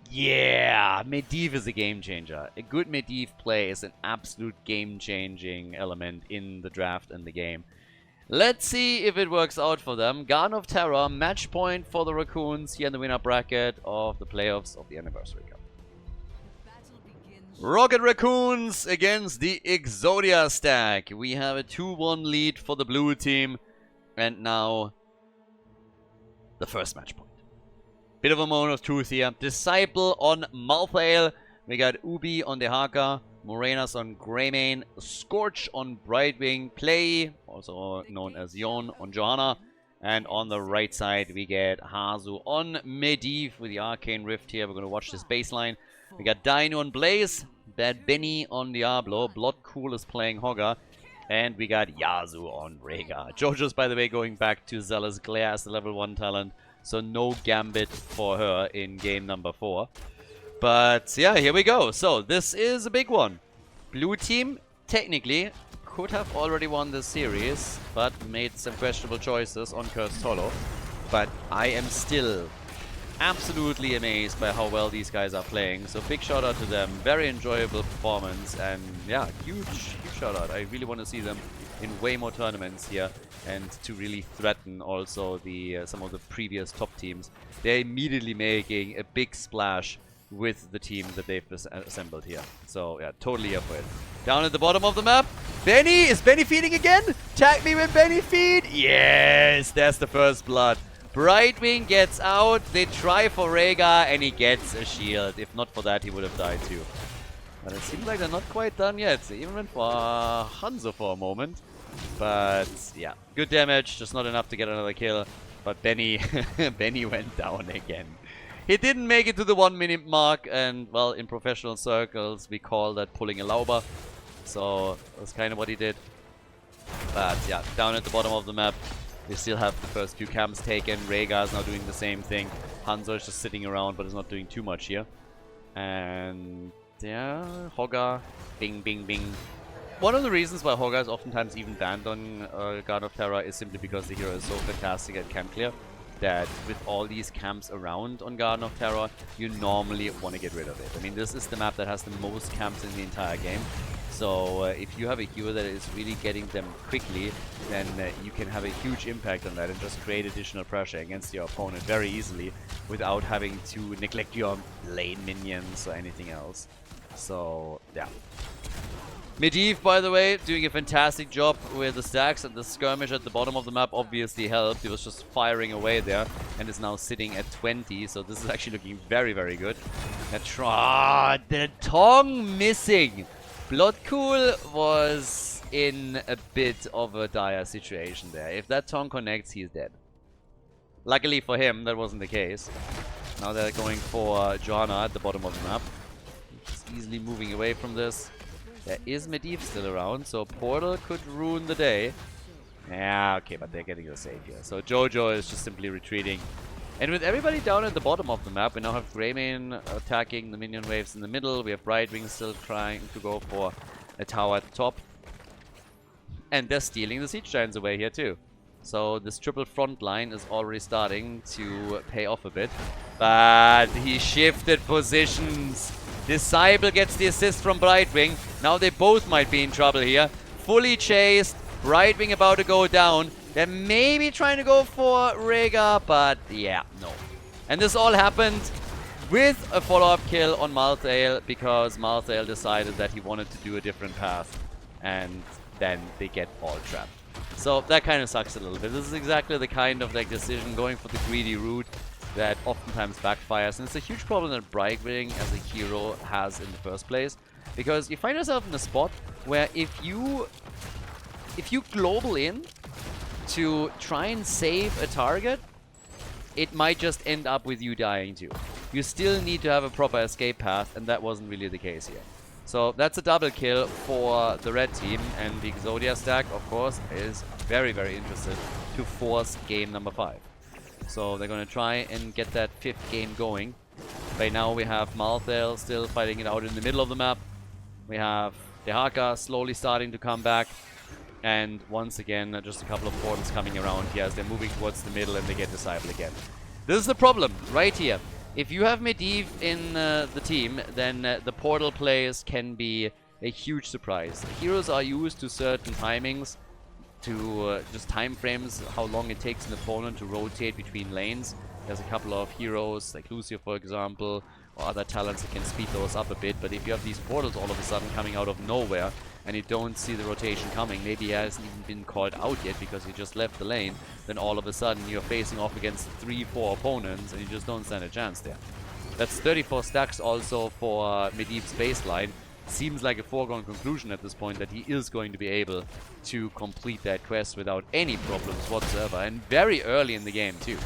Yeah, Medivh is a game changer. A good Medivh play is an absolute game-changing element in the draft and the game. Let's see if it works out for them. Garden of Terror, match point for the Raccoons here in the winner bracket of the playoffs of the Anniversary Cup. Rocket Raccoons against the Exodia stack. We have a 2-1 lead for the blue team. And now, the first match point. Bit of a moment of truth here. Disciple on Malthael. We got Ubi on the Haka. Morenas on Greymane, Scorch on Brightwing, Play, also known as Yon, on Johanna. And on the right side, we get Hazu on Medivh with the Arcane Rift here. We're going to watch this baseline. We got Dino on Blaze, Bad Benny on Diablo, Bloodcool is playing Hogger, and we got Yazu on Rhaegar. Jojo's, by the way, going back to Zealous Glare as the level 1 talent, so no Gambit for her in game number 4. But yeah, here we go. So this is a big one. Blue team, technically, could have already won this series, but made some questionable choices on Cursed Hollow. But I am still absolutely amazed by how well these guys are playing. So big shout out to them. Very enjoyable performance, and yeah, huge shout out. I really want to see them in way more tournaments here, and to really threaten also the some of the previous top teams. They're immediately making a big splash with the team that they've assembled here. So yeah, totally here for it. Down at the bottom of the map, Benny! Is Benny feeding again? Tag me when Benny feed! Yes! There's the first blood. Brightwing gets out, they try for Rhaegar, and he gets a shield. If not for that, he would have died too. But it seems like they're not quite done yet. They even went for Hanzo for a moment. But yeah, good damage, just not enough to get another kill. But Benny, Benny went down again. He didn't make it to the 1 minute mark, and well, in professional circles, we call that pulling a Lauber. So that's kind of what he did. But yeah, down at the bottom of the map, we still have the first few camps taken. Rhaegar is now doing the same thing. Hanzo is just sitting around, but is not doing too much here. And yeah, Hogger, bing, bing, bing. One of the reasons why Hogger is oftentimes even banned on Guard of Terror is simply because the hero is so fantastic at camp clear that with all these camps around on Garden of Terror, you normally want to get rid of it. I mean, this is the map that has the most camps in the entire game. So if you have a hero that is really getting them quickly, then you can have a huge impact on that and just create additional pressure against your opponent very easily without having to neglect your lane minions or anything else. So yeah. Medivh, by the way, doing a fantastic job with the stacks, and the skirmish at the bottom of the map obviously helped. He was just firing away there and is now sitting at 20, so this is actually looking very, very good. The Tong missing! Bloodcool was in a bit of a dire situation there. If that Tong connects, he's dead. Luckily for him, that wasn't the case. Now they're going for Johanna at the bottom of the map. Just easily moving away from this. There is Medivh still around, so Portal could ruin the day. Yeah, okay, but they're getting the save here. So Jojo is just simply retreating. And with everybody down at the bottom of the map, we now have Greymane attacking the minion waves in the middle. We have Brightwing still trying to go for a tower at the top. And they're stealing the Siege Giants away here too. So this triple front line is already starting to pay off a bit. But he shifted positions. Disciple gets the assist from Brightwing. Now they both might be in trouble here. Fully chased. Brightwing about to go down. They're maybe trying to go for Rhaegar, but yeah, no. And this all happened with a follow-up kill on Malthael, because Malthael decided that he wanted to do a different path. And then they get all trapped. So that kind of sucks a little bit. This is exactly the kind of like decision, going for the greedy route, that oftentimes backfires, and it's a huge problem that Brightwing as a hero has in the first place, because you find yourself in a spot where if you global in to try and save a target, it might just end up with you dying too. You still need to have a proper escape path, and that wasn't really the case here. So that's a double kill for the red team, and the Exodia stack, of course, is very, very interested to force game number 5. So they're going to try and get that 5th game going. Right now we have Malthael still fighting it out in the middle of the map. We have Dehaka slowly starting to come back. And once again, just a couple of portals coming around here as they're moving towards the middle, and they get Disciple again. This is the problem right here. If you have Medivh in the team, then the portal plays can be a huge surprise. The heroes are used to certain timings, to just time frames, how long it takes an opponent to rotate between lanes. There's a couple of heroes, like Lucio for example, or other talents that can speed those up a bit. But if you have these portals all of a sudden coming out of nowhere, and you don't see the rotation coming, maybe he hasn't even been called out yet because he just left the lane, then all of a sudden you're facing off against 3-4 opponents, and you just don't stand a chance there. That's 34 stacks also for Medivh's baseline. seems like a foregone conclusion at this point that he is going to be able to complete that quest without any problems whatsoever, and very early in the game too.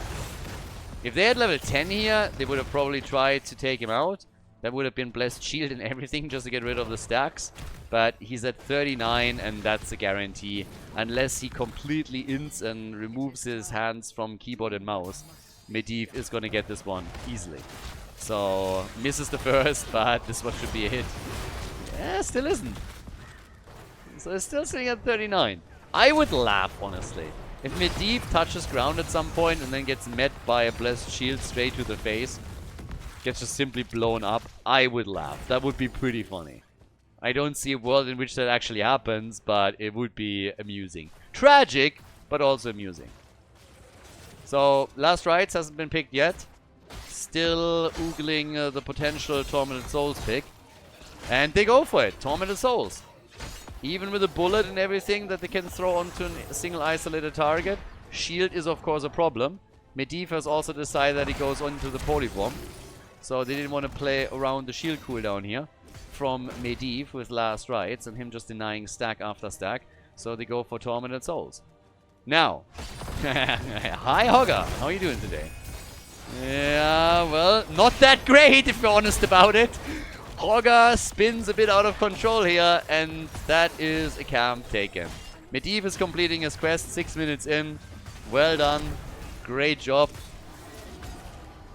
If they had level 10 here, they would have probably tried to take him out. That would have been Blessed Shield and everything just to get rid of the stacks. But he's at 39 and that's a guarantee. Unless he completely ints and removes his hands from keyboard and mouse, Medivh is going to get this one easily. So, misses the first, but this one should be a hit. Yeah, still isn't. So it's still sitting at 39. I would laugh, honestly. If Medivh touches ground at some point and then gets met by a Blessed Shield straight to the face, gets just simply blown up, I would laugh. That would be pretty funny. I don't see a world in which that actually happens, but it would be amusing. Tragic, but also amusing. So, Last Rites hasn't been picked yet. Still oogling the potential Tormented Souls pick. And they go for it. Tormented Souls. Even with a bullet and everything that they can throw onto a single isolated target, shield is of course a problem. Medivh has also decided that he goes onto the Polybomb. So they didn't want to play around the shield cooldown here from Medivh with Last Rites and him just denying stack after stack. So they go for Tormented Souls. Now, hi Hogger, how are you doing today? Yeah, well, not that great if you're honest about it. Hogger spins a bit out of control here, and that is a camp taken. Medivh is completing his quest 6 minutes in. Well done. Great job.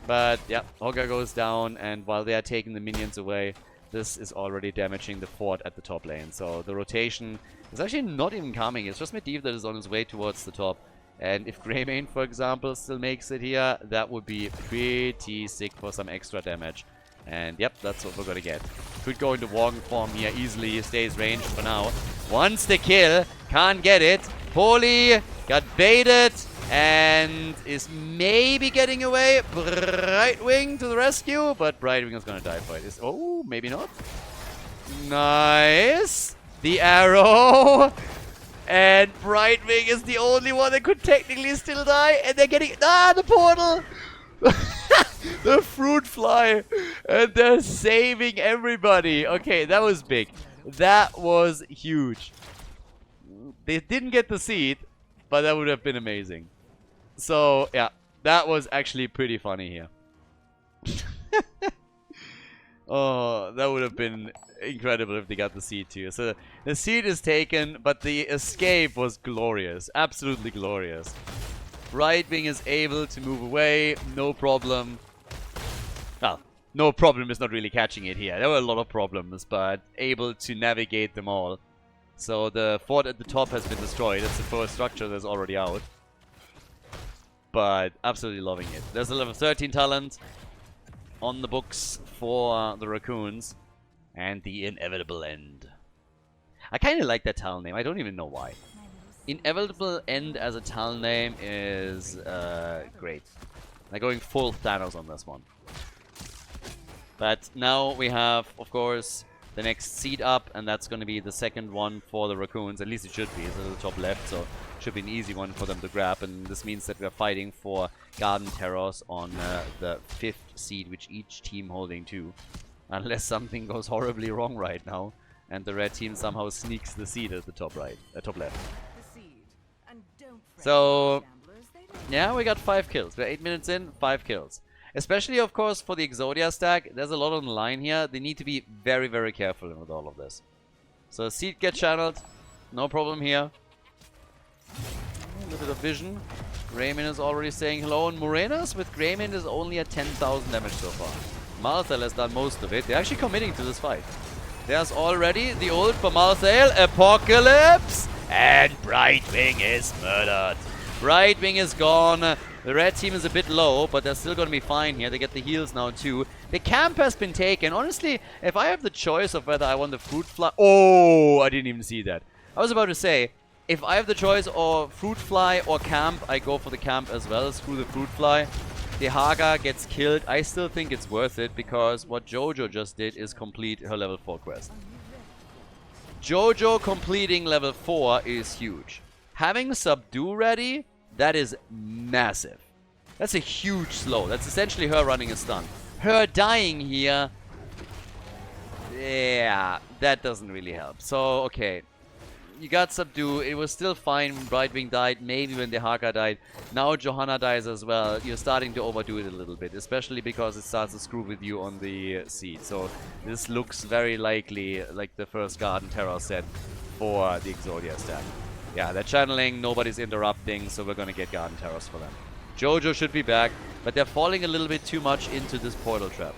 But, yeah, Hogger goes down, and while they are taking the minions away, this is already damaging the fort at the top lane. So the rotation is actually not even coming. It's just Medivh that is on his way towards the top. And if Greymane, for example, still makes it here, that would be pretty sick for some extra damage. And yep, that's what we're gonna get. Could go into walking form here easily, stays ranged for now. Wants the kill, can't get it. Poly got baited and is maybe getting away. Brightwing to the rescue, but Brightwing is gonna die for it. Oh, maybe not. Nice. The arrow. And Brightwing is the only one that could technically still die. And they're getting... Ah, the portal! The fruit fly. And they're saving everybody. Okay, that was big. That was huge. They didn't get the seed, but that would have been amazing. So, yeah. That was actually pretty funny here. Oh, that would have been incredible if they got the seed too. So the seed is taken, but the escape was glorious. Absolutely glorious. Brightwing is able to move away, no problem. Well, no problem is not really catching it here. There were a lot of problems, but able to navigate them all. So the fort at the top has been destroyed. It's the first structure that's already out. But absolutely loving it. There's a level 13 talent on the books for the Raccoons. And the inevitable end. I kind of like that talent name. I don't even know why. Inevitable end as a talent name is great. They're going full Thanos on this one. But now we have, of course, the next seed up. And that's going to be the second one for the Raccoons. At least it should be. It's at the top left. So it should be an easy one for them to grab. And this means that we're fighting for Garden Terrors on the 5th seed, which each team holding 2. Unless something goes horribly wrong right now, and the red team somehow sneaks the seed at the top right, top left. So, yeah, we got 5 kills. We're 8 minutes in, 5 kills. Especially, of course, for the Exodia stack, there's a lot on the line here. They need to be very, very careful with all of this. So, seed gets channeled, no problem here. A little bit of vision. Greymane is already saying hello, and Morenas with Greymane is only at 10,000 damage so far. Malthael has done most of it. They're actually committing to this fight. There's already the ult for Malthael. Apocalypse! And Brightwing is murdered. Brightwing is gone. The red team is a bit low, but they're still going to be fine here. They get the heals now too. The camp has been taken. Honestly, if I have the choice of whether I want the fruit fly... Oh, I didn't even see that. I was about to say, if I have the choice of fruit fly or camp, I go for the camp as well. Screw the fruit fly. The Haga gets killed. I still think it's worth it because what Jojo just did is complete her level 4 quest. Jojo completing level 4 is huge. Having Subdue ready, that is massive. That's a huge slow. That's essentially her running a stun. Her dying here Yeah, that doesn't really help. So, okay. You got Subdue. It was still fine when Brightwing died, maybe when the Haka died. Now Johanna dies as well. You're starting to overdo it a little bit, especially because it starts to screw with you on the seed. So this looks very likely like the first Garden Terror set for the Exodia stack. Yeah, they're channeling, nobody's interrupting, so we're gonna get Garden Terrors for them. Jojo should be back, but they're falling a little bit too much into this portal trap.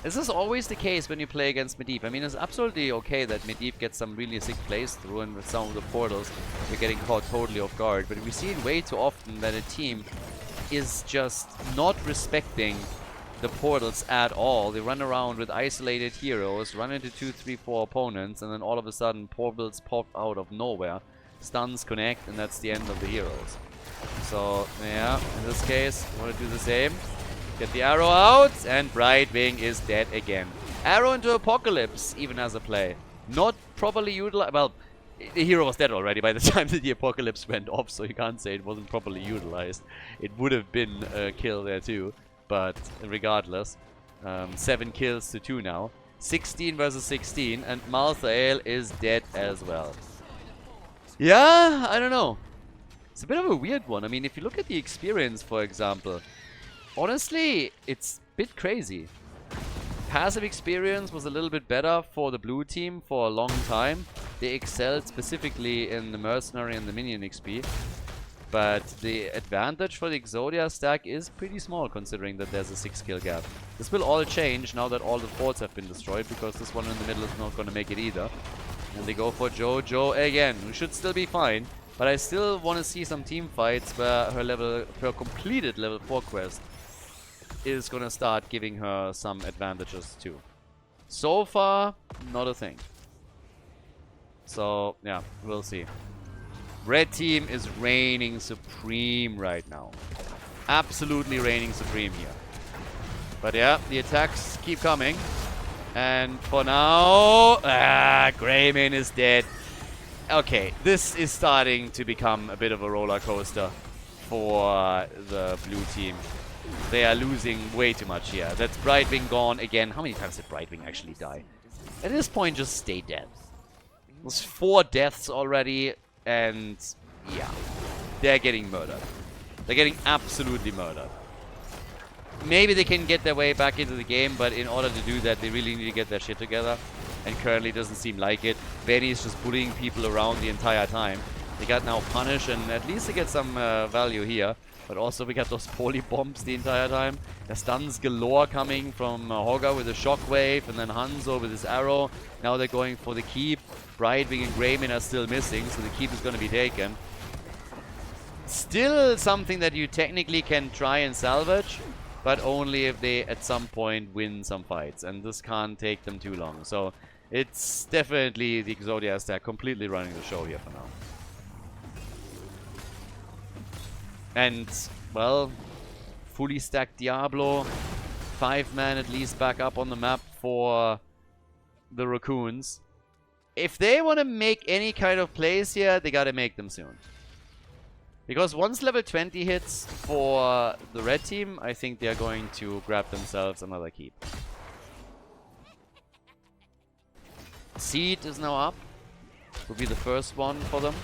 This is always the case when you play against Medivh. I mean, it's absolutely okay that Medivh gets some really sick plays through, and with some of the portals, you're getting caught totally off guard. But we see it way too often that a team is just not respecting the portals at all. They run around with isolated heroes, run into 2, 3, 4 opponents, and then all of a sudden portals pop out of nowhere. Stuns connect, and that's the end of the heroes. So, yeah, in this case, I want to do the same. Get the arrow out, and Brightwing is dead again. Arrow into Apocalypse, even as a play. Not properly utilized. Well, the hero was dead already by the time that the Apocalypse went off, so you can't say it wasn't properly utilized. It would have been a kill there too, but regardless. 7 kills to 2 now. 16 versus 16, and Malthael is dead as well. Yeah, I don't know. It's a bit of a weird one. I mean, if you look at the experience, for example, honestly, it's a bit crazy. Passive experience was a little bit better for the blue team for a long time. They excelled specifically in the mercenary and the minion XP. But the advantage for the Exodia stack is pretty small, considering that there's a 6 kill gap. This will all change now that all the forts have been destroyed, because this one in the middle is not going to make it either. And they go for Jojo again, who should still be fine. But I still want to see some team fights where her completed level 4 quest is gonna start giving her some advantages too. So far, not a thing. So, yeah, we'll see. Red team is reigning supreme right now. Absolutely reigning supreme here. But yeah, the attacks keep coming. And for now, Greymane is dead. Okay, this is starting to become a bit of a roller coaster for the blue team. They are losing way too much here. That's Brightwing gone again. How many times did Brightwing actually die? At this point, just stay dead. There's 4 deaths already, and yeah, they're getting murdered. They're getting absolutely murdered. Maybe they can get their way back into the game, but in order to do that, they really need to get their shit together. And currently doesn't seem like it. Benny is just bullying people around the entire time. They got now Punish, and at least they get some value here. But also we got those poly bombs the entire time. There's stuns galore coming from Hogger with a shockwave, and then Hanzo with his arrow. Now they're going for the keep. Brightwing and Greymane are still missing, so the keep is going to be taken. Still something that you technically can try and salvage, but only if they at some point win some fights, and this can't take them too long. So it's definitely the Exodia stack completely running the show here for now. And, well, fully stacked Diablo, 5-man at least back up on the map for the Raccoons. If they want to make any kind of plays here, they gotta make them soon. Because once level 20 hits for the red team, I think they're going to grab themselves another keep. Seed is now up. Will be the first one for them.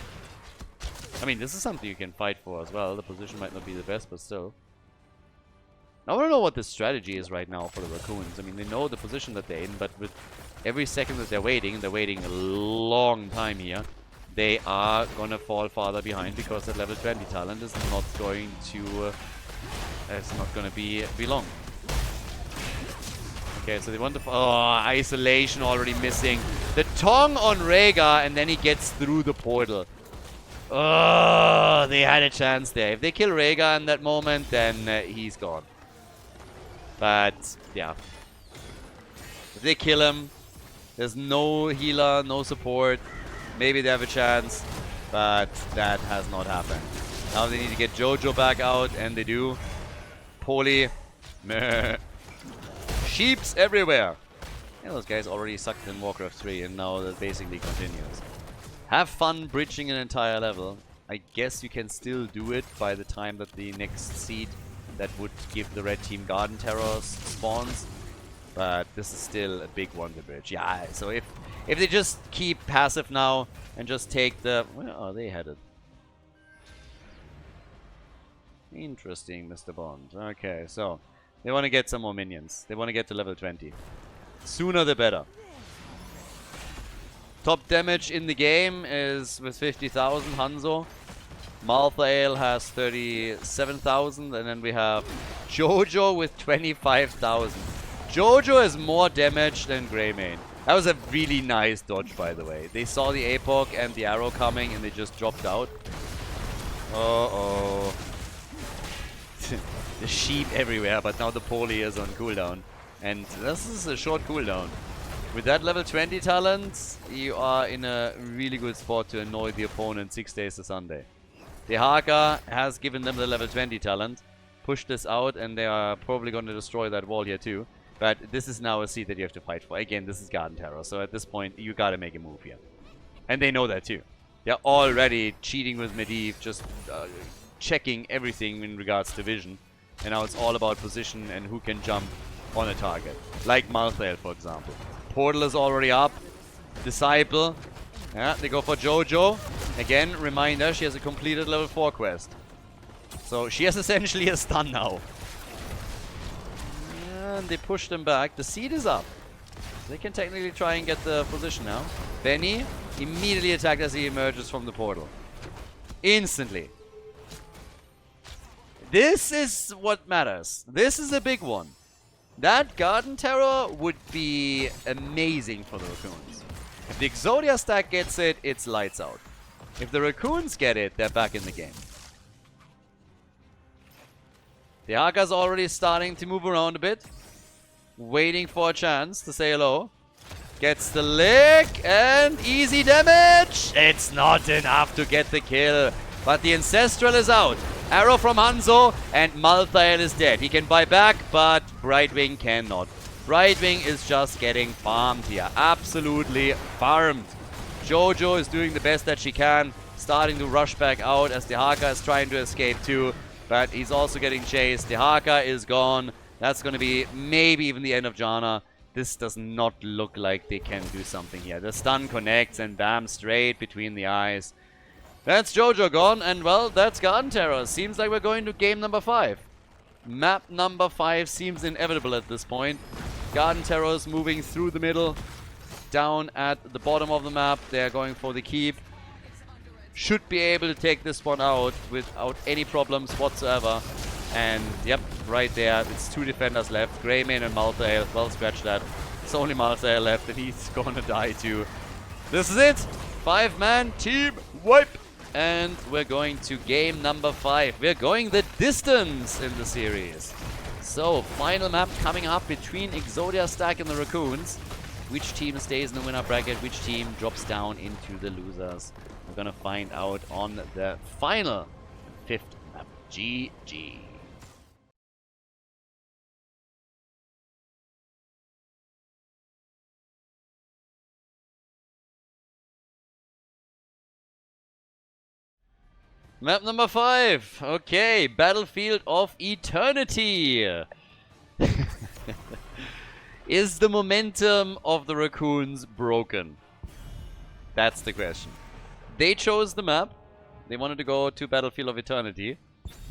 I mean, this is something you can fight for as well. The position might not be the best, but still. I want to know what the strategy is right now for the Raccoons. I mean, they know the position that they're in, but with every second that they're waiting a long time here, they are gonna fall farther behind, because that level 20 talent is not going to... it's not gonna be long. Okay, so they want to... Oh, isolation already missing. The tongue on Rhaegar, and then he gets through the portal. Oh, they had a chance there. If they kill Rhaegar in that moment, then he's gone. But, yeah. If they kill him, there's no healer, no support. Maybe they have a chance, but that has not happened. Now they need to get Jojo back out, and they do. Poly. Meh. Sheeps everywhere. Yeah, those guys already sucked in Warcraft 3, and now that basically continues. Have fun bridging an entire level. I guess you can still do it by the time that the next seed that would give the red team Garden Terrors spawns. But this is still a big one to bridge. Yeah, so if they just keep passive now and just take the... Where are they headed? Interesting, Mr. Bond. Okay, so they want to get some more minions. They want to get to level 20. Sooner the better. Top damage in the game is with 50,000, Hanzo. Malthael has 37,000, and then we have Jojo with 25,000. Jojo has more damage than Greymane. That was a really nice dodge, by the way. They saw the APOC and the arrow coming, and they just dropped out. Uh-oh. The sheep everywhere, but now the Poli is on cooldown. And this is a short cooldown. With that level 20 talent, you are in a really good spot to annoy the opponent 6 days to Sunday. The Haka has given them the level 20 talent, pushed this out, and they are probably going to destroy that wall here too. But this is now a seed that you have to fight for. Again, this is Garden Terror, so at this point, you gotta make a move here. And they know that too. They're already cheating with Medivh, just checking everything in regards to vision. And now it's all about position and who can jump on a target. Like Malthael, for example. Portal is already up. Disciple. Yeah, they go for Jojo. Again, reminder, she has a completed level 4 quest. So she has essentially a stun now. And they push them back. The seed is up. They can technically try and get the position now. Benny immediately attacked as he emerges from the portal. Instantly. This is what matters. This is a big one. That Garden Terror would be amazing for the Raccoons. If the Exodia stack gets it, it's lights out. If the Raccoons get it, they're back in the game. The Haka's already starting to move around a bit. Waiting for a chance to say hello. Gets the lick and easy damage. It's not enough to get the kill. But the Ancestral is out. Arrow from Hanzo and Malthael is dead. He can buy back, but Brightwing cannot. Brightwing is just getting farmed here. Absolutely farmed. Jojo is doing the best that she can. Starting to rush back out as the Haka is trying to escape too. But he's also getting chased. The Haka is gone. That's going to be maybe even the end of Janna. This does not look like they can do something here. The stun connects and bam, straight between the eyes. That's Jojo gone, and well, that's Garden Terror. Seems like we're going to game number 5. Map number 5 seems inevitable at this point. Garden Terror is moving through the middle. Down at the bottom of the map, they're going for the keep. Should be able to take this one out without any problems whatsoever. And yep, right there, it's 2 defenders left. Greymane and Malthael. Well, scratch that. It's only Malthael left, and he's gonna die too. This is it! 5-man team wipe! And we're going to game number 5. We're going the distance in the series. So, final map coming up between Exodia Stack and the Raccoons. Which team stays in the winner bracket, which team drops down into the losers. We're gonna find out on the final 5th map. GG. Map number 5. Okay, Battlefield of Eternity. Is the momentum of the Raccoons broken? That's the question. They chose the map. They wanted to go to Battlefield of Eternity.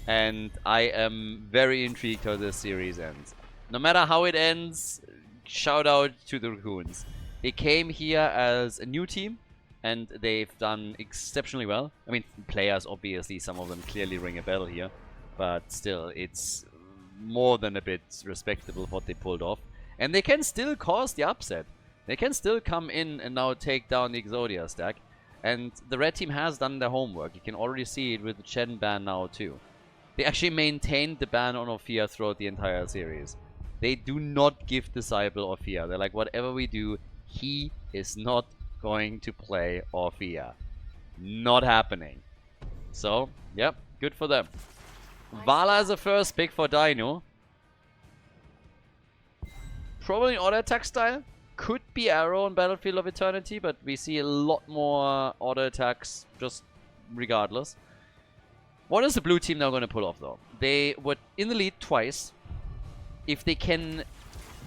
And I am very intrigued how this series ends. No matter how it ends, shout out to the Raccoons. They came here as a new team. And they've done exceptionally well. I mean, players, obviously, some of them clearly ring a bell here. But still, it's more than a bit respectable what they pulled off. And they can still cause the upset. They can still come in and now take down the Exodia stack. And the red team has done their homework. You can already see it with the Chen ban now too. They actually maintained the ban on Ophir throughout the entire series. They do not give Disciple Ophir. They're like, whatever we do, he is not going to play Ophir. Not happening. So, yep, good for them. Vala is a first pick for Dino. Probably auto attack style. Could be Arrow on Battlefield of Eternity, but we see a lot more auto attacks just regardless. What is the blue team now going to pull off though? They were in the lead twice. If they can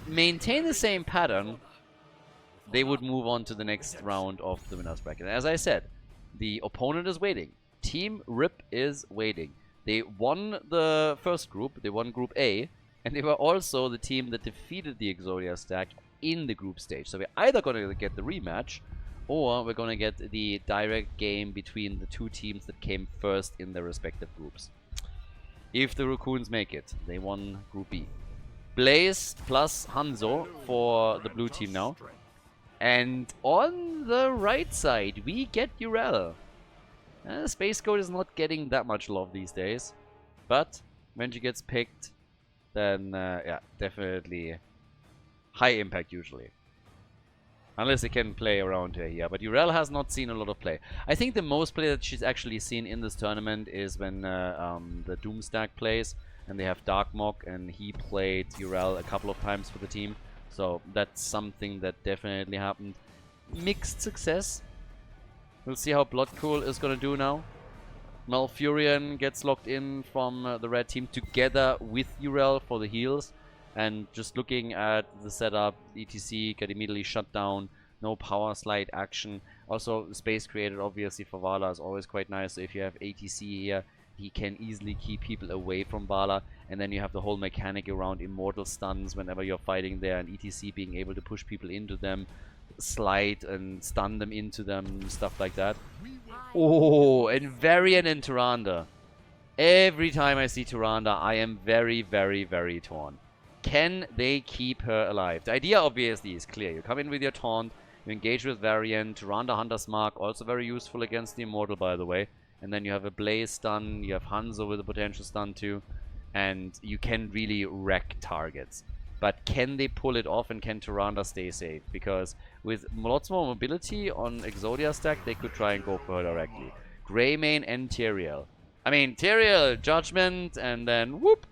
maintain the same pattern, they would move on to the next round of the winner's bracket. As I said, the opponent is waiting. Team Rip is waiting. They won the first group, they won Group A, and they were also the team that defeated the Exodia stack in the group stage. So we're either going to get the rematch, or we're going to get the direct game between the two teams that came first in their respective groups. If the Raccoons make it, they won Group B. Blaze plus Hanzo for the blue team now. And on the right side, we get Urel. Space Code is not getting that much love these days. But when she gets picked, then yeah, definitely high impact usually. Unless they can play around her here. But Urel has not seen a lot of play. I think the most play that she's actually seen in this tournament is when the Doomstack plays. And they have Darkmog, and he played Urel a couple of times for the team. So that's something that definitely happened. Mixed success. We'll see how Bloodcool is going to do now. Malfurion gets locked in from the red team together with Urel for the heals. And just looking at the setup, ETC got immediately shut down. No power slide action. Also, space created obviously for Vala is always quite nice. So if you have ATC here, he can easily keep people away from Vala. And then you have the whole mechanic around immortal stuns whenever you're fighting there. And ETC being able to push people into them, slide and stun them into them, stuff like that. Oh, and Varian and Tyrande. Every time I see Tyrande, I am very, very, very torn. Can they keep her alive? The idea obviously is clear. You come in with your taunt, you engage with Varian, Tyrande Hunter's Mark, also very useful against the Immortal, by the way. And then you have a Blaze stun, you have Hanzo with a potential stun too, and you can really wreck targets. But can they pull it off, and can Tyrande stay safe? Because with lots more mobility on Exodia stack, they could try and go for her directly. Greymane and Tyrael. I mean, Tyrael, Judgment, and then whoop,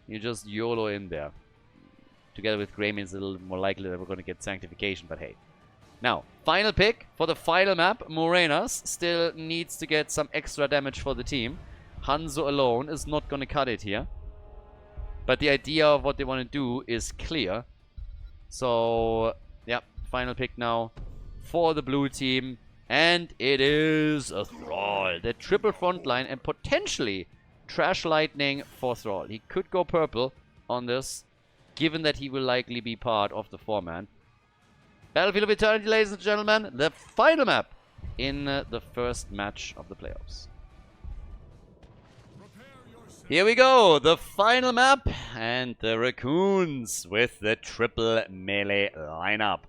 you just YOLO in there. Together with Greymane, it's a little more likely that we're going to get Sanctification, but hey. Now, final pick for the final map. Morenas still needs to get some extra damage for the team. Hanzo alone is not going to cut it here. But the idea of what they want to do is clear. So, yeah, final pick now for the blue team. And it is a Thrall. The triple front line and potentially Trash Lightning for Thrall. He could go purple on this, given that he will likely be part of the 4-man. Battlefield of Eternity, ladies and gentlemen, the final map in the first match of the playoffs. Here we go, the final map, and the Raccoons with the triple melee lineup.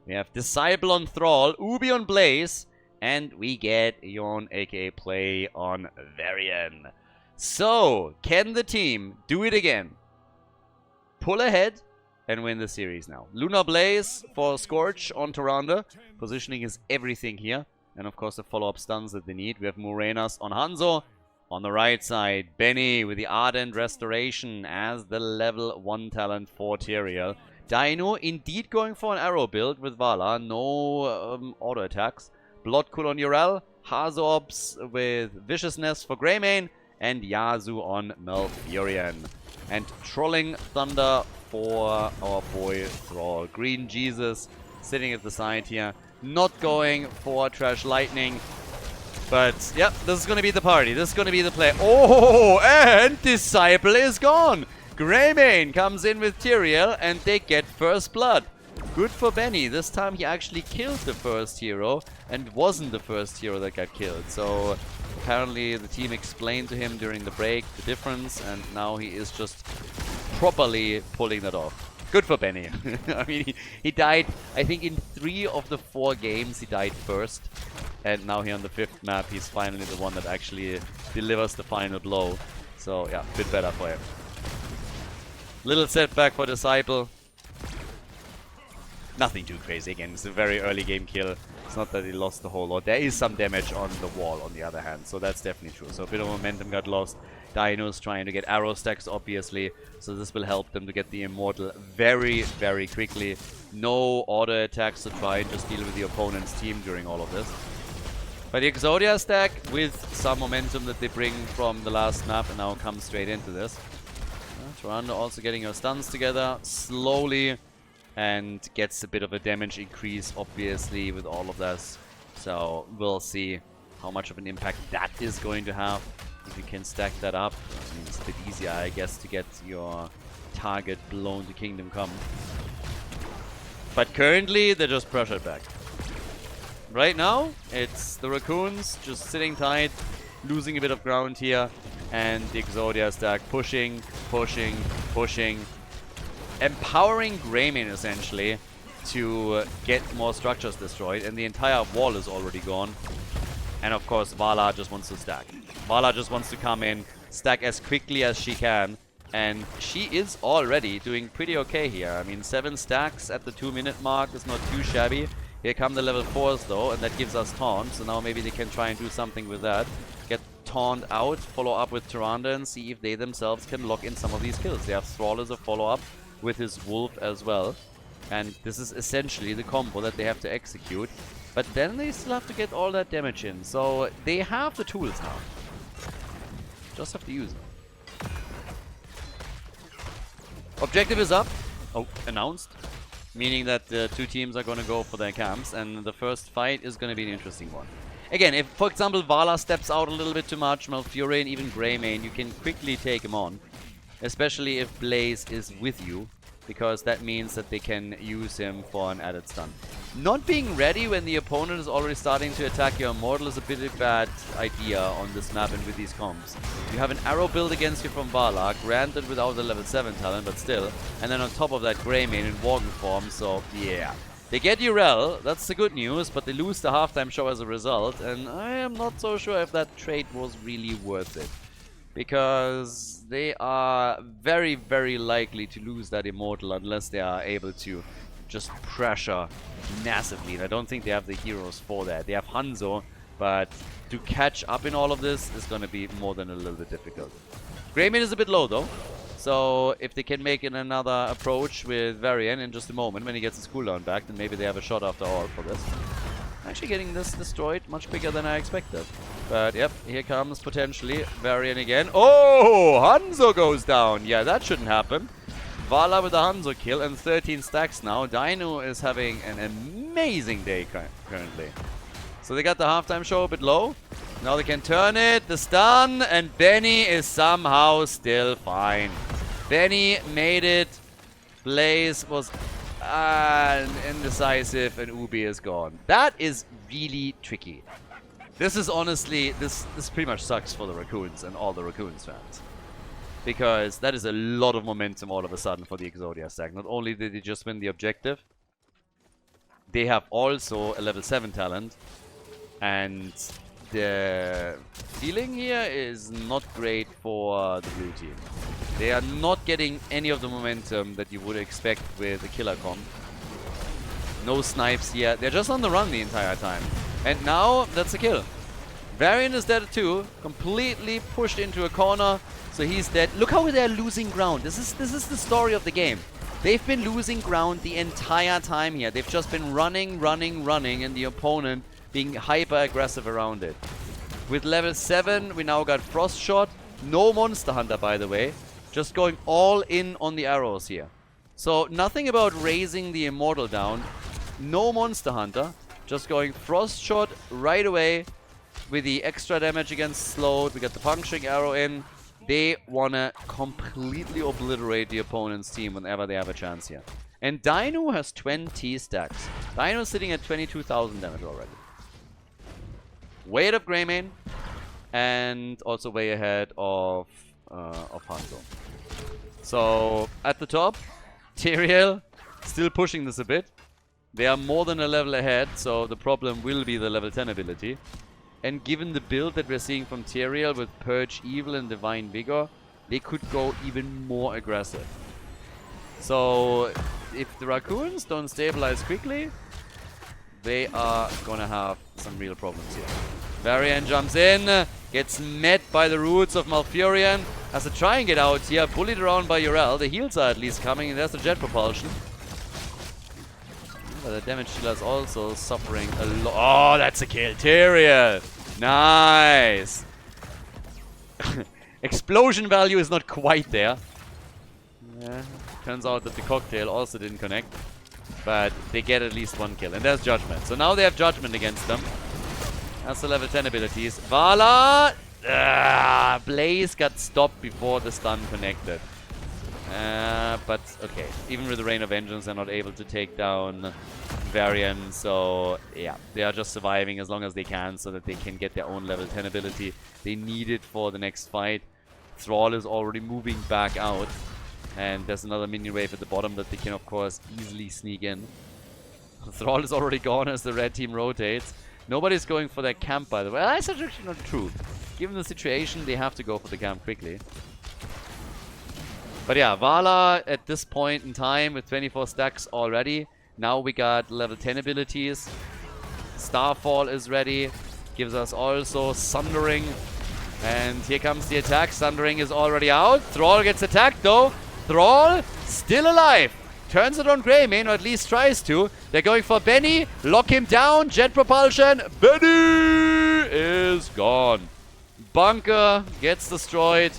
We have Disciple on Thrall, Ubi on Blaze, and we get Yon, aka Play, on Varian. So, can the team do it again? Pull ahead and win the series now. Lunar Blaze for Scorch on Tyrande. Positioning is everything here. And of course the follow-up stuns that they need. We have Morenas on Hanzo. On the right side, Benny with the Ardent Restoration as the level 1 talent for Tyrael. Dino indeed going for an arrow build with Vala. No auto attacks. Bloodcool on Urel. Hazorps with Viciousness for Greymane. And Yazu on Malfurion. And Trolling Thunder for our boy Thrall. Green Jesus sitting at the side here. Not going for Trash Lightning. But, yep, this is going to be the party. This is going to be the play. Oh, and Disciple is gone. Greymane comes in with Tyrael, and they get first blood. Good for Benny. This time he actually killed the first hero, and wasn't the first hero that got killed. So, apparently the team explained to him during the break the difference, and now he is just properly pulling that off. Good for Benny. I mean, he died, I think, in 3 of the 4 games he died first. And now here on the 5th map, he's finally the one that actually delivers the final blow. So, yeah, a bit better for him. Little setback for Disciple. Nothing too crazy again. It's a very early game kill. It's not that he lost the whole lot. There is some damage on the wall on the other hand. So that's definitely true. So a bit of momentum got lost. Dino's trying to get arrow stacks, obviously. So this will help them to get the Immortal very, very quickly. No auto attacks to try and just deal with the opponent's team during all of this. But the Exodia stack, with some momentum that they bring from the last map, and now comes straight into this. Tyrande also getting her stuns together. Slowly and gets a bit of a damage increase, obviously, with all of this. So we'll see how much of an impact that is going to have. If you can stack that up, I mean, it's a bit easier, I guess, to get your target blown to Kingdom Come. But currently, they're just pressured back. Right now, it's the Raccoons just sitting tight, losing a bit of ground here, and the Exodia stack pushing, pushing, pushing, empowering Greymane essentially to get more structures destroyed, and the entire wall is already gone. And of course, Vala just wants to stack. Vala just wants to come in, stack as quickly as she can, and she is already doing pretty okay here. I mean, 7 stacks at the 2-minute mark is not too shabby. Here come the level 4s though, and that gives us taunt, so now maybe they can try and do something with that. Get taunt out, follow up with Tyrande, and see if they themselves can lock in some of these kills. They have Thrall as a follow-up with his Wolf as well. And this is essentially the combo that they have to execute. But then they still have to get all that damage in. So they have the tools now. Just have to use them. Objective is up. Oh, announced. Meaning that the 2 teams are going to go for their camps. And the first fight is going to be an interesting one. Again, if, for example, Vala steps out a little bit too much, Malfurion, even Greymane, you can quickly take him on. Especially if Blaze is with you, because that means that they can use him for an added stun. Not being ready when the opponent is already starting to attack your Immortal is a bit of a bad idea on this map and with these comps. You have an arrow build against you from Vala, granted without the level 7 talent, but still. And then on top of that, Greymane in Worgen form, so yeah. They get Urel, that's the good news, but they lose the halftime show as a result, and I am not so sure if that trade was really worth it. Because they are very, very likely to lose that Immortal unless they are able to just pressure massively. And I don't think they have the heroes for that. They have Hanzo, but to catch up in all of this is going to be more than a little bit difficult. Greymane is a bit low though. So if they can make another approach with Varian in just a moment when he gets his cooldown back, then maybe they have a shot after all for this. Actually getting this destroyed much quicker than I expected. But yep, here comes potentially Varian again. Oh, Hanzo goes down. Yeah, that shouldn't happen. Vala with the Hanzo kill and 13 stacks now. Dino is having an amazing day currently. So they got the halftime show a bit low. Now they can turn it, the stun, and Benny is somehow still fine. Benny made it. Blaze was indecisive, and Ubi is gone. That is really tricky. This is honestly, this pretty much sucks for the Raccoons and all the Raccoons fans. Because that is a lot of momentum all of a sudden for the Exodia stack. Not only did they just win the objective, they have also a level 7 talent. And the feeling here is not great for the blue team. They are not getting any of the momentum that you would expect with the killer comp. No snipes here. They're just on the run the entire time. And now, that's a kill. Varian is dead too. Completely pushed into a corner. So he's dead. Look how they're losing ground. This is the story of the game. They've been losing ground the entire time here. They've just been running, and the opponent being hyper aggressive around it. With level 7, we now got Frost Shot. No Monster Hunter, by the way. Just going all in on the arrows here. So nothing about raising the Immortal down. No Monster Hunter. Just going Frost Shot right away with the extra damage against slowed. We got the puncturing arrow in. They want to completely obliterate the opponent's team whenever they have a chance here. And Dino has 20 stacks. Dino's sitting at 22,000 damage already. Way ahead of Greymane. And also way ahead of Hanzo. So, at the top, Tyrael still pushing this a bit. They are more than a level ahead, so the problem will be the level 10 ability. And given the build that we're seeing from Tyrael with Purge Evil and Divine Vigor, they could go even more aggressive. So, if the Raccoons don't stabilize quickly, they are gonna have some real problems here. Varian jumps in, gets met by the roots of Malfurion, has to try and get out here, bullied around by Urel. The heals are at least coming, and there's the jet propulsion. But the damage dealer is also suffering a lot. Oh, that's a kill. Tyrael. Nice. Explosion value is not quite there. Yeah. Turns out that the cocktail also didn't connect. But they get at least 1 kill. And there's Judgment. So now they have Judgment against them. That's the level 10 abilities. Vala! Blaze got stopped before the stun connected. But okay, even with the Rain of Vengeance, they're not able to take down Varian. So yeah, they are just surviving as long as they can so that they can get their own level 10 ability. They need it for the next fight. Thrall is already moving back out. And there's another minion wave at the bottom that they can, of course, easily sneak in. Thrall is already gone as the red team rotates. Nobody's going for that camp, by the way. That's actually not true. Given the situation, they have to go for the camp quickly. But yeah, Vala at this point in time with 24 stacks already. Now we got level 10 abilities. Starfall is ready. Gives us also Sundering. And here comes the attack. Sundering is already out. Thrall gets attacked though. Thrall still alive. Turns it on Greymane, or at least tries to. They're going for Benny. Lock him down. Jet propulsion. Benny is gone. Bunker gets destroyed.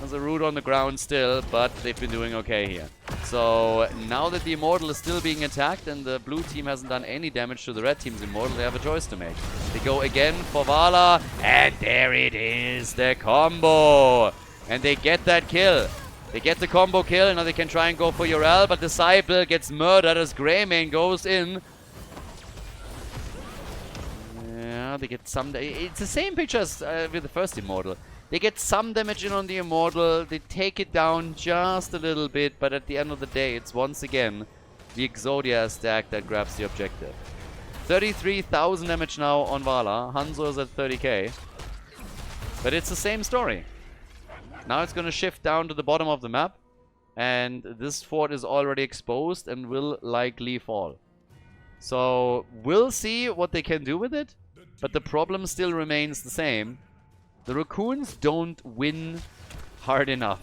There's a root on the ground still, but they've been doing okay here. So now that the Immortal is still being attacked and the blue team hasn't done any damage to the red team's Immortal, they have a choice to make. They go again for Vala, and there it is, the combo. And they get that kill. They get the combo kill. Now they can try and go for Yrel, but Disciple gets murdered as Greymane goes in. Yeah, they get some... It's the same picture as with the first Immortal. They get some damage in on the Immortal. They take it down just a little bit, but at the end of the day, it's once again the Exodia stack that grabs the objective. 33,000 damage now on Vala. Hanzo is at 30k. But it's the same story. Now it's going to shift down to the bottom of the map. And this fort is already exposed and will likely fall. So we'll see what they can do with it. But the problem still remains the same. The Raccoons don't win hard enough.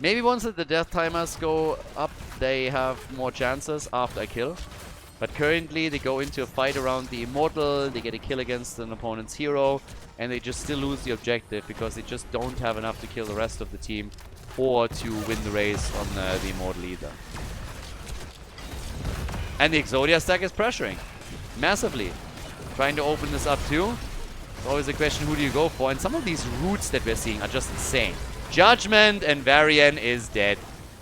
Maybe once that the death timers go up, they have more chances after a kill. But currently they go into a fight around the Immortal, they get a kill against an opponent's hero, and they just still lose the objective because they just don't have enough to kill the rest of the team or to win the race on the Immortal either. And the Exodia stack is pressuring massively. Trying to open this up too. It's always a question, who do you go for? And some of these roots that we're seeing are just insane. Judgment, and Varian is dead.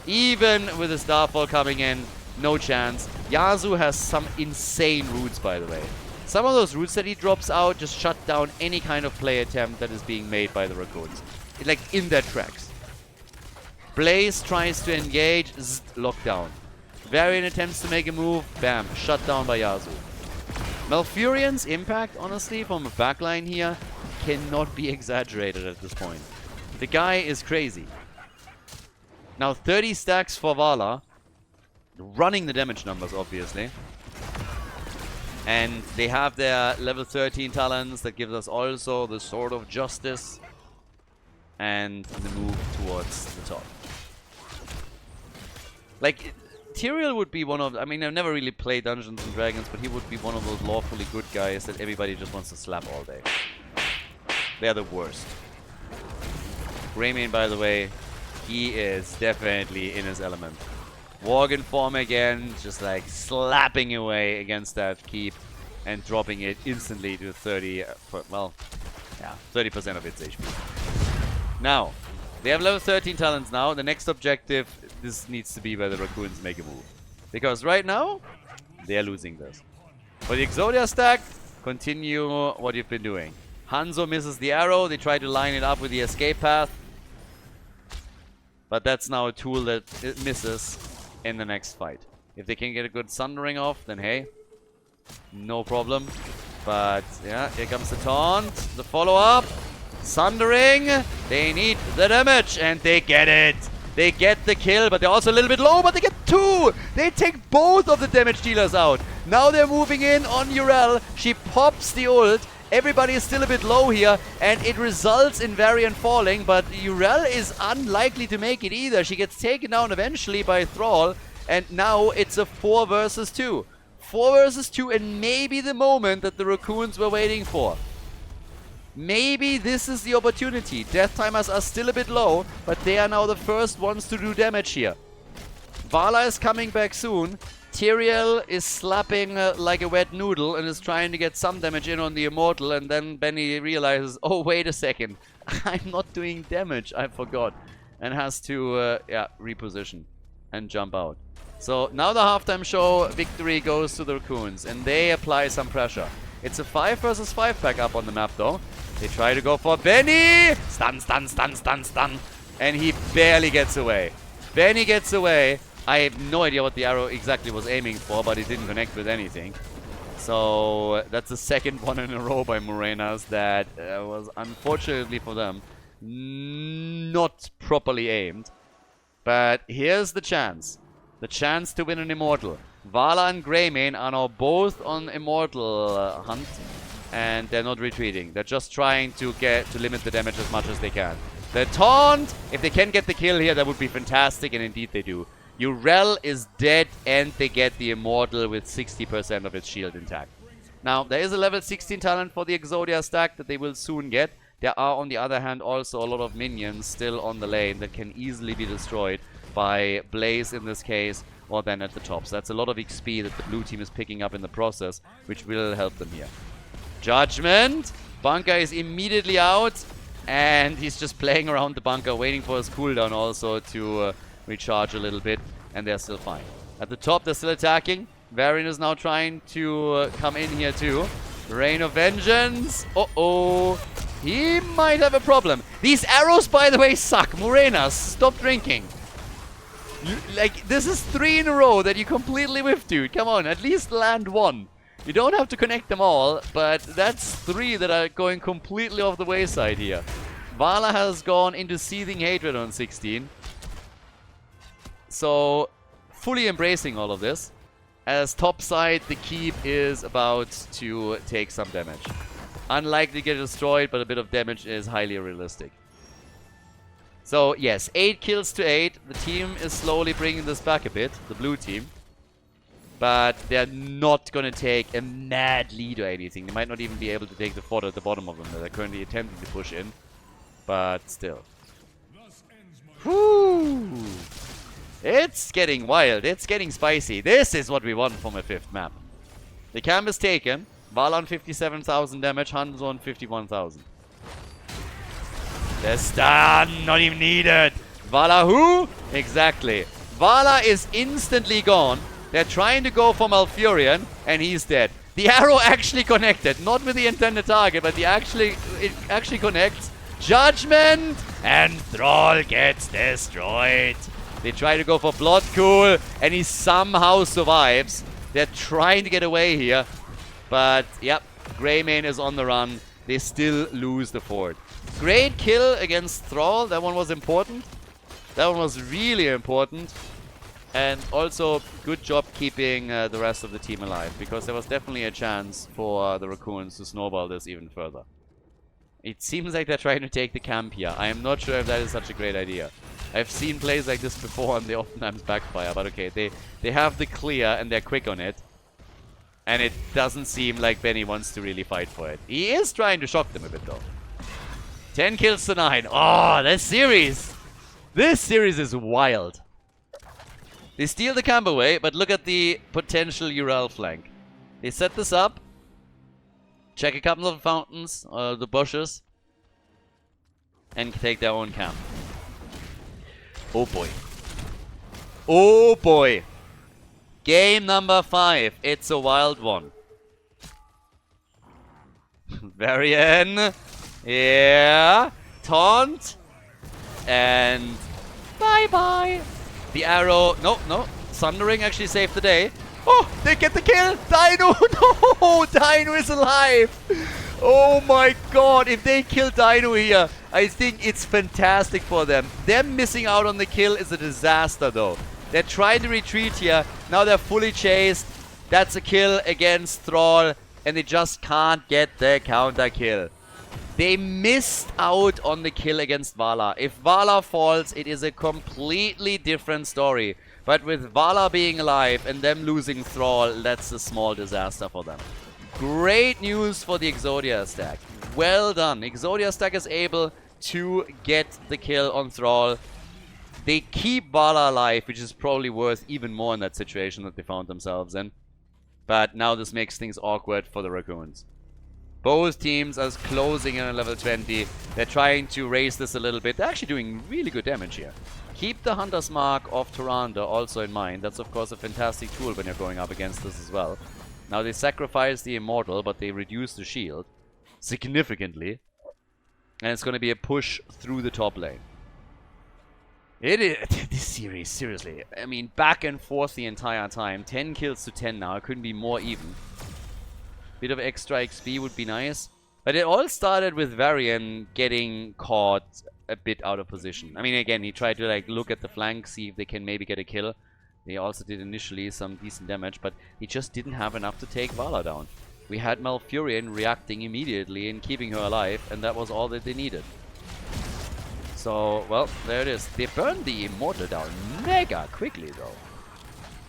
Even with the Starfall coming in, no chance. Yasuo has some insane roots, by the way. Some of those roots that he drops out just shut down any kind of play attempt that is being made by the Raccoons. Like, in their tracks. Blaze tries to engage, lockdown. Varian attempts to make a move, bam, shut down by Yasuo. Malfurion's impact, honestly, from a backline here, cannot be exaggerated at this point. The guy is crazy. Now 30 stacks for Vala. Running the damage numbers, obviously. And they have their level 13 talents that gives us also the Sword of Justice. And the move towards the top. Like, Tyrael would be one of... I mean, I've never really played Dungeons & Dragons, but he would be one of those lawfully good guys that everybody just wants to slap all day. They're the worst. Greymane, by the way, he is definitely in his element. Worgen form again, just like slapping away against that keep and dropping it instantly to 30, well, yeah, 30% of its HP. Now, they have level 13 talents now. The next objective, this needs to be where the Raccoons make a move. Because right now, they are losing this. For the Exodia stack, continue what you've been doing. Hanzo misses the arrow. They try to line it up with the escape path. But that's now a tool that it misses in the next fight. If they can get a good Sundering off, then hey, no problem. But yeah, here comes the taunt, the follow-up. Sundering, they need the damage, and they get it. They get the kill, but they're also a little bit low, but they get two. They take both of the damage dealers out. Now they're moving in on Yrel. She pops the ult. Everybody is still a bit low here, and it results in Varian falling, but Yrel is unlikely to make it either. She gets taken down eventually by Thrall, and now it's a 4 versus 2. 4 versus 2, and maybe the moment that the Raccoons were waiting for. Maybe this is the opportunity. Death timers are still a bit low, but they are now the first ones to do damage here. Vala is coming back soon. Tyrael is slapping like a wet noodle and is trying to get some damage in on the Immortal, and then Benny realizes, oh, wait a second. I'm not doing damage. I forgot. And has to, reposition and jump out. So now the halftime show victory goes to the Raccoons, and they apply some pressure. It's a 5 versus 5 pack up on the map, though. They try to go for Benny! Stun, stun, stun, stun, stun. And he barely gets away. Benny gets away. I have no idea what the arrow exactly was aiming for, but it didn't connect with anything. So that's the second one in a row by Morenas that was, unfortunately for them, not properly aimed. But here's the chance. The chance to win an Immortal. Vala and Greymane are now both on Immortal hunt. And they're not retreating. They're just trying to limit the damage as much as they can. The taunt! If they can get the kill here, that would be fantastic, and indeed they do. Urel is dead, and they get the Immortal with 60% of its shield intact. Now, there is a level 16 talent for the Exodia stack that they will soon get. There are, on the other hand, also a lot of minions still on the lane that can easily be destroyed by Blaze in this case, or then at the top. So that's a lot of XP that the blue team is picking up in the process, which will help them here. Judgment! Bunker is immediately out, and he's just playing around the bunker, waiting for his cooldown also to recharge a little bit, and they're still fine. At the top, they're still attacking. Varian is now trying to come in here too. Rain of Vengeance. Uh-oh. He might have a problem. These arrows, by the way, suck. Morenas, stop drinking. This is 3 in a row that you completely whiffed, dude. Come on, at least land 1. You don't have to connect them all, but that's 3 that are going completely off the wayside here. Vala has gone into Seething Hatred on 16. So, fully embracing all of this. As topside, the keep is about to take some damage. Unlikely to get destroyed, but a bit of damage is highly realistic. So, yes, 8 kills to 8. The team is slowly bringing this back a bit, the blue team. But they're not going to take a mad lead or anything. They might not even be able to take the fort at the bottom of them that they're currently attempting to push in. But still. Whew. It's getting wild. It's getting spicy. This is what we want from a 5th map. The camp is taken. Vala on 57,000 damage. Hanzo on 51,000. The stun! Not even needed. Vala who? Exactly. Vala is instantly gone. They're trying to go for Malfurion, and he's dead. The arrow actually connected. Not with the intended target, but it actually connects. Judgment! And Thrall gets destroyed. They try to go for Blood Cool, and he somehow survives. They're trying to get away here. But, yep, Greymane is on the run. They still lose the fort. Great kill against Thrall. That one was important. That one was really important. And also, good job keeping the rest of the team alive, because there was definitely a chance for the Raccoons to snowball this even further. It seems like they're trying to take the camp here. I am not sure if that is such a great idea. I've seen plays like this before, and they oftentimes backfire, but okay, they have the clear, and they're quick on it. And it doesn't seem like Benny wants to really fight for it. He is trying to shock them a bit, though. 10 kills to 9. Oh, this series! This series is wild. They steal the camp away, but look at the potential Urel flank. They set this up. Check a couple of fountains, the bushes. And take their own camp. Oh boy. Oh boy. Game number 5. It's a wild one. Varian. Yeah. Taunt. And bye-bye. The arrow. No. Sundering actually saved the day. Oh, they get the kill. Dino. No. Dino is alive. Oh my god. If they kill Dino here, I think it's fantastic for them. Them missing out on the kill is a disaster, though. They're trying to retreat here. Now they're fully chased. That's a kill against Thrall. And they just can't get the counter kill. They missed out on the kill against Vala. If Vala falls, it is a completely different story. But with Vala being alive and them losing Thrall, that's a small disaster for them. Great news for the Exodia stack. Well done. Exodia stack is able to get the kill on Thrall. They keep Vala alive, which is probably worth even more in that situation that they found themselves in. But now this makes things awkward for the Raccoons. Both teams are closing in on level 20. They're trying to raise this a little bit. They're actually doing really good damage here. Keep the Hunter's Mark of Tyrande also in mind. That's of course a fantastic tool when you're going up against this as well. Now they sacrifice the Immortal, but they reduce the shield significantly. And it's going to be a push through the top lane. It is, this series, seriously. I mean, back and forth the entire time. 10 kills to 10 now. It couldn't be more even. Bit of extra XP would be nice. But it all started with Varian getting caught a bit out of position. I mean, again, he tried to like look at the flank, see if they can maybe get a kill. They also did initially some decent damage, but he just didn't have enough to take Vala down. We had Malfurion reacting immediately and keeping her alive, and that was all that they needed. So, well, there it is. They burned the Immortal down mega quickly, though.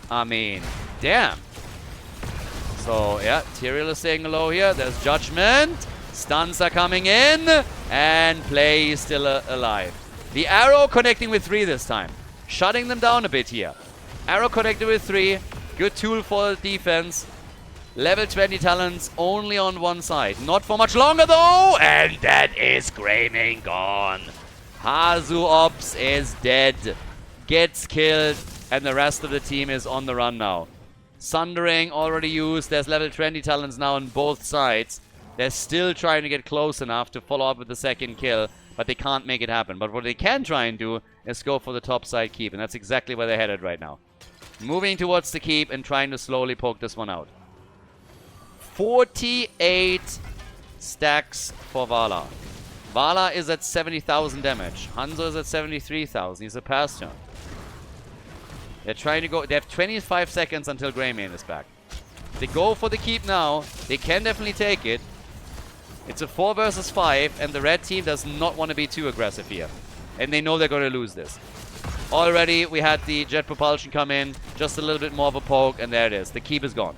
I mean, damn. So, yeah, Tyrael is saying hello here. There's Judgment. Stuns are coming in. And Play is still alive. The arrow connecting with 3 this time. Shutting them down a bit here. Arrow connected with 3. Good tool for defense. Level 20 talents only on one side. Not for much longer, though. And that is Greymane gone. Hazu Ops is dead. Gets killed. And the rest of the team is on the run now. Sundering already used. There's level 20 talents now on both sides. They're still trying to get close enough to follow up with the second kill. But they can't make it happen. But what they can try and do is go for the top side keep. And that's exactly where they're headed right now. Moving towards the keep and trying to slowly poke this one out. 48 stacks for Vala. Vala is at 70,000 damage. Hanzo is at 73,000. He's a pass turn. They're trying to go. They have 25 seconds until Greymane is back. They go for the keep now. They can definitely take it. It's a 4 versus 5, and the red team does not want to be too aggressive here. And they know they're going to lose this. Already, we had the jet propulsion come in. Just a little bit more of a poke, and there it is. The keep is gone.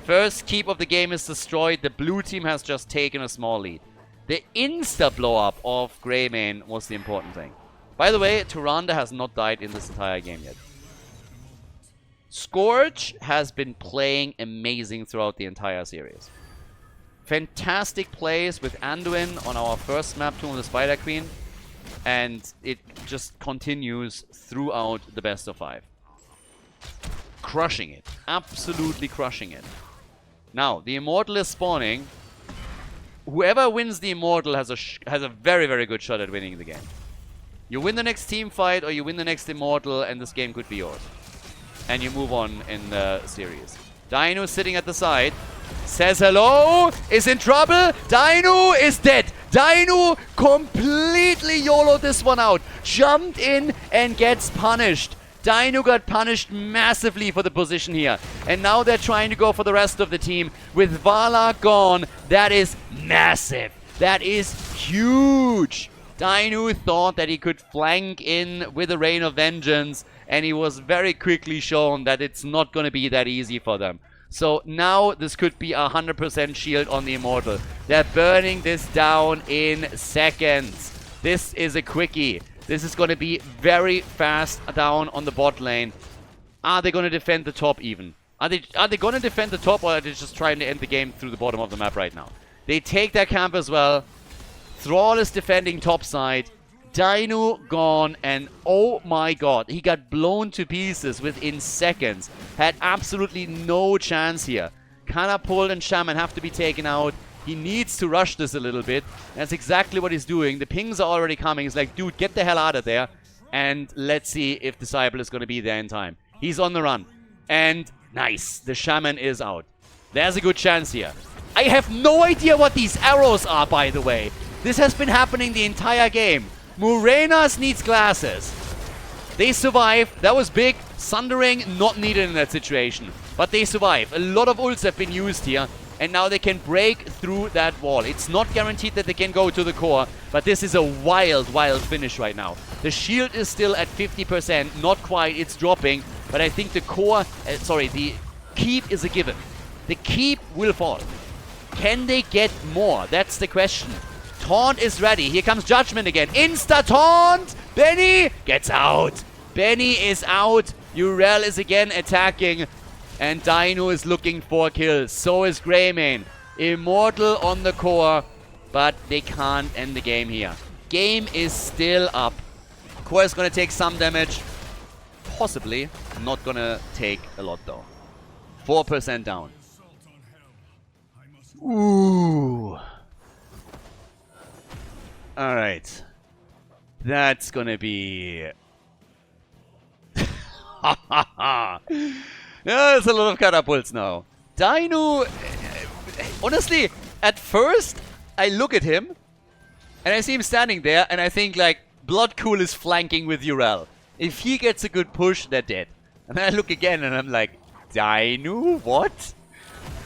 First keep of the game is destroyed. The blue team has just taken a small lead. The insta-blow-up of Greymane was the important thing. By the way, Tyrande has not died in this entire game yet. Scourge has been playing amazing throughout the entire series. Fantastic plays with Anduin on our first map, Tomb of the Spider Queen. And it just continues throughout the best of 5. Crushing it. Absolutely crushing it. Now, the Immortal is spawning. Whoever wins the Immortal has a very, very good shot at winning the game. You win the next team fight or you win the next Immortal and this game could be yours. And you move on in the series. Dino sitting at the side. Says hello. Is in trouble. Dino is dead. Dino completely YOLO'd this one out. Jumped in and gets punished. Dino got punished massively for the position here. And now they're trying to go for the rest of the team. With Vala gone, that is massive. That is huge. Dino thought that he could flank in with a Rain of Vengeance. And he was very quickly shown that it's not going to be that easy for them. So now this could be 100% shield on the Immortal. They're burning this down in seconds. This is a quickie. This is going to be very fast down on the bot lane. Are they going to defend the top even? Are they going to defend the top, or are they just trying to end the game through the bottom of the map right now? They take their camp as well. Thrall is defending top side. Dino gone, and oh my god, he got blown to pieces within seconds. Had absolutely no chance here. Catapult and Shaman have to be taken out. He needs to rush this a little bit. That's exactly what he's doing. The pings are already coming. He's like, dude, get the hell out of there. And let's see if Disciple is going to be there in time. He's on the run. And nice. The Shaman is out. There's a good chance here. I have no idea what these arrows are, by the way. This has been happening the entire game. Morenas needs glasses. They survive. That was big. Sundering not needed in that situation. But they survive. A lot of ults have been used here. And now they can break through that wall. It's not guaranteed that they can go to the core. But this is a wild, wild finish right now. The shield is still at 50%. Not quite. It's dropping. But I think the core... the keep is a given. The keep will fall. Can they get more? That's the question. Taunt is ready. Here comes Judgment again. Insta-taunt! Benny gets out. Benny is out. Urel is again attacking. And Dino is looking for kills. So is Greymane. Immortal on the core. But they can't end the game here. Game is still up. Core is going to take some damage. Possibly. Not going to take a lot though. 4% down. Ooh. Alright. That's gonna be... Yeah, there's a lot of catapults now. Dino... honestly, at first, I look at him, and I see him standing there, and I think, like, Bloodcool is flanking with Urel. If he gets a good push, they're dead. And then I look again, and I'm like, Dino? What?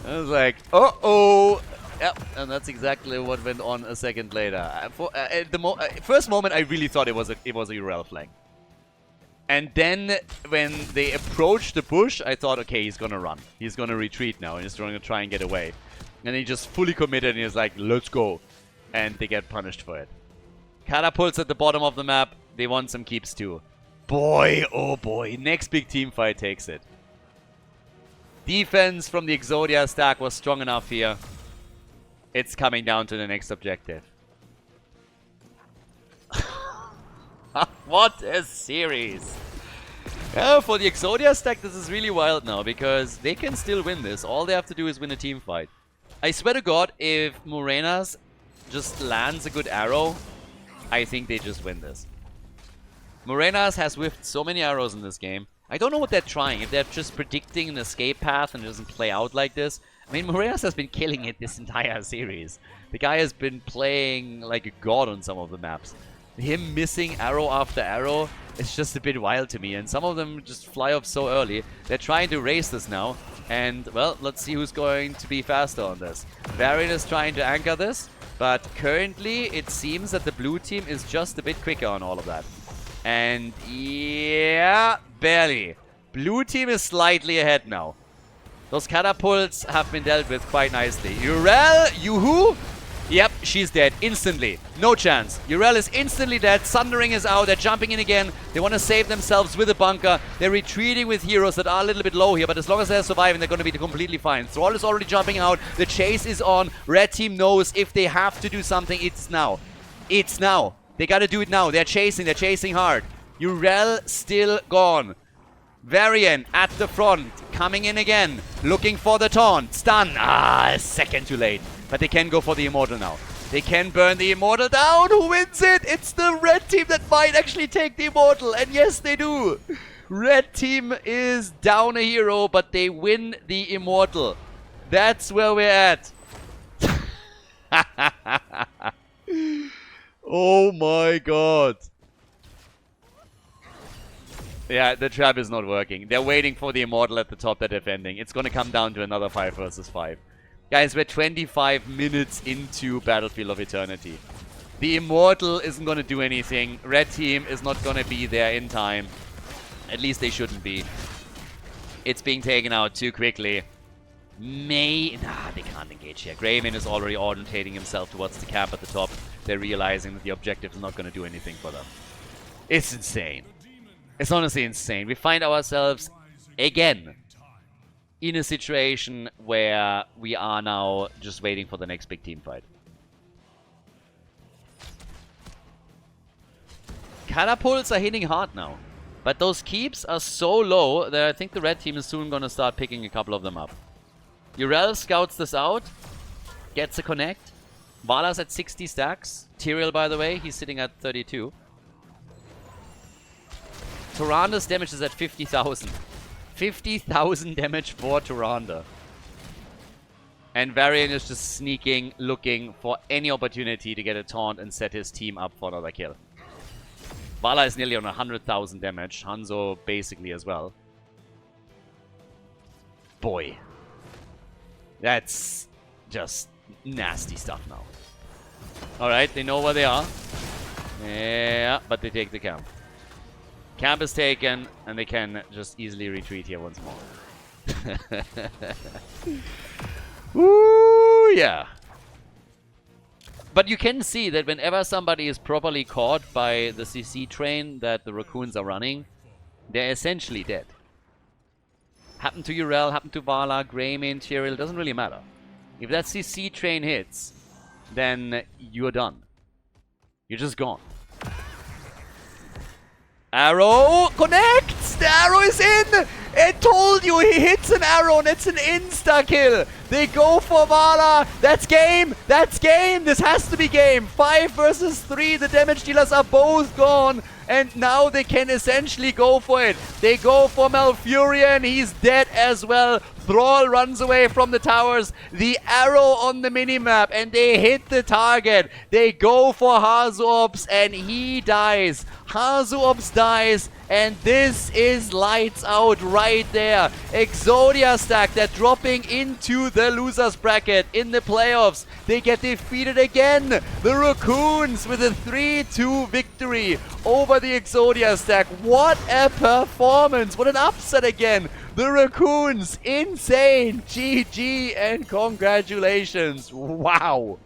I was like, uh-oh! Yep, and that's exactly what went on a second later. At the first moment, I really thought it was a Urel flank. And then, when they approached the push, I thought, okay, he's gonna run. He's gonna retreat now, and he's gonna try and get away. And he just fully committed, and he's like, let's go. And they get punished for it. Catapults at the bottom of the map. They want some keeps too. Boy, oh boy. Next big team fight takes it. Defense from the Exodia stack was strong enough here. It's coming down to the next objective. What a series! Yeah, for the Exodia stack, this is really wild now, because they can still win this. All they have to do is win a team fight. I swear to God, if Morenas just lands a good arrow, I think they just win this. Morenas has whiffed so many arrows in this game. I don't know what they're trying. If they're just predicting an escape path and it doesn't play out like this. I mean, Morenas has been killing it this entire series. The guy has been playing like a god on some of the maps. Him missing arrow after arrow is just a bit wild to me. And some of them just fly off so early. They're trying to race this now. And, well, let's see who's going to be faster on this. Varian is trying to anchor this. But currently, it seems that the blue team is just a bit quicker on all of that. And, yeah, barely. Blue team is slightly ahead now. Those catapults have been dealt with quite nicely. Urel, Yoo-hoo? Yep, she's dead instantly. No chance. Urel is instantly dead. Sundering is out. They're jumping in again. They want to save themselves with a bunker. They're retreating with heroes that are a little bit low here, but as long as they're surviving, they're going to be completely fine. Thrall is already jumping out. The chase is on. Red team knows if they have to do something, it's now. It's now. They got to do it now. They're chasing hard. Urel still gone. Varian at the front, coming in again, looking for the taunt. Stun. Ah, a second too late. But they can go for the Immortal now. They can burn the Immortal down. Who wins it? It's the red team that might actually take the Immortal. And yes, they do. Red team is down a hero, but they win the Immortal. That's where we're at. Oh my god. Yeah, the trap is not working. They're waiting for the Immortal at the top. They're defending. It's going to come down to another 5 versus 5. Guys, we're 25 minutes into Battlefield of Eternity. The Immortal isn't going to do anything. Red team is not going to be there in time. At least they shouldn't be. It's being taken out too quickly. They can't engage here. Greymane is already orientating himself towards the camp at the top. They're realizing that the objective is not going to do anything for them. It's insane. It's honestly insane. We find ourselves, again, in a situation where we are now just waiting for the next big team fight. Catapults are hitting hard now. But those keeps are so low that I think the red team is soon going to start picking a couple of them up. Urel scouts this out. Gets a connect. Vala's at 60 stacks. Tyrael, by the way, he's sitting at 32. Tyranda's damage is at 50,000. 50,000 damage for Tyrande. And Varian is just sneaking, looking for any opportunity to get a taunt and set his team up for another kill. Vala is nearly on 100,000 damage. Hanzo basically as well. Boy. That's just nasty stuff now. Alright, they know where they are. Yeah, but they take the camp. Camp is taken, and they can just easily retreat here once more. Woo, yeah. But you can see that whenever somebody is properly caught by the CC train that the Raccoons are running, they're essentially dead. Happened to Urel, happened to Vala, Greymane, Tyrael, doesn't really matter. If that CC train hits, then you're done. You're just gone. Arrow connects! The arrow is in! I told you, he hits an arrow and it's an insta-kill. They go for Vala. That's game. That's game. This has to be game. 5 versus 3. The damage dealers are both gone. And now they can essentially go for it. They go for Malfurion. He's dead as well. Thrall runs away from the towers. The arrow on the minimap. And they hit the target. They go for Hazuops and he dies. Hazuops dies. And this is lights out right there. Exodia stack, they're dropping into the losers bracket in the playoffs. They get defeated again. The Raccoons with a 3-2 victory over the Exodia stack. What a performance. What an upset again. The Raccoons, insane. GG and congratulations. Wow.